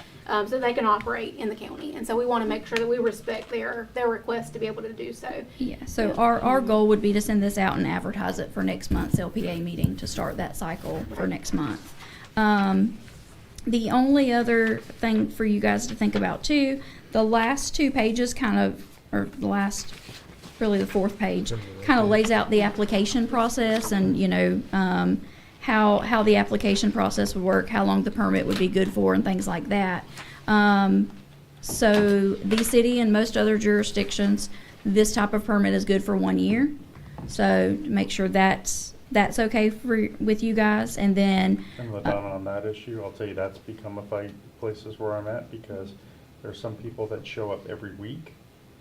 so they can operate in the county, and so we want to make sure that we respect their request to be able to do so. Yeah, so our goal would be to send this out and advertise it for next month's LPA meeting to start that cycle for next month. The only other thing for you guys to think about too, the last 2 pages really the 4th page, kind of lays out the application process and, how the application process would work, how long the permit would be good for and things like that. So the city and most other jurisdictions, this type of permit is good for 1 year. So make sure that's okay with you guys, and then. And LaDonna, on that issue, I'll tell you, that's become a fight places where I'm at, because there's some people that show up every week,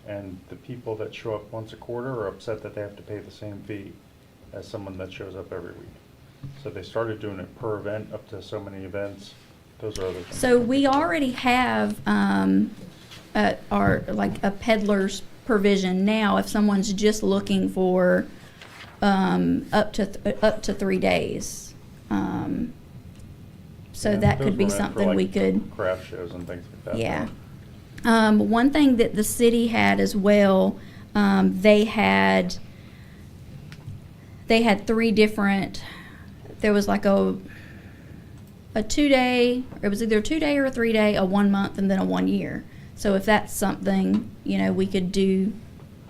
and the people that show up once a quarter are upset that they have to pay the same fee as someone that shows up every week. So they started doing it per event, up to so many events. Those are other things. So we already have a peddler's provision now if someone's just looking for up to 3 days. So Yeah, that those could be were meant for, something like, we could. Craft shows and things like that. Yeah. One thing that the city had as well, they had 3 different. There was like a 2-day. It was either a 2-day or a 3-day, a 1 month, and then a 1 year. So if that's something we could do,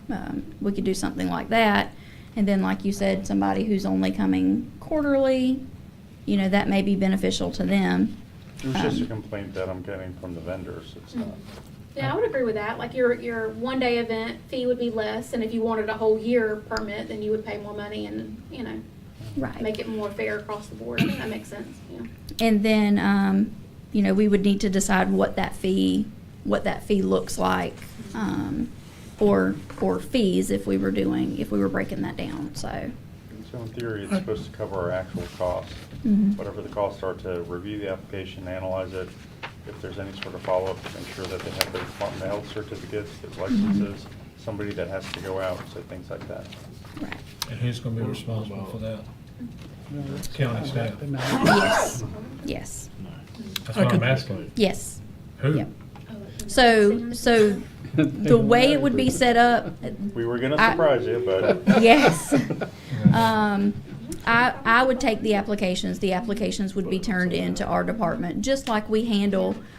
something like that. And then, like you said, somebody who's only coming quarterly, that may be beneficial to them. It was just a complaint that I'm getting from the vendors. It's not. Yeah, I would agree with that. Like your 1-day event fee would be less, and if you wanted a whole year permit, then you would pay more money and, Right. make it more fair across the board. I think that makes sense, yeah. And then, we would need to decide what that fee looks like, or fees if we were breaking that down, so. So in theory, it's supposed to cover our actual costs. Mhm. Whatever the costs are to review the application, analyze it, if there's any sort of follow-up, to make sure that they have their Department of Health certificates, their licenses, somebody that has to go out, so things like that. Right. And who's gonna be responsible for that? County staff. Yes, yes, That's what I'm asking. yes. Who? Yep. So the way it would be set up. We were gonna I- surprise you, but. Yes. I would take the applications. The applications would be turned into our department, just like we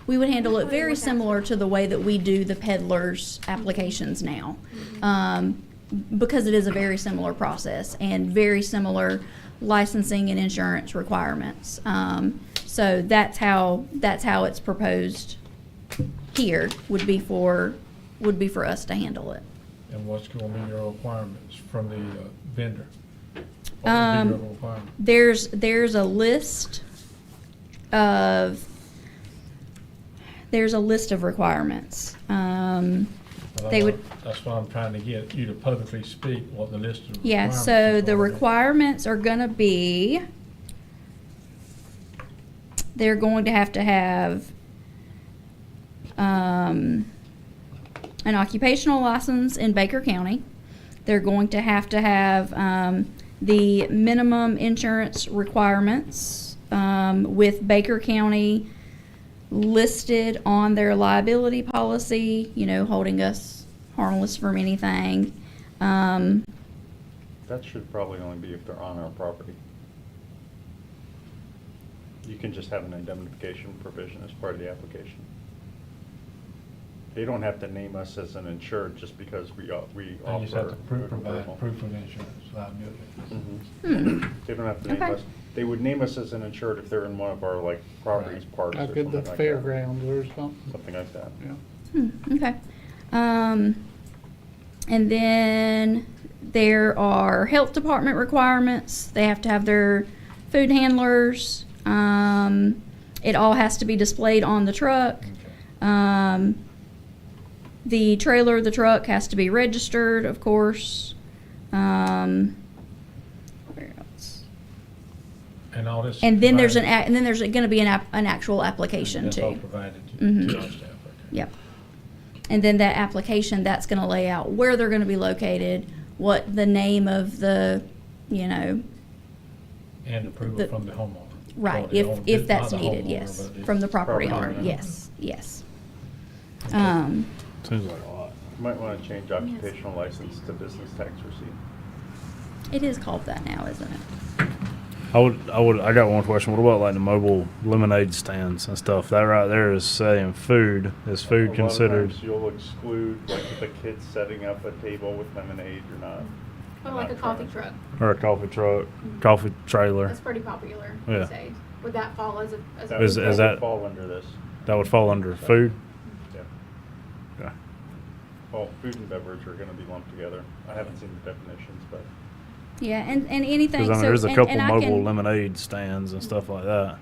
would handle it very similar to the way that we do the peddlers applications now. Because it is a very similar process and very similar licensing and insurance requirements. So that's how it's proposed here, would be for us to handle it. And what's going to be your requirements from the vendor? What would be your requirement? There's a list of requirements. They would. That's what I'm trying to get you to publicly speak, what the list of Yeah, requirements so is the already. requirements are gonna be, they're going to have an occupational license in Baker County. They're going to have the minimum insurance requirements with Baker County listed on their liability policy, holding us harmless from anything. That should probably only be if they're on our property. You can just have an indemnification provision as part of the application. They don't have to name us as an insured just because we offer. And you just have to provide approval. proof of insurance liability. Mhm. They don't have to name Okay. us. They would name us as an insured if they're in one of our properties, parks or Like something at the like that. fairgrounds or something. Something like that. Yeah. Okay. And then there are health department requirements. They have to have their food handlers. It all has to be displayed on the truck. The trailer of the truck has to be registered, of course. Where else? And all this. And then there's provided- going to be an actual application That's too. all provided to Mhm. our staff. Okay. Yep. And then that application, that's going to lay out where they're going to be located, what the name of the, And approval The- from the homeowner. right, Or the owner- if not that's the needed, homeowner, yes, but the from the property owner, owner. yes, yes. Seems like a lot. You might want to change occupational license to business tax receipt. It is called that now, isn't it? I got one question. What about like the mobile lemonade stands and stuff? That right there is saying food. Is A food lot of considered? times You'll exclude, like if a kid's setting up a table with lemonade, you're not. Or like a coffee truck. Or a coffee truck, coffee trailer? That's pretty popular Yeah. these days. Would that fall as a? That Is would that- fall under this. That would fall under food? Yeah. Okay. Well, food and beverage are going to be lumped together. I haven't seen the definitions, but. Yeah, and anything. Because I mean, so- there's a and- couple and I mobile can- lemonade stands and stuff like that.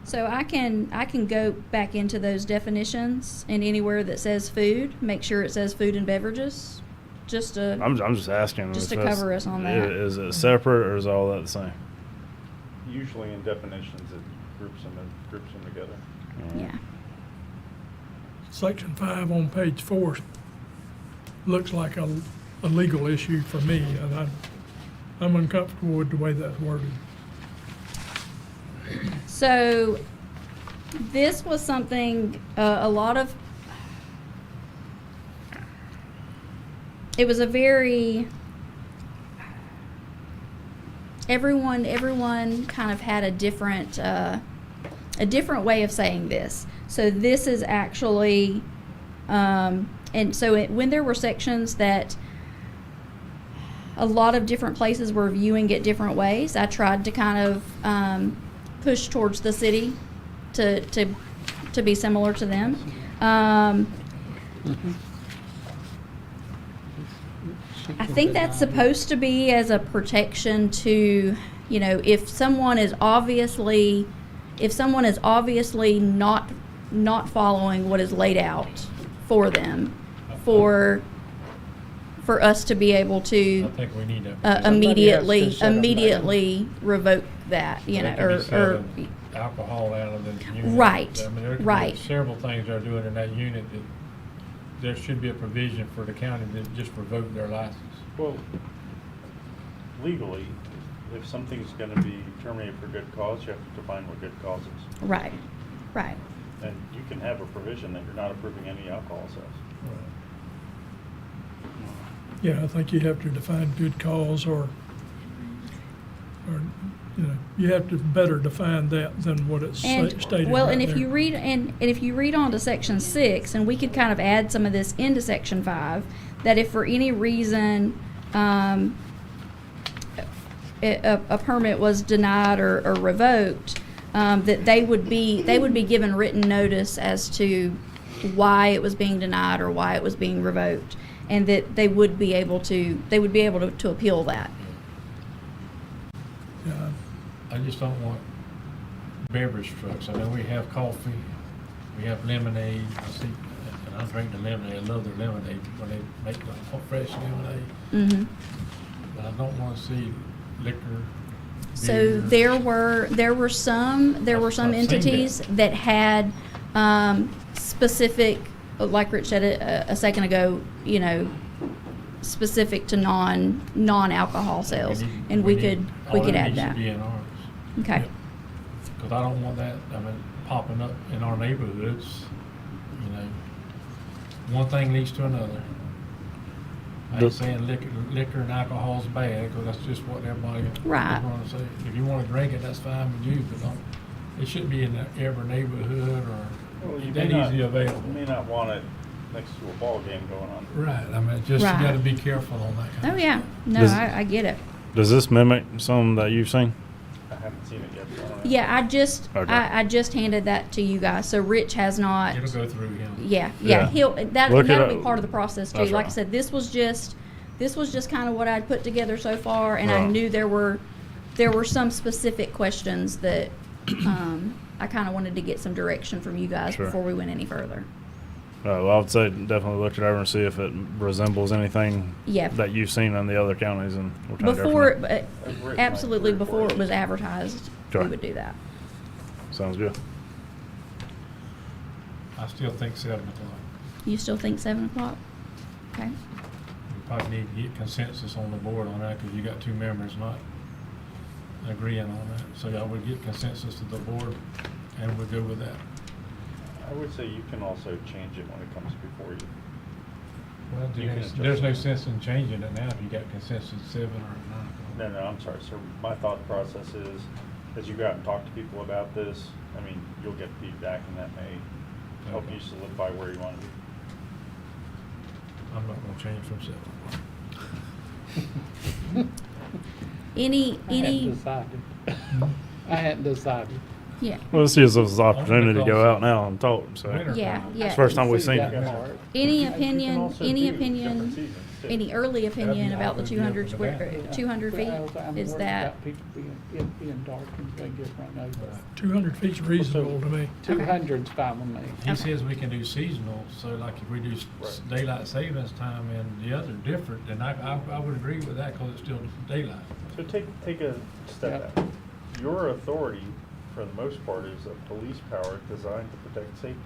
So I can go back into those definitions and anywhere that says food, make sure it says food and beverages, just to. I'm just asking. Just if to that's- cover us on that. Is it separate or is all that the same? Usually in definitions, it groups them together. Yeah. Section 5 on page 4 looks like a legal issue for me, and I'm uncomfortable with the way that's worded. So this was something a lot of. It was a very. Everyone kind of had a different way of saying this. So this is actually, and so when there were sections that a lot of different places were viewing it different ways, I tried to kind of push towards the city to be similar to them. I think that's supposed to be as a protection to, if someone is obviously not following what is laid out for them, for us to be able to I think we need to. immediately revoke that, They could be or selling alcohol out of the unit. Right, I mean, there could be right. several things they're doing in that unit that there should be a provision for the county to just revoke their license. Well, legally, if something's going to be terminated for good cause, you have to define what good cause is. right. And you can have a provision that you're not approving any alcohol sales. Yeah, I think you have to define good cause or You know, you have to better define that than what it's stated Well, right and if there. you read, and if you read on to section 6, and we could kind of add some of this into section 5, that if for any reason, a permit was denied or revoked, that they would be given written notice as to why it was being denied or why it was being revoked, and that they would be able to appeal that. Yeah. I just don't want beverage trucks. I know we have coffee, we have lemonade. I see, and I drink the lemonade. I love their lemonade when they make the fresh lemonade. Mm-hmm. But I don't want to see liquor. So beer. there were some I've seen entities that had specific, like Rich said a second ago, you know, specific to non-alcohol sales, and we could add that. Should be in ours. Okay. Because I don't want that, I mean, popping up in our neighborhoods, you know. One thing leads to another. I ain't saying liquor and alcohol's bad, because that's just what everybody Right. is going to say. If you want to drink it, that's fine with you, but don't, it shouldn't be in every neighborhood or that easily available. You may not want it next to a ball game going on. Right, I mean, just, Right. you gotta be careful on that kind Oh of yeah, stuff. no, I get it. Does this mimic some that you've seen? I haven't seen it yet. So I don't know. Yeah, I just Okay. I just handed that to you guys, so Rich has not. It'll go through him. Yeah, Yeah. that'll Look it be up. part of the process too. That's Like I right. said, this was just kind of what I'd put together so far, and I Right. knew there were some specific questions that I kind of wanted to get some direction from you guys Sure. before we went any further. Well, I would say definitely look it over and see if it resembles anything Yeah. that you've seen in the other counties, and we'll try to go from Before, there. absolutely, before it was advertised, we Okay. would do that. Sounds good. I still think 7 o'clock. You still think 7 o'clock? Okay. We probably need to get consensus on the board on that, because you got 2 members not agreeing on that. So y'all would get consensus of the board, and we'll go with that. I would say you can also change it when it comes before you. Well, You can adjust there's no it. sense in changing it now if you got consensus at 7 or 9 o'clock. No, I'm sorry, sir. My thought process is, as you go out and talk to people about this, I mean, you'll get feedback, and that may help Okay. you solidify where you want to be. I'm not gonna change from 7. Any I hadn't decided. Yeah. Well, this gives us an opportunity to go out now and talk, so. Yeah, yeah. It's the first time we've seen it. Any You can opinion, also any do different opinion, seasons, too. any early opinion be about the out 200 there square, for that. 200 feet I'm is worried that, about people being dark and they get run over. 200 feet's reasonable to me. 200's fine with me. He says we can do seasonal, so like if we do daylight savings time and the other different, then I would agree with that, because it's still daylight. So take a step back. Your authority, for the most part, is a police power designed to protect safety.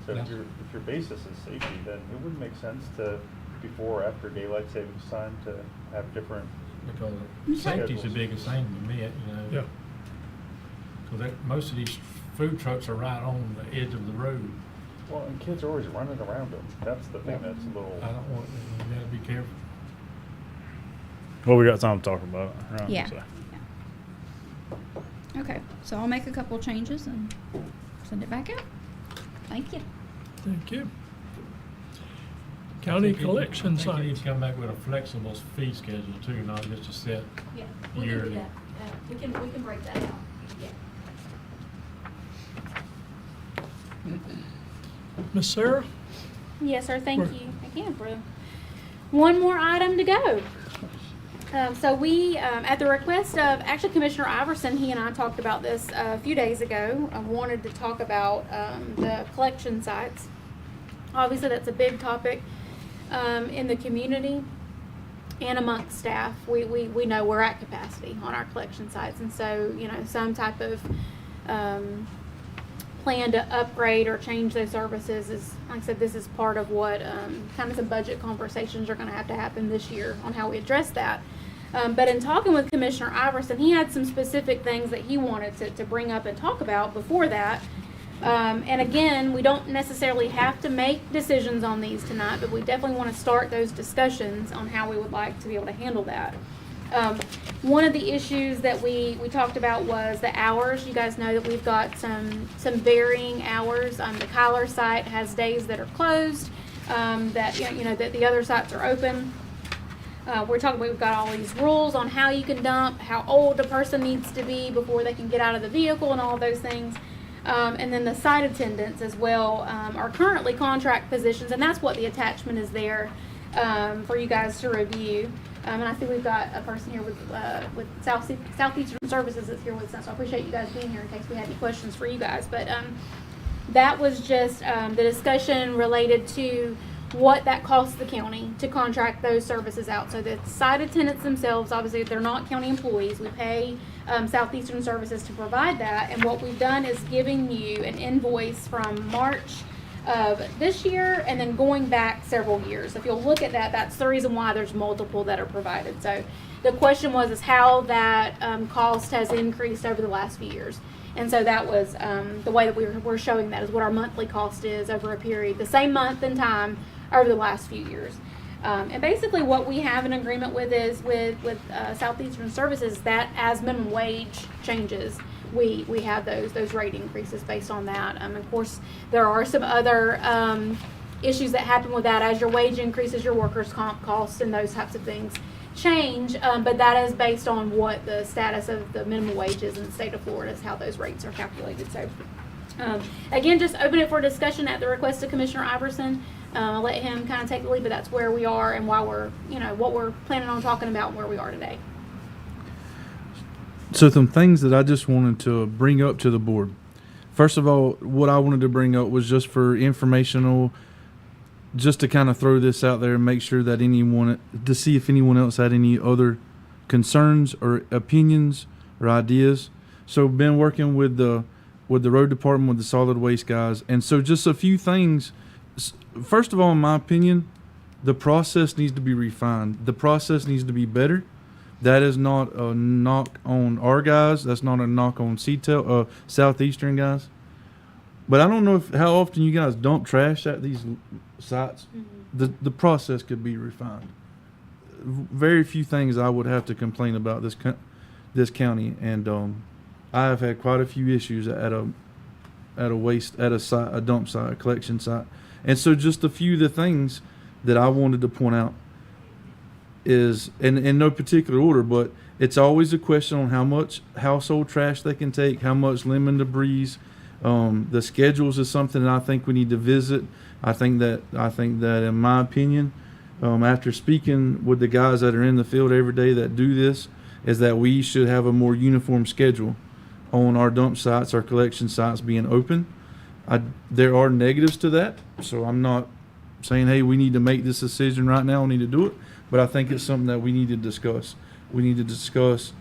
So Yes. if your basis is safety, then it wouldn't make sense to, before or after daylight savings time, to have different. Because Okay. safety's the biggest thing to me, you know. Yeah. Because most of these food trucks are right on the edge of the road. Well, and kids are always running around them. That's the thing that's a little. I don't want, you gotta be careful. Well, we got time to talk about it. Right? yeah. So. Okay, so I'll make a couple of changes and send it back out. Thank you. Thank you. County collection I think you need sites. to come back with a flexible fee schedule too, not just a set Yeah, yearly. We can break that out. Yeah. Miss Sarah? Yes, sir, thank you again for one more item to go. So we, at the request of, actually Commissioner Iverson, he and I talked about this a few days ago. I wanted to talk about the collection sites. Obviously, that's a big topic in the community and amongst staff. We know we're at capacity on our collection sites, and so, you know, some type of plan to upgrade or change those services is, like I said, this is part of what kind of some budget conversations are going to have to happen this year on how we address that. But in talking with Commissioner Iverson, he had some specific things that he wanted to bring up and talk about before that. And again, we don't necessarily have to make decisions on these tonight, but we definitely want to start those discussions on how we would like to be able to handle that. One of the issues that we talked about was the hours. You guys know that we've got some varying hours. The Kyler site has days that are closed, that that the other sites are open. We've got all these rules on how you can dump, how old a person needs to be before they can get out of the vehicle, and all those things. And then the site attendants as well are currently contract positions, and that's what the attachment is there for you guys to review. And I think we've got a person here with Southeastern Services that's here with us, so I appreciate you guys being here in case we had any questions for you guys. But that was just the discussion related to what that costs the county to contract those services out. So the site attendants themselves, obviously, they're not county employees. We pay Southeastern Services to provide that. And what we've done is giving you an invoice from March of this year and then going back several years. If you'll look at that, that's the reason why there's multiple that are provided. So the question is how that cost has increased over the last few years. And so that was the way that we're showing that is what our monthly cost is over a period, the same month and time over the last few years. And basically what we have an agreement with is with Southeastern Services that as minimum wage changes, we have those rate increases based on that. Of course, there are some other issues that happen with that as your wage increases, your workers' comp costs and those types of things change, but that is based on what the status of the minimum wage is in the state of Florida is how those rates are calculated. So again, just open it for discussion at the request of Commissioner Iverson. I'll let him kind of take the lead, but that's where we are and why we're, what we're planning on talking about and where we are today. So some things that I just wanted to bring up to the board. First of all, what I wanted to bring up was just for informational, just to kind of throw this out there and make sure that to see if anyone else had any other concerns or opinions or ideas. So been working with the road department, with the solid waste guys. And so just a few things. First of all, in my opinion, the process needs to be refined. The process needs to be better. That is not a knock on our guys. That's not a knock on Southeastern guys. But I don't know how often you guys dump trash at these sites. Mm-hmm. The process could be refined. Very few things I would have to complain about this county, and I have had quite a few issues at a dump site, a collection site. And so just a few of the things that I wanted to point out is, in no particular order, but it's always a question on how much household trash they can take, how much lemon debris. The schedules is something that I think we need to visit. I think that in my opinion, after speaking with the guys that are in the field every day that do this, is that we should have a more uniform schedule on our dump sites, our collection sites being open. There are negatives to that, so I'm not saying, hey, we need to make this decision right now, we need to do it, but I think it's something that we need to discuss. We need to discuss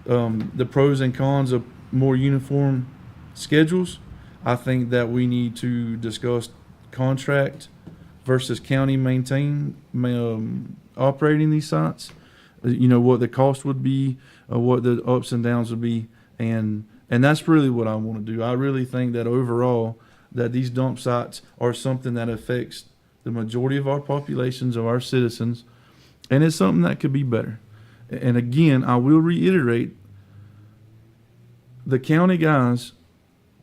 the pros and cons of more uniform schedules. I think that we need to discuss contract versus county maintain operating these sites. What the cost would be, what the ups and downs would be, and that's really what I want to do. I really think that overall that these dump sites are something that affects the majority of our populations, of our citizens, and it's something that could be better. And again, I will reiterate, the county guys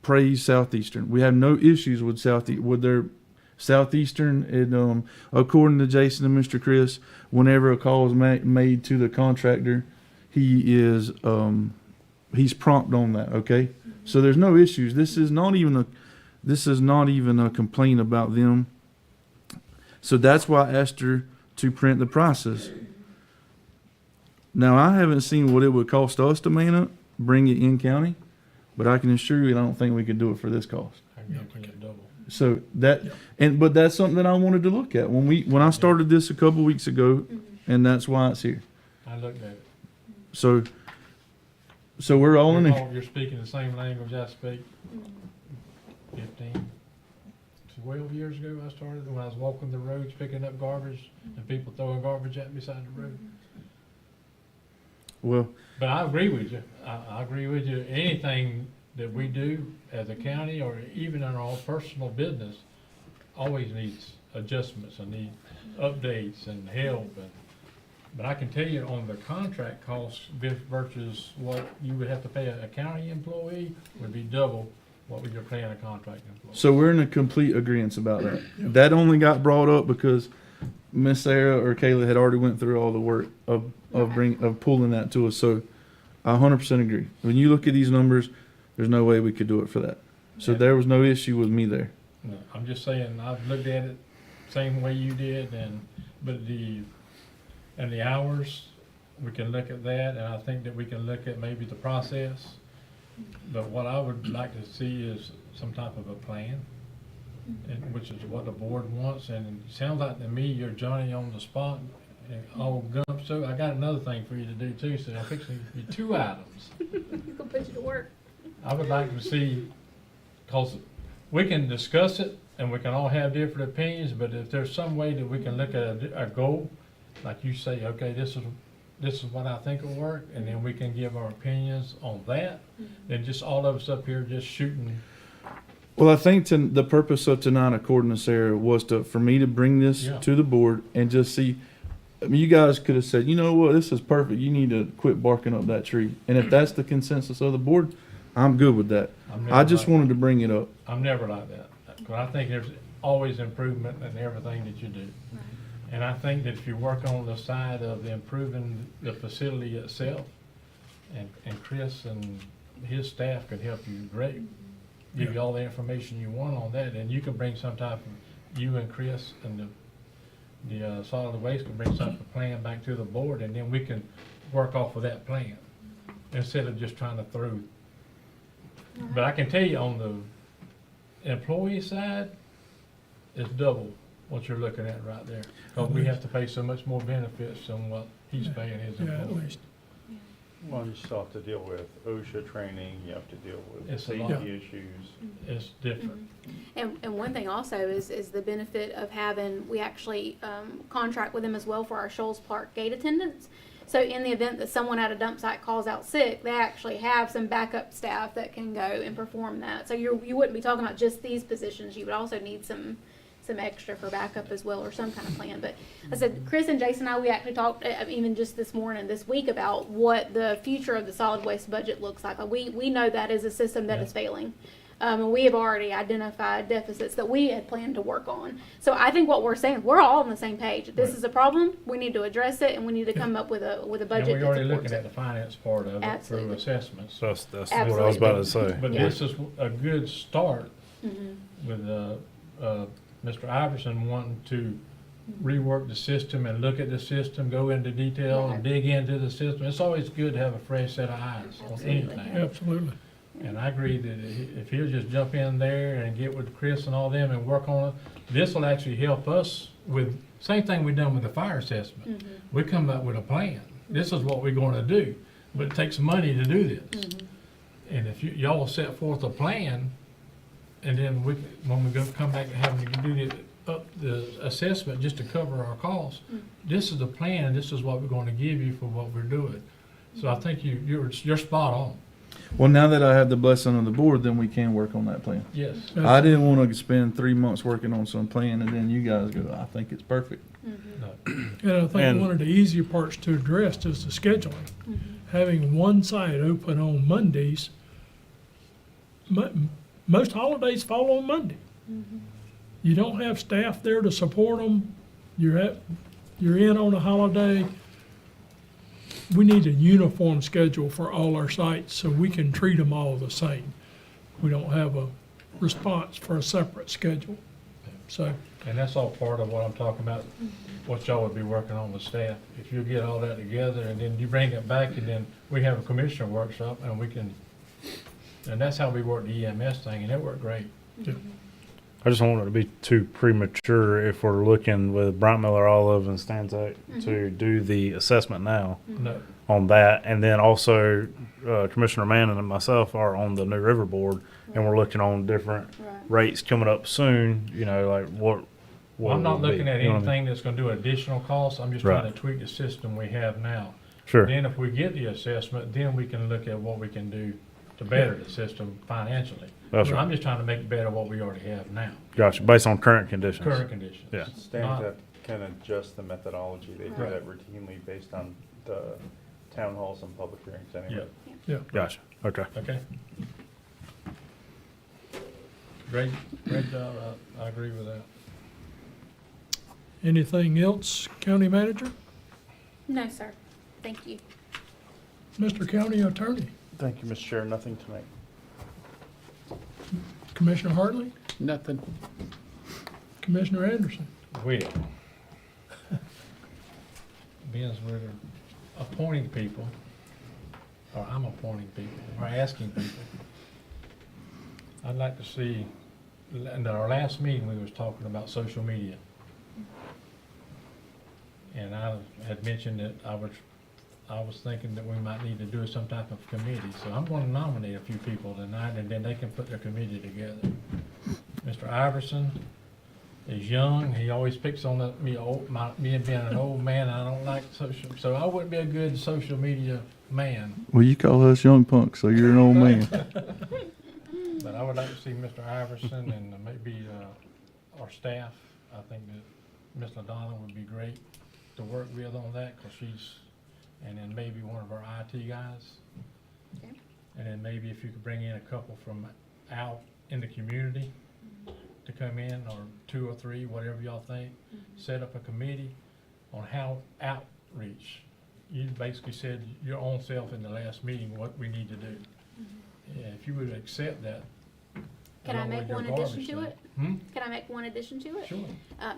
praise Southeastern. We have no issues with their Southeastern. And according to Jason and Mr. Chris, whenever a call is made to the contractor, he's prompt on that. Okay, so there's no issues. This is not even a complaint about them. So that's why I asked her to print the prices. Now, I haven't seen what it would cost us to man up, bring it in county, but I can assure you I don't think we could do it for this cost. So but that's something that I wanted to look at when I started this a couple weeks ago, and that's why it's here. I looked at it. So we're all in it. You're speaking the same language I speak. 12 years ago I started, when I was walking the roads picking up garbage and people throwing garbage at me side of the road. Well, but I agree with you. I agree with you. Anything that we do as a county or even in our own personal business always needs adjustments and need updates and help. But I can tell you on the contract costs versus what you would have to pay a county employee would be double what you're paying a contract employee. So we're in a complete agreement about that. That only got brought up because Miss Sarah or Kayla had already went through all the work of pulling that to us. So I 100% agree. When you look at these numbers, there's no way we could do it for that. So Yeah. there was no issue with me there. No, I'm just saying, I've looked at it same way you did, but the hours, we can look at that, and I think that we can look at maybe the process. But what I would like to see is some type of a plan, and which is what the board wants, and it sounds like to me you're Johnny on the spot, and all gumped. So I got another thing for you to do too, so I'm fixing you 2 items. He's gonna put you to work. I would like to see, cause we can discuss it and we can all have different opinions, but if there's some way that we can look at a goal, like you say, okay, this is what I think will work, and then we can give our opinions on that, then just all of us up here just shooting. Well, I think the purpose of tonight, according to Sarah, was for me to bring this Yeah. to the board and just see. I mean, you guys could have said, you know what, this is perfect. You need to quit barking up that tree. And if that's the consensus of the board, I'm good with that. I just wanted to bring it up. I'm never like that, 'cause I think there's always improvement in everything that you do. And I think that if you work on the side of improving the facility itself, and Chris and his staff could help you great, give you all the information you want on that, and you can bring some type of, you and Chris and the solid waste can bring some type of plan back to the board, and then we can work off of that plan, instead of just trying to throw. But I can tell you on the employee side, it's double what you're looking at right there. Because we have to pay so much more benefits than what he's paying his Yeah, at employees. least. Well, you still have to deal with OSHA training, you have to deal with It's a lot. safety issues. It's different. And one thing also is the benefit of having, we actually contract with them as well for our Shoals Park gate attendants. So in the event that someone at a dump site calls out sick, they actually have some backup staff that can go and perform that. So you wouldn't be talking about just these positions, you would also need some extra for backup as well, or some kind of plan. But I said, Chris and Jason and I, we actually talked even just this week about what the future of the solid waste budget looks like. We know that is a system that is failing. And we have already identified deficits that we had planned to work on. So I think what we're saying, we're all on the same page. This is a problem, we need to address it, and we need to come up with a budget And we're that already supports looking at it. the finance part of it through Absolutely. assessments. So that's what I was about to say. But Yeah. this is a good start Mhm. with Mr. Iverson wanting to rework the system and look at the system, go into detail and dig into the system. It's always good to have a fresh set of eyes on anything. Absolutely. And I agree that if he'll just jump in there and get with Chris and all them and work on it, this will actually help us with, same thing we done with the fire assessment. We come up with a plan. This is what we're gonna do, but it takes money to do this. And if y'all set forth a plan, and then when we come back and having to do the assessment just to cover our costs, this is the plan, and this is what we're gonna give you for what we're doing. So I think you're spot on. Well, now that I have the blessing of the board, then we can work on that plan. Yes. I didn't want to spend 3 months working on some plan and then you guys go, I think it's perfect. And I think one of the easier parts to address is the scheduling. Having one site open on Mondays, most holidays fall on Monday. You don't have staff there to support them. You're in on a holiday. We need a uniform schedule for all our sites so we can treat them all the same. We don't have a response for a separate schedule. So, And that's all part of what I'm talking about, what y'all would be working on with staff. If you get all that together and then you bring it back and then we have a commissioner workshop and we can, and that's how we work the EMS thing, and it worked great. I just don't want it to be too premature if we're looking with Bryant Miller Olive and Stanzak to do the assessment now No. on that. And then also Commissioner Manning and myself are on the New River Board, and we're looking on different rates coming up soon, you know, like what Well, I'm not it would be, looking at you know what I mean? anything that's gonna do additional costs, I'm just Right. trying to tweak the system we have now. Sure. Then if we get the assessment, then we can look at what we can do to better the system financially. That's So right. I'm just trying to make it better what we already have now. Gotcha, based on current conditions. Current conditions. Yeah. Not- can adjust the methodology. They do Right. that routinely based on the town halls and public hearings anyway. Yeah. Gotcha. Okay. Okay. Great job. I agree with that. Anything else, County Manager? No, sir. Thank you. Mr. County Attorney? Thank you, Mr. Chair. Nothing tonight. Commissioner Hartley? Nothing. Commissioner Anderson? Well, being as we're appointing people, or I'm appointing people, or asking people, I'd like to see, in our last meeting, we was talking about social media. And I had mentioned that I was thinking that we might need to do some type of committee. So I'm going to nominate a few people tonight, and then they can put their committee together. Mr. Iverson is young. He always picks on me being an old man. I don't like social, so I wouldn't be a good social media man. Well, you call us young punks, so you're an old man. But I would like to see Mr. Iverson and maybe our staff. I think that Ms. LaDonna would be great to work with on that, because and then maybe one of our IT guys. Okay. And then maybe if you could bring in a couple from out in the community to come in, or 2 or 3, whatever y'all think. Set up a committee on how outreach. You basically said your own self in the last meeting what we need to do. Yeah, if you would accept that. Can I along make with your one addition garbage to thing. it? Hmm? Can I make one addition to it? Sure.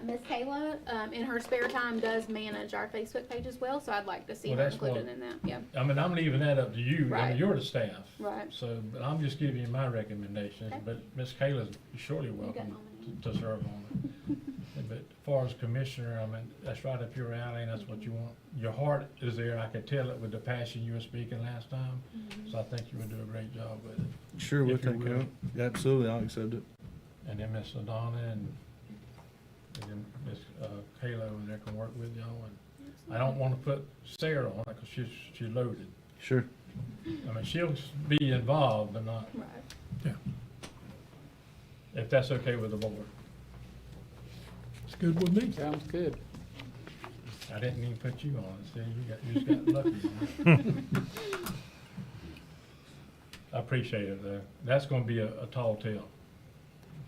Miss Kayla, in her spare time, does manage our Facebook page as well, so I'd like to see Well, her that's included what- in that, yeah. I mean, I'm leaving that up to you. I Right. mean, you're the staff. Right. So, but I'm just giving you my recommendations. Okay. But Ms. Kayla's surely welcome to serve on it. But as far as commissioner, I mean, that's right up your alley, and that's what you want. Your heart is there. I could tell it with the passion you were speaking last time. So I think you would do a great job with it. Sure, we'll If you take care will. of it. Absolutely, I'll accept it. And then Miss LaDonna and then Miss Kayla over there can work with y'all. And I don't want to put Sarah on it because she's loaded. Sure. I mean, she'll be involved, but not. Right. Yeah. If that's okay with the board. It's good with me. Sounds good. I didn't even put you on it. See, you just got lucky. I appreciate it though. That's gonna be a tall tale.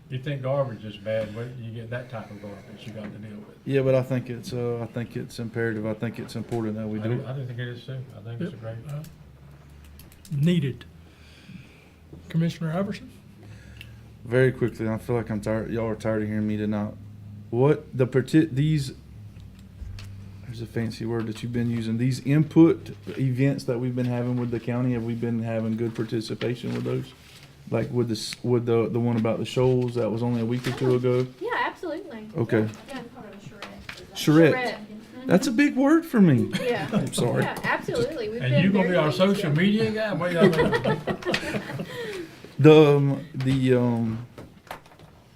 You think garbage is bad, wait till you get that type of garbage you got to deal with. Yeah, but I think it's imperative. I think it's important that we do it. I do think it is too. I think it's a great. Needed. Commissioner Iverson? Very quickly, I feel like I'm tired. Y'all are tired of hearing me tonight. What these? There's a fancy word that you've been using. These input events that we've been having with the county. Have we been having good participation with those? Like with the one about the shoals that was only a week or 2 ago. Yeah, absolutely. Okay. Yeah. Charrette. That's a big word for me. Yeah. I'm sorry. Yeah, absolutely. We've And been you gonna be very our pleased, social yeah. media guy? What y'all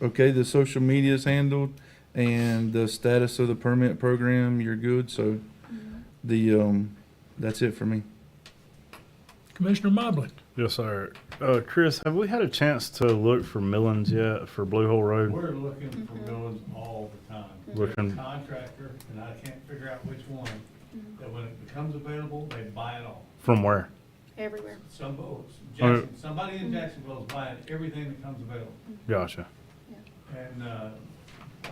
Okay, the social media is handled, and the status of the permit program, you're good. So, that's it for me. Commissioner Mobley? Yes, sir. Chris, have we had a chance to look for millings yet for Blue Hole Road? We're looking for millings all the time. Looking- There's a contractor, and I can't figure out which one, that when it becomes available, they buy it all. From where? Everywhere. Somebody in Jacksonville is buying everything that comes available. Gotcha. And,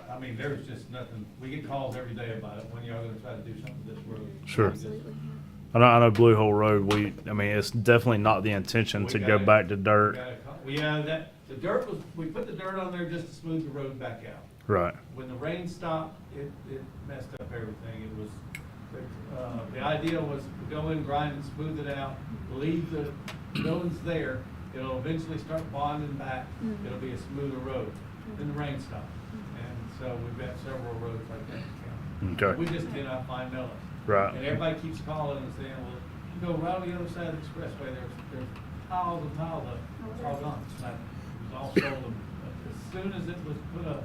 I mean, there's just nothing, we get calls every day about it, when you're gonna try to do something with this road. Sure. I know Blue Hole Road, it's definitely not the intention to go back to dirt. The dirt was, we put the dirt on there just to smooth the road back out. Right. When the rain stopped, it messed up everything. It was, the idea was to go in, grind and smooth it out, leave the buildings there. It'll eventually start bonding back. It'll be a smoother road. Then the rain stopped. And so we've got several roads like that in the county. Okay. We just cannot find millings. Right. And everybody keeps calling and saying, well, you go right on the other side of the expressway, there's piles and piles of it. It's all gone. It's not, it was all sold. As soon as it was put up,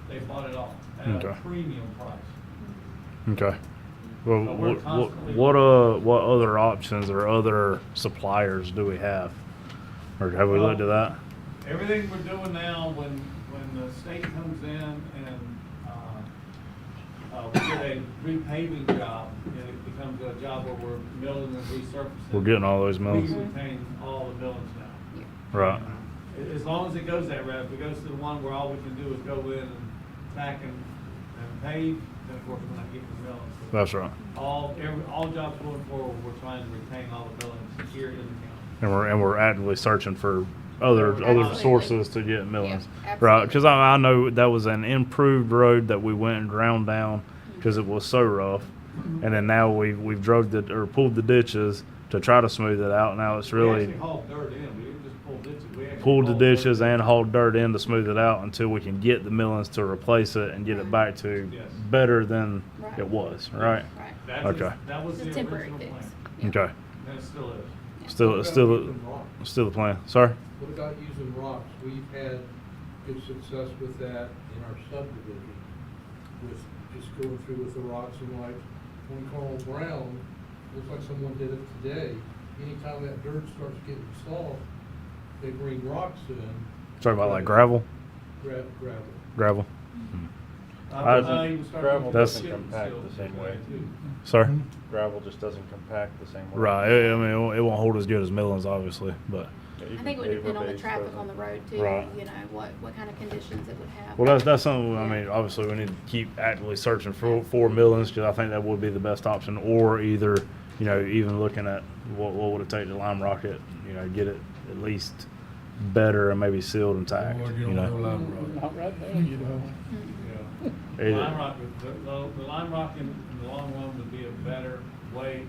they bought it all at a Okay. premium price. Okay. Well, But we're what constantly- what other options or other suppliers do we have? Or have we looked at that? Everything we're doing now, when the state comes in and, we get a repaving job, and it becomes a job where we're milling and resurfacing. We're getting all those millings. We retain all the millings now. Right. As long as it goes that route, if it goes to the one where all we can do is go in and tack and pave, then of course we're not getting the millings. That's right. All jobs going forward, we're trying to retain all the millings here in the county. And we're actively searching for other Absolutely. sources to get millings. Yeah, Right, because I know that was an improved road that we went and ground down because it was so rough. And then now we've pulled the ditches to try to smooth it out. Now it's We really actually hauled dirt in, we didn't just pull ditches. We actually pulled the hauled dirt ditches in. and hauled dirt in to smooth it out until we can get the millings to replace it and get it back to Yes. better than Right. it was, right? That's Okay. That was It's a the temporary original fix. plan. Okay. And it still is. Still the plan. Sorry? What about using rocks? We've had good success with that in our subdivision, with just going through with the rocks and like when Carl Brown, looks like someone did it today. Anytime that dirt starts getting soft, they bring rocks in. Talking about like gravel? Gravel. Gravel. Gravel That's- doesn't compact the same way. Sorry? Gravel just doesn't compact the same way. Right. I mean, it won't hold as good as millings, obviously, but. I think it would depend on the traffic on the road too, Right. you know, what kind of conditions it would have. Well, that's something. I mean, obviously, we need to keep actively searching for millings because I think that would be the best option, or either, you know, even looking at what would it take to lime rock it, you know, get it at least better and maybe sealed and tacked. Lord, You don't know. Not right now, you know. Yeah. Either. Lime rock, the lime rock in the long run would be a better way,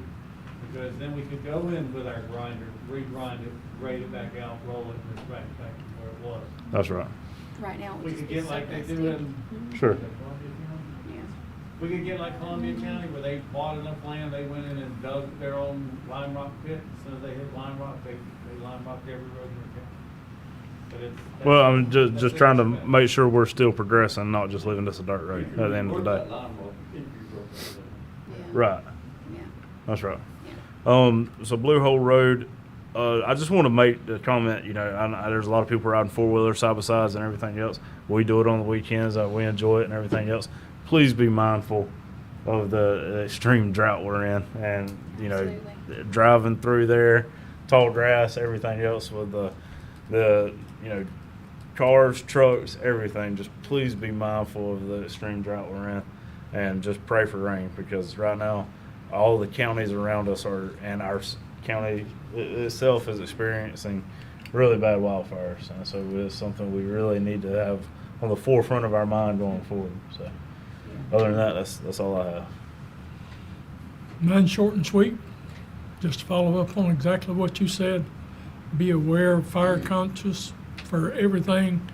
because then we could go in with our grinder, regrind it, grade it back out, roll it, and it's back to where it was. That's right. Right now, it would We just could be get like they surface, do yeah. in. Sure. Yeah. We could get like Columbia County, where they bought enough land, they went in and dug their own lime rock pit. As soon as they hit lime rock, they lime rock every road in their county. But it's. Well, I'm that's just it. trying to make sure we're still progressing, not just leaving this a dirt road at the end of the day. Right. Yeah. That's right. So Blue Hole Road, I just want to make the comment, you know, there's a lot of people riding four-wheelers side by sides and everything else. We do it on the weekends. We enjoy it and everything else. Please be mindful of the extreme drought we're in, and, you know, driving through there, tall grass, everything else with the you know, cars, trucks, everything. Just please be mindful of the extreme drought we're in, and just pray for rain, because right now all the counties around us and our county itself is experiencing really bad wildfires, and so it's something we really need to have on the forefront of our mind going forward. So other than that, that's all I have. Mine short and sweet. Just to follow up on exactly what you said. Be aware, fire conscious for everything.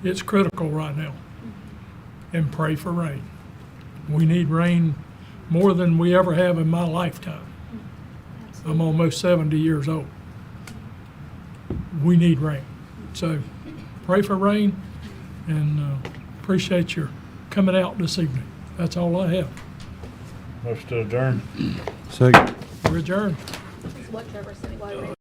It's critical right now. And pray for rain. We need rain more than we ever have in my lifetime. I'm almost 70 years old. We need rain. So pray for rain, and appreciate your coming out this evening. That's all I have. Motion to adjourn. Second. We're adjourned. This is what Trevor said while we were